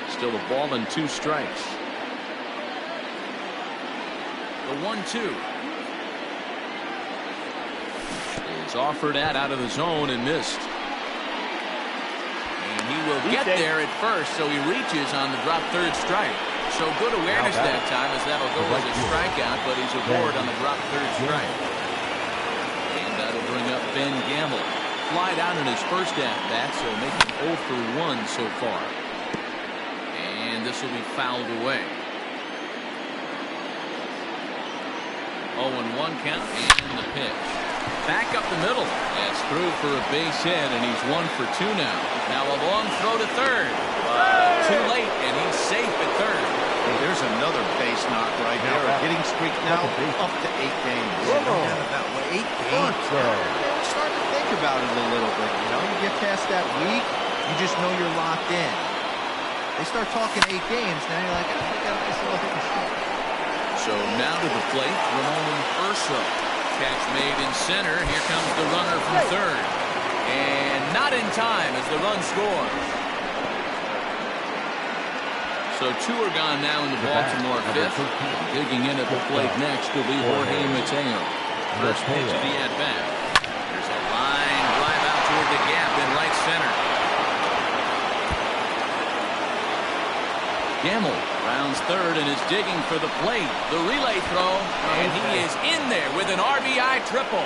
Still a ball and 2 strikes. The 1-2 is offered out of the zone and missed. And he will get there at first, so he reaches on the drop third strike. So good awareness that time, as that'll go as a strikeout, but he's aboard on the drop third strike. And that'll bring up Ben Gamble. Fly down in his first at-bat, so making 0 for 1 so far. And this will be fouled away. 0-1 count, and the pitch. Back up the middle. That's through for a base hit, and he's 1 for 2 now. Now a long throw to third. Too late, and he's safe at third. Hey, there's another base knock right there. A hitting streak now up to 8 games. About 8 games. Start to think about it a little bit. You know, you get past that week, you just know you're locked in. They start talking 8 games, now you're like, oh, I got a nice little hitting streak. So now to the plate, Ramon Urso. Catch made in center. Here comes the runner from third. And not in time as the run scores. So 2 are gone now in the Baltimore fifth. Digging in at the plate next will be Jorge Mateo. First pitch of the at-bat. There's a line drive out toward the gap in right center. Gamble rounds third and is digging for the plate. The relay throw, and he is in there with an RBI triple.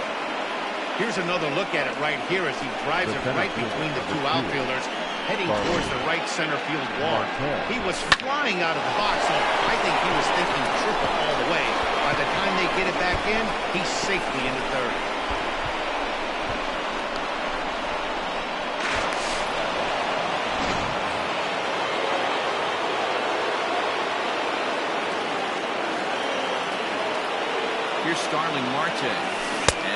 Here's another look at it right here as he drives it right between the 2 outfielders, heading towards the right center field wall. He was flying out of the box, so I think he was thinking triple all the way. By the time they get it back in, he's safely into third. Here's Starling Marte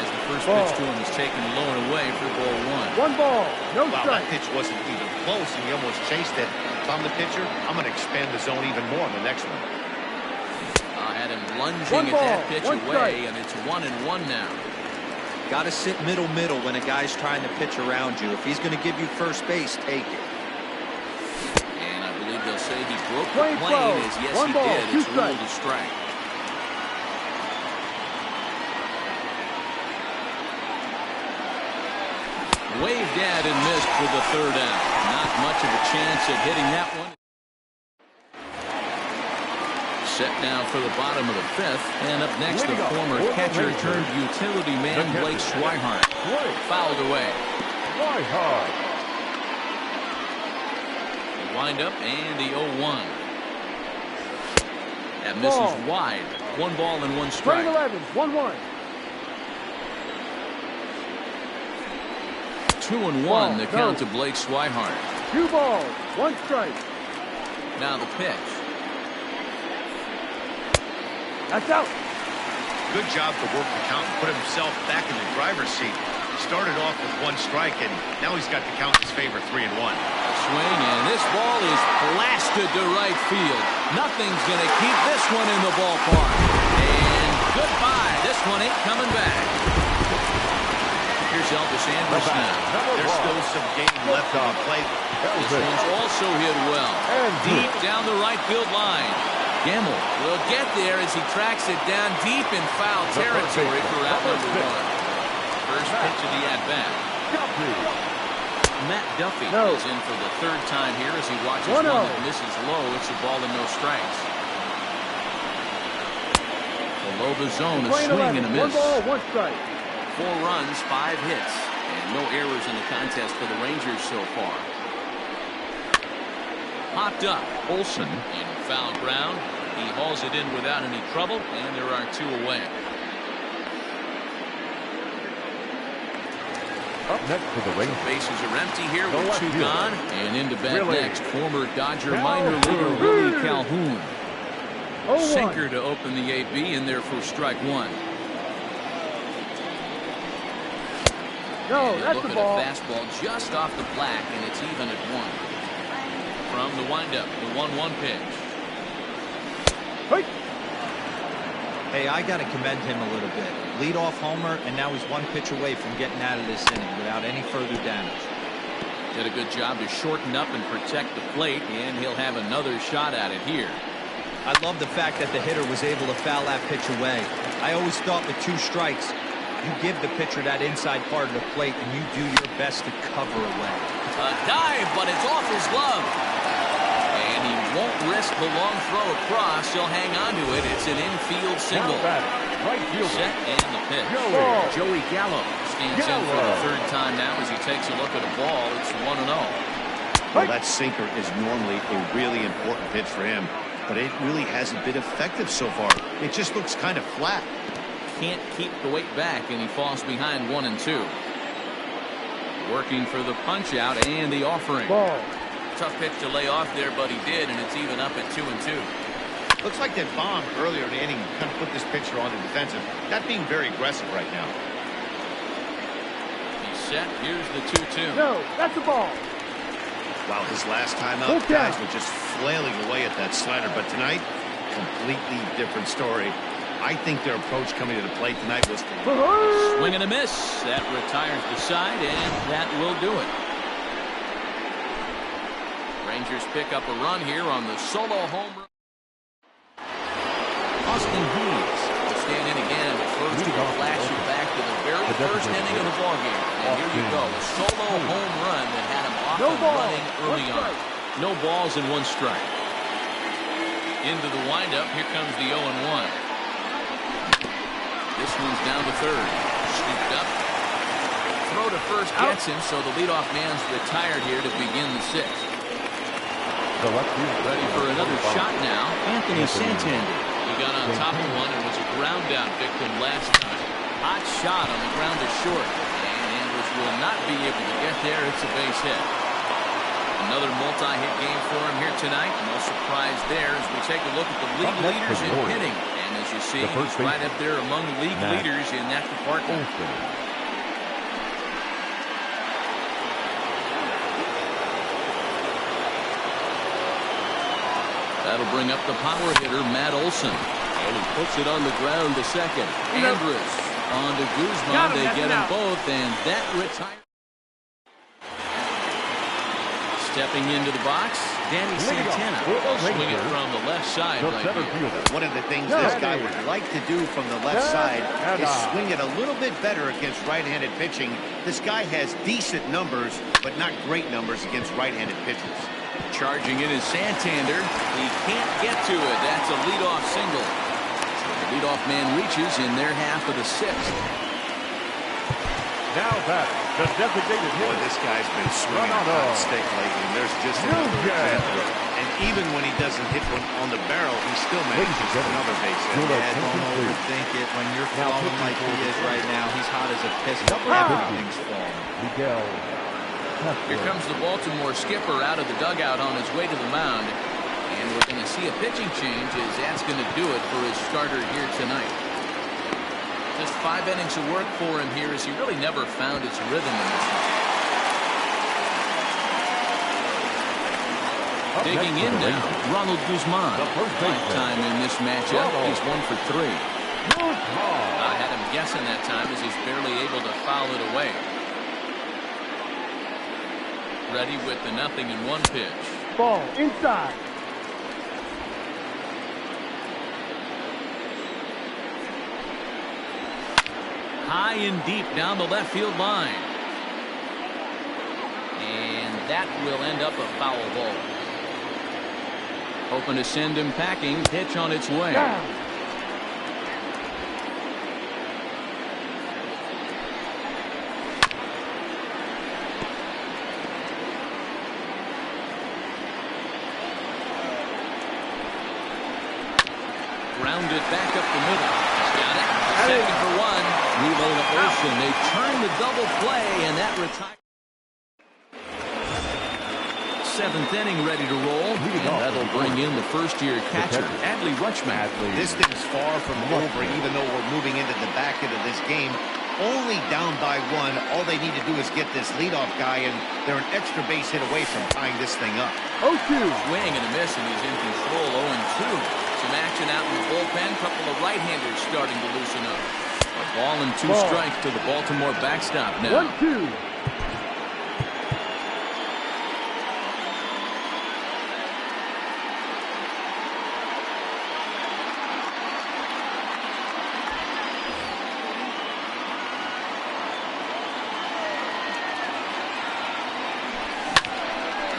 as the first pitch to him is taken low and away for ball 1. 1 ball, no Wow, strike. that pitch wasn't even close, and he almost chased it. If I'm the pitcher, I'm going to expand the zone even more in the next one. I had him lunging at that pitch away, and it's 1-1 now. Got to sit middle when a guy's trying to pitch around you. If he's going to give you first base, take it. And I believe they'll say he broke the plane, as yes he did. It's ruled a strike. Waved at and missed for the third out. Not much of a chance at hitting that one. Set now for the bottom of the fifth. And up next, the former catcher turned utility man Blake Swihart. Fouled away. The windup and the 0-1. That misses wide. 1 ball and 1 strike. 1-1. 2-1 the count to Blake Swihart. 2 balls, 1 strike. Now the pitch. That's out. Good job to work the count and put himself back in the driver's seat. He started off with 1 strike, and now he's got the count in his favor, 3-1. Swing, and this ball is blasted to right field. Nothing's going to keep this one in the ballpark. And goodbye. This one ain't coming back. Here's Elvis Andrus now. There's still some game left on the plate. This one's also hit well. Deep down the right field line. Gamble will get there as he tracks it down deep in foul territory for out number 1. First pitch of the at-bat. Matt Duffy is in for the 3rd time here as he watches one that misses low. It's a ball and no strikes. Below the zone, a swing and a miss. 1 ball, 1 strike. 4 runs, 5 hits, and no errors in the contest for the Rangers so far. Popped up. Olsen in foul ground. He hauls it in without any trouble, and there are 2 away. Up next for the Rangers. Bases are empty here with 2 gone, and into bat next, former Dodger minor leaguer Willie Calhoun. Sinker to open the AB, in there for strike 1. No, that's the ball. Look at a fastball just off the black, and it's even at 1. From the windup, the 1-1 pitch. Hey, I got to commend him a little bit. Leadoff homer, and now he's 1 pitch away from getting out of this inning without any further damage. Did a good job to shorten up and protect the plate, and he'll have another shot at it here. I love the fact that the hitter was able to foul that pitch away. I always thought with 2 strikes, You give the pitcher that inside part of the plate, and you do your best to cover away. A dive, but it's off his glove. And he won't risk the long throw across. He'll hang on to it. It's an infield single. Right fielder. Set and the pitch. Joey Gallo stands in for the third time now as he takes a look at a ball. It's 1-0. Well, that sinker is normally a really important pitch for him, but it really hasn't been effective so far. It just looks kind of flat. Can't keep the weight back, and he falls behind 1-2. Working for the punch out and the offering. Ball. Tough pitch to lay off there, but he did, and it's even up at 2-2. Looks like that bomb earlier in the inning kind of put this pitcher on the defensive. Not being very aggressive right now. He's set. Here's the 2-2. No, that's a ball. Wow, his last time out, guys were just flailing away at that slider. But tonight, completely different story. I think their approach coming to the plate tonight was swing and a miss. That retires the side, and that will do it. Rangers pick up a run here on the solo home run. Austin Hayes will stand in again at first to flash you back to the very first inning of the ballgame. And here you go, a solo home run that had him off and running early on. No balls and 1 strike. Into the windup, here comes the 0-1. This one's down to third. Scooped up. Throw to first gets him, so the leadoff man's retired here to begin the 6th. Ready for another shot now, Anthony Santander. He got on top of one and was a ground down victim last time. Hot shot on the ground to short. And Andrus will not be able to get there. It's a base hit. Another multi-hit game for him here tonight. No surprise there as we take a look at the league leaders in hitting. And as you see, he's right up there among league leaders in that department. That'll bring up the power hitter, Matt Olson. And he puts it on the ground to second. Andrus on to Guzman. They get them both, and that retires. Stepping into the box, Danny Santana. Swing it from the left side right here. One of the things this guy would like to do from the left side is swing it a little bit better against right-handed pitching. This guy has decent numbers, but not great numbers against right-handed pitchers. Charging in is Santander. He can't get to it. That's a leadoff single. So the leadoff man reaches in their half of the 6th. Now back, the designated hitter. Boy, this guy's been swinging on stick lately, and there's just another example. And even when he doesn't hit one on the barrel, he still manages another base hit. Yeah, don't overthink it. When you're flowing like he is right now, he's hot as a piston. Everything's falling. Here comes the Baltimore skipper out of the dugout on his way to the mound. And we're going to see a pitching change as that's going to do it for his starter here tonight. Just 5 innings of work for him here as he really never found his rhythm in this one. Digging in now, Ronald Guzman. Time in this matchup, he's 1 for 3. I had him guessing that time as he's barely able to foul it away. Ready with the 0-1 pitch. Ball inside. High and deep down the left field line. And that will end up a foul ball. Hoping to send him packing. Pitch on its way. Grounded back up the middle. Got it. Second for 1. Relay to Olsen. They turn the double play, and that retires. 7th inning ready to roll. And that'll bring in the first-year catcher, Adley Rutschman. This thing's far from over, even though we're moving into the back end of this game. Only down by 1. All they need to do is get this leadoff guy, and they're an extra base hit away from tying this thing up. 0-2. Swing and a miss, and he's in control. 0-2. Some action out in the bullpen. Couple of right-handers starting to loosen up. A ball and 2 strikes to the Baltimore backstop now. 1-2.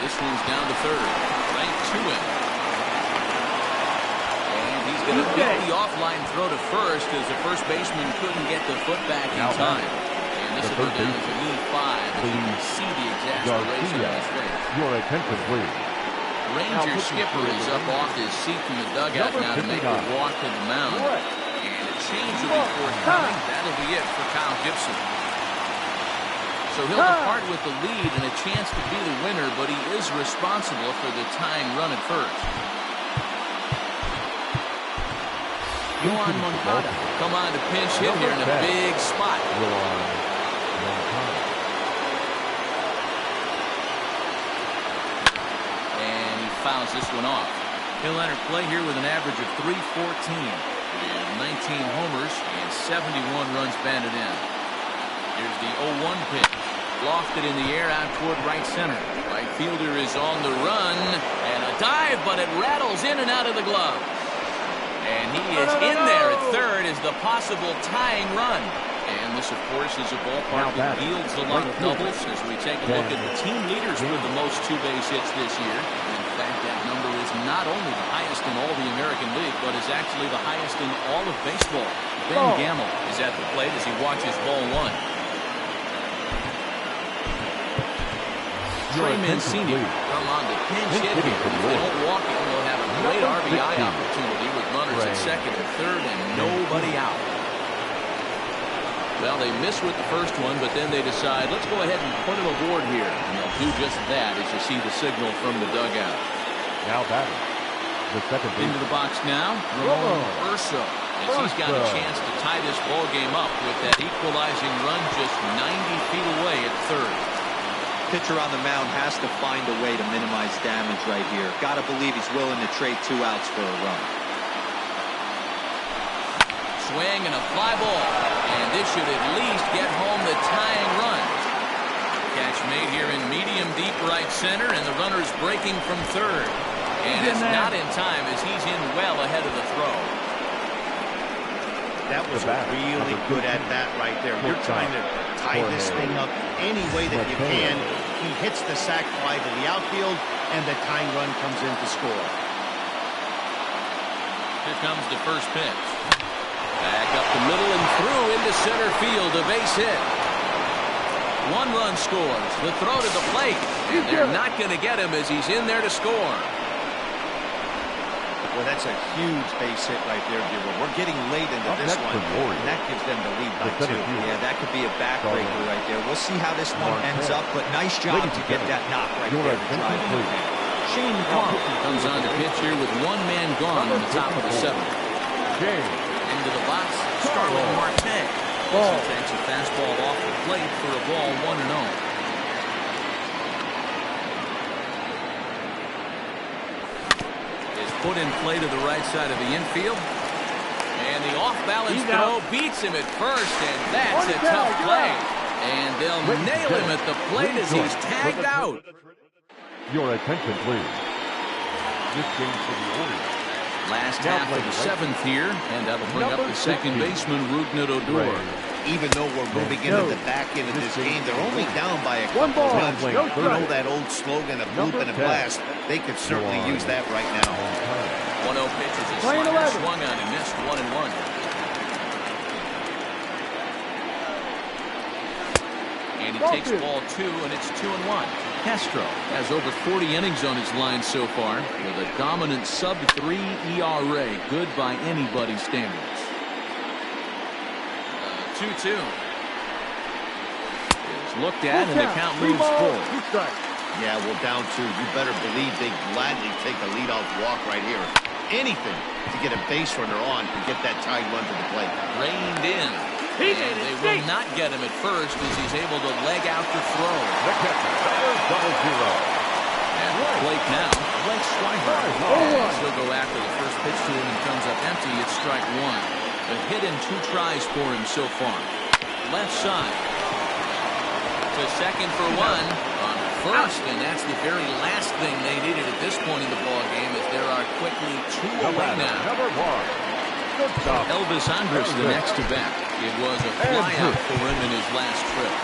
This one's down to third. Right to him. And he's going to beat the offline throw to first as the first baseman couldn't get the foot back in time. And this will go down as a lead 5 as you can see the exasperation on his face. Your attention, please. Ranger skipper is up off his seat from the dugout now to make a walk to the mound. And a change will be forthcoming. That'll be it for Kyle Gibson. So he'll depart with the lead and a chance to be the winner, but he is responsible for the tying run at first. Yohan Moncada come on to pinch hit here in a big spot. And he fouls this one off. He'll enter play here with an average of .314 with 19 homers and 71 runs batted in. Here's the 0-1 pitch. Lofted in the air out toward right center. Right fielder is on the run. And a dive, but it rattles in and out of the glove. And he is in there at third as the possible tying run. And this, of course, is a ballpark that yields a lot of doubles as we take a look at the team leaders with the most two-base hits this year. In fact, that number is not only the highest in all the American League, but is actually the highest in all of baseball. Ben Gamble is at the plate as he watches ball one. Trey Mancini come on to pinch hit here. If they don't walk it, we'll have a great RBI opportunity with runners at second and third and nobody out. Well, they miss with the first one, but then they decide, let's go ahead and put him aboard here. And they'll do just that as you see the signal from the dugout. Now batting. The second into the box now, Ramon Urso. As he's got a chance to tie this ball game up with that equalizing run just 90 feet away at third. Pitcher on the mound has to find a way to minimize damage right here. Got to believe he's willing to trade 2 outs for a run. Swing and a fly ball. And this should at least get home the tying run. Catch made here in medium deep right center, and the runner's breaking from third. And it's not in time as he's in well ahead of the throw. That was a really good at bat right there. You're trying to tie this thing up any way that you can. He hits the sac fly to the outfield, and the tying run comes in to score. Here comes the first pitch. Back up the middle and through into center field, a base hit. 1 run scores. The throw to the plate. And they're not going to get him as he's in there to score. Well, that's a huge base hit right there, Gilbert. We're getting late into this one, and that gives them the lead by 2. Yeah, that could be a backbreaker right there. We'll see how this one ends up, but nice job to get that knock right there to drive it. Shane Clark comes on to pitch here with 1 man gone on the top of the 7th. Into the box, Starling Marte. He takes a fastball off the plate for a ball 1-0. Put in play to the right side of the infield. And the off-balance throw beats him at first, and that's a tough play. And they'll nail him at the plate as he's tagged out. Your attention, please. This game for the Orioles. Last half of the 7th here, and that'll bring up the second baseman, Rougned Odor. Even though we're moving into the back end of this game, they're only down by a couple runs. You know that old slogan, a bloop and a blast. They could certainly use that right now. 1-0 pitch as a slider swung on and missed 1-1. And he takes ball 2, and it's 2-1. Castro has over 40 innings on his line so far with a dominant sub-3 ERA, good by anybody's standards. 2-2. It's looked at, and the count moves forward. Yeah, well, down 2. You better believe they gladly take a leadoff walk right here. Anything to get a base runner on and get that tied run to the plate. Reined in. And they will not get him at first as he's able to leg out the throw. The catcher, 0-0. At the plate now, Blake Swihart. He'll go after the first pitch to him and comes up empty. It's strike 1. A hit in 2 tries for him so far. Left side. To second for 1 on first, and that's the very last thing they needed at this point in the ball game as there are quickly 2 away now. Number 1. Elvis Andrus the next to bat. It was a flyout for him in his last trip.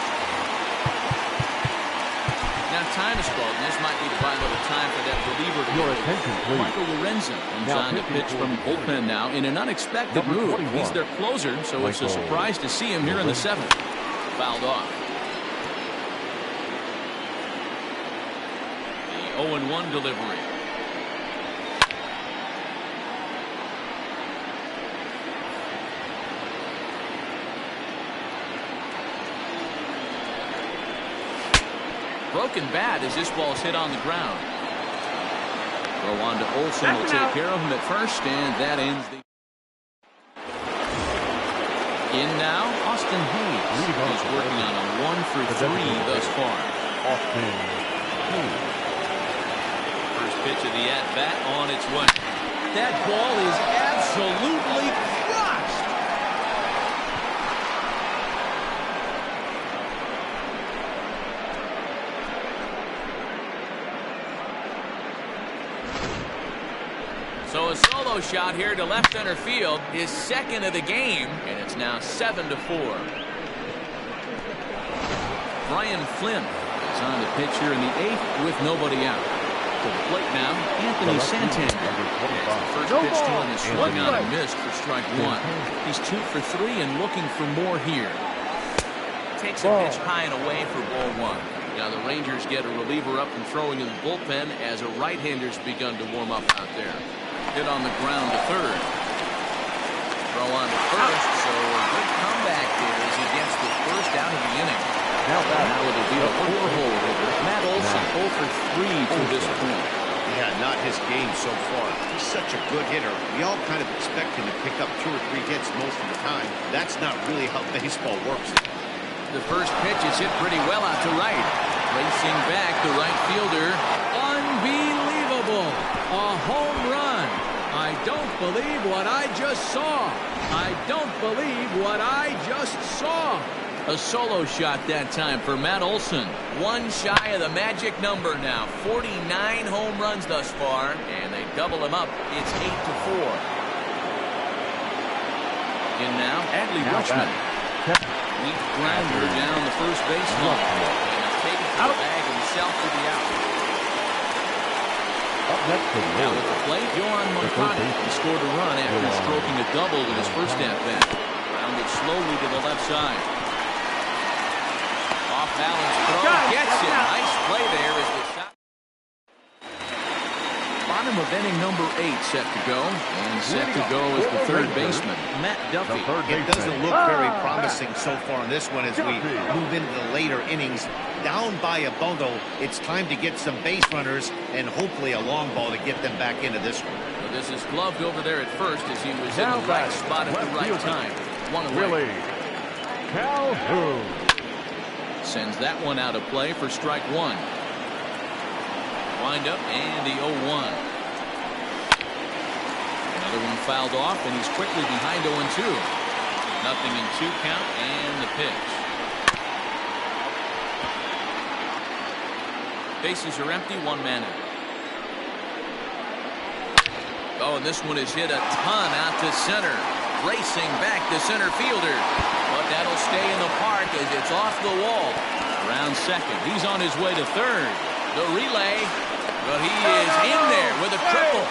Now time is called, and this might be to buy a little time for that reliever to Your get attention, please. Michael Lorenzen comes Now on to pitch from the bullpen now in an unexpected Number move. 21. He's their closer, so it's a Michael surprise to see him here in the 7th. Fouled off. The 0-1 delivery. Broken bat as this ball's hit on the ground. Throw on to Olsen will take care of him at first, and that ends the. In now, Austin Hayes. He's working on a 1-for-3 thus far. Austin Hayes. First pitch of the at-bat on its way. That ball is absolutely crushed. So a solo shot here to left center field, his second of the game, and it's now 7-4. Brian Flynn is on the pitch here in the 8th with nobody out. To the plate now, Anthony Santander. First pitch to him is swung on and missed for strike 1. He's 2 for 3 and looking for more here. Takes a pitch high and away for ball 1. Now the Rangers get a reliever up and throwing in the bullpen as a right-hander's begun to warm up out there. Hit on the ground to third. Throw on to first, so a good comeback there as he gets the first out of the inning. Now it'll be a 4-hole hitter. Matt Olson 0 for 3 to this point. Yeah, not his game so far. He's such a good hitter. We all kind of expect him to pick up 2 or 3 hits most of the time. That's not really how baseball works. The first pitch is hit pretty well out to right. Racing back, the right fielder. Unbelievable! A home run! I don't believe what I just saw. I don't believe what I just saw. A solo shot that time for Matt Olson. 1 shy of the magic number now. 49 home runs thus far, and they double him up. It's 8-4. In now, Adley Rutschman. Weak grounder down the first baseline. And taking the bag himself to the out. Up next to Now with the plate, Yohan Moncada. He scored a run after stroking a double in his first at-bat. Grounded slowly to the left side. Off balance throw, gets it. Nice play there as the shot. Bottom of inning number 8 set to go. And set to go is the third baseman, Matt Duffy. It doesn't look very promising so far in this one as we move into the later innings. Down by a bundle, it's time to get some base runners and hopefully a long ball to get them back into this one. Well, this is gloved over there at first as he was in the right spot at the right time. 1 away. Willie Calhoun. Sends that one out of play for strike 1. Wind up and the 0-1. Another one fouled off, and he's quickly behind 0-2. Nothing in 2 count, and the pitch. Bases are empty, 1 man out. Oh, and this one is hit a ton out to center. Racing back the center fielder. But that'll stay in the park as it's off the wall. Around second. He's on his way to third. The relay. But he is in there with a triple.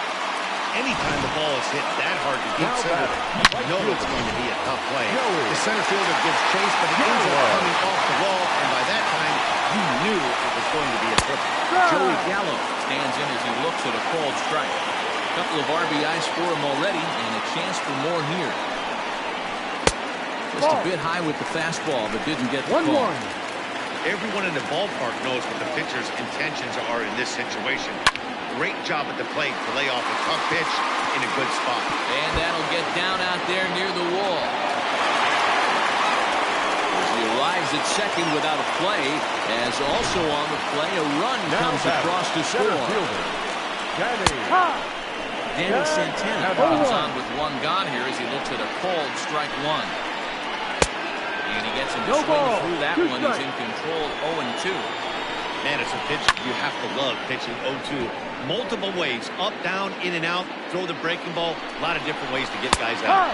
Anytime the ball is hit that hard to get center, you know it's going to be a tough play. The center fielder gives chase, but it ends up coming off the wall, and by that time, you knew it was going to be a triple. Joey Gallo stands in as he looks at a called strike. A couple of RBIs for him already, and a chance for more here. Just a bit high with the fastball, but didn't get the call. Everyone in the ballpark knows what the pitcher's intentions are in this situation. Great job at the plate to lay off a tough pitch in a good spot. And that'll get down out there near the wall. As he arrives at second without a play, as also on the play, a run comes across to score. Danny Santana comes on with 1 gone here as he looks at a called strike 1. And he gets him to swing through that one. He's in control 0-2. Man, it's a pitch you have to love, pitching 0-2. Multiple ways, up, down, in and out, throw the breaking ball. A lot of different ways to get guys out.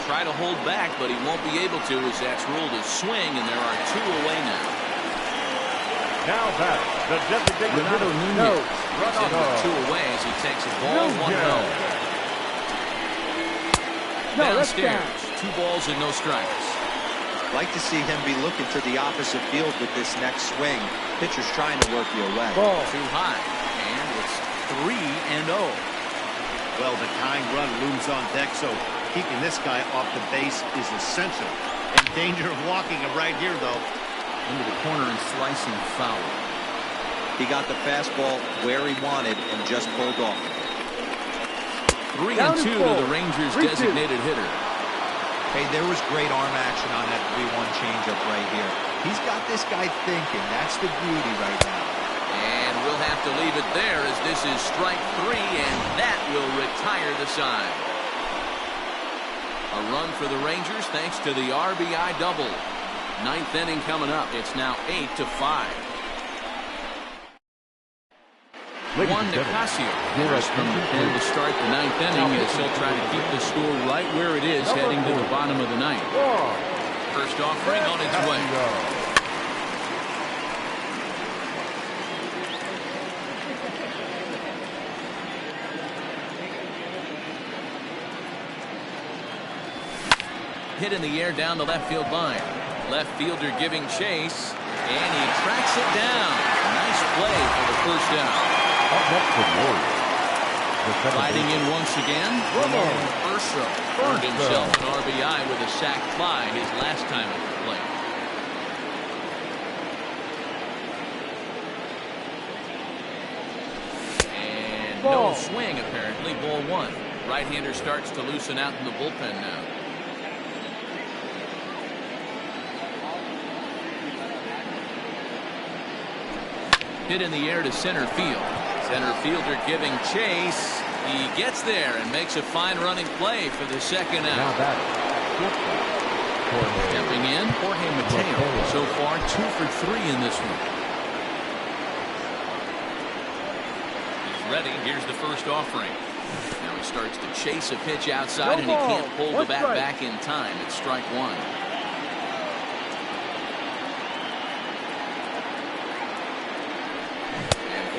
Try to hold back, but he won't be able to as that's ruled a swing, and there are 2 away now. Now that the designated Renato hitter. Nunez runs in with 2 away as he takes a ball, 1-0. Downstairs, 2 balls and no strikes. Like to see him be looking to the opposite field with this next swing. Pitcher's trying to work you away. Ball. Too high, and it's 3-0. Well, the tying run looms on deck, so keeping this guy off the base is essential. In danger of walking him right here, though. Into the corner and slicing foul. He got the fastball where he wanted and just pulled off. 3-2 to the Rangers' designated hitter. Hey, there was great arm action on that 3-1 changeup right here. He's got this guy thinking. That's the beauty right now. And we'll have to leave it there as this is strike 3, and that will retire the side. A run for the Rangers thanks to the RBI double. 9th inning coming up. It's now 8-5. Juan Nicasio enters from the pen to start the 9th inning as he'll try to keep the score right where it is heading to the bottom of the 9th. First offering on its way. Hit in the air down the left field line. Left fielder giving chase, and he tracks it down. Nice play for the first out. Up next for the Orioles. Sliding in once again, Ramon Urso earned himself an RBI with a sac fly his last time at the plate. And no swing apparently, ball 1. Right-hander starts to loosen out in the bullpen now. Hit in the air to center field. Center fielder giving chase. He gets there and makes a fine running play for the second out. Stepping in, Jorge Mateo. So far, 2 for 3 in this one. He's ready. Here's the first offering. Now he starts to chase a pitch outside, and he can't pull the bat back in time. It's strike 1.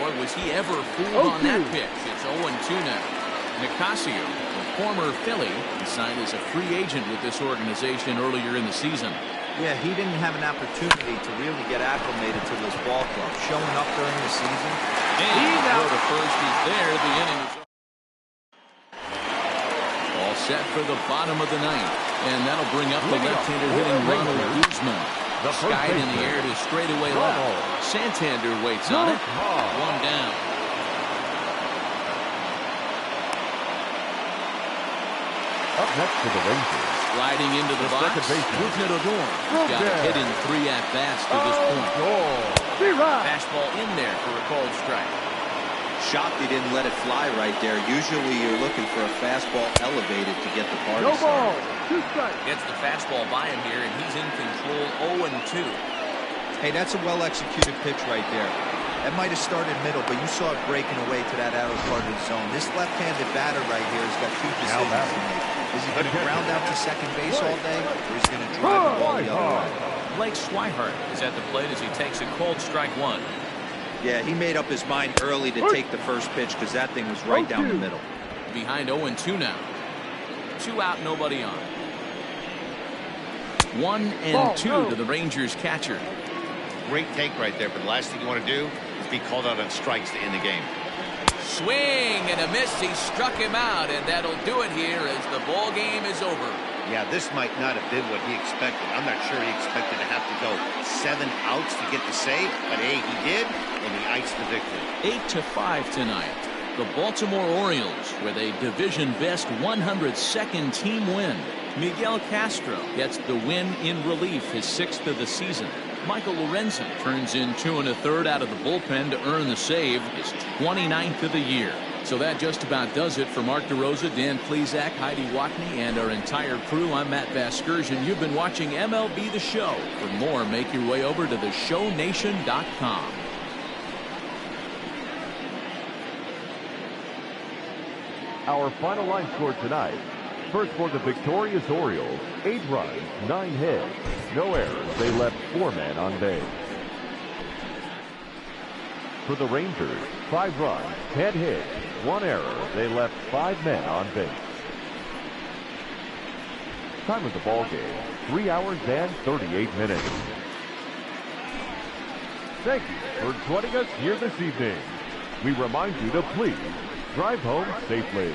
Boy, was he ever fooled on that pitch. It's 0-2 now. Nicasio, a former Philly, signed as a free agent with this organization earlier in the season. Yeah, he didn't have an opportunity to really get acclimated to this ball club. Showing up during the season. And he's out to first. He's there. The inning is all set for the bottom of the 9th. And that'll bring up the left-hander hitting Ronald Guzman. Skied in the air to straightaway left. Santander waits on it. 1 down. Up next for the Rangers. Sliding into the box. Rougned Odor. He's got a hit in 3 at-bats to this point. Fastball in there for a called strike. Shocked he didn't let it fly right there. Usually you're looking for a fastball elevated to get the party started. Gets the fastball by him here, and he's in control. 0-2. Hey, that's a well-executed pitch right there. That might have started middle, but you saw it breaking away to that outer part of the zone. This left-handed batter right here has got 2 decisions to make. Is he going to ground out to second base all day, or is he going to drive the ball the other way? Blake Swihart is at the plate as he takes a called strike 1. Yeah, he made up his mind early to take the first pitch because that thing was right down the middle. Behind 0-2 now. 2 out, nobody on. 1-2 to the Rangers catcher. Great take right there, but the last thing you want to do is be called out on strikes to end the game. Swing and a miss. He struck him out, and that'll do it here as the ball game is over. Yeah, this might not have been what he expected. I'm not sure he expected to have to go 7 outs to get the save, but hey, he did, and he iced the victory. 8-5 tonight. The Baltimore Orioles with a division-best 102nd team win. Miguel Castro gets the win in relief, his 6th of the season. Michael Lorenzen turns in 2 1/3 out of the bullpen to earn the save, his 29th of the year. So that just about does it for Mark DeRosa, Dan Plesac, Heidi Watney, and our entire crew. I'm Matt Vasgersian. You've been watching MLB The Show. For more, make your way over to theshownation.com. Our final line score tonight. First for the victorious Orioles, 8 runs, 9 hits, no errors. They left 4 men on base. for the Rangers. 5 runs, 10 hits, 1 error. They left 5 men on base. Time of the ball game, 3 hours and 38 minutes. Thank you for joining us here this evening. We remind you to please drive home safely.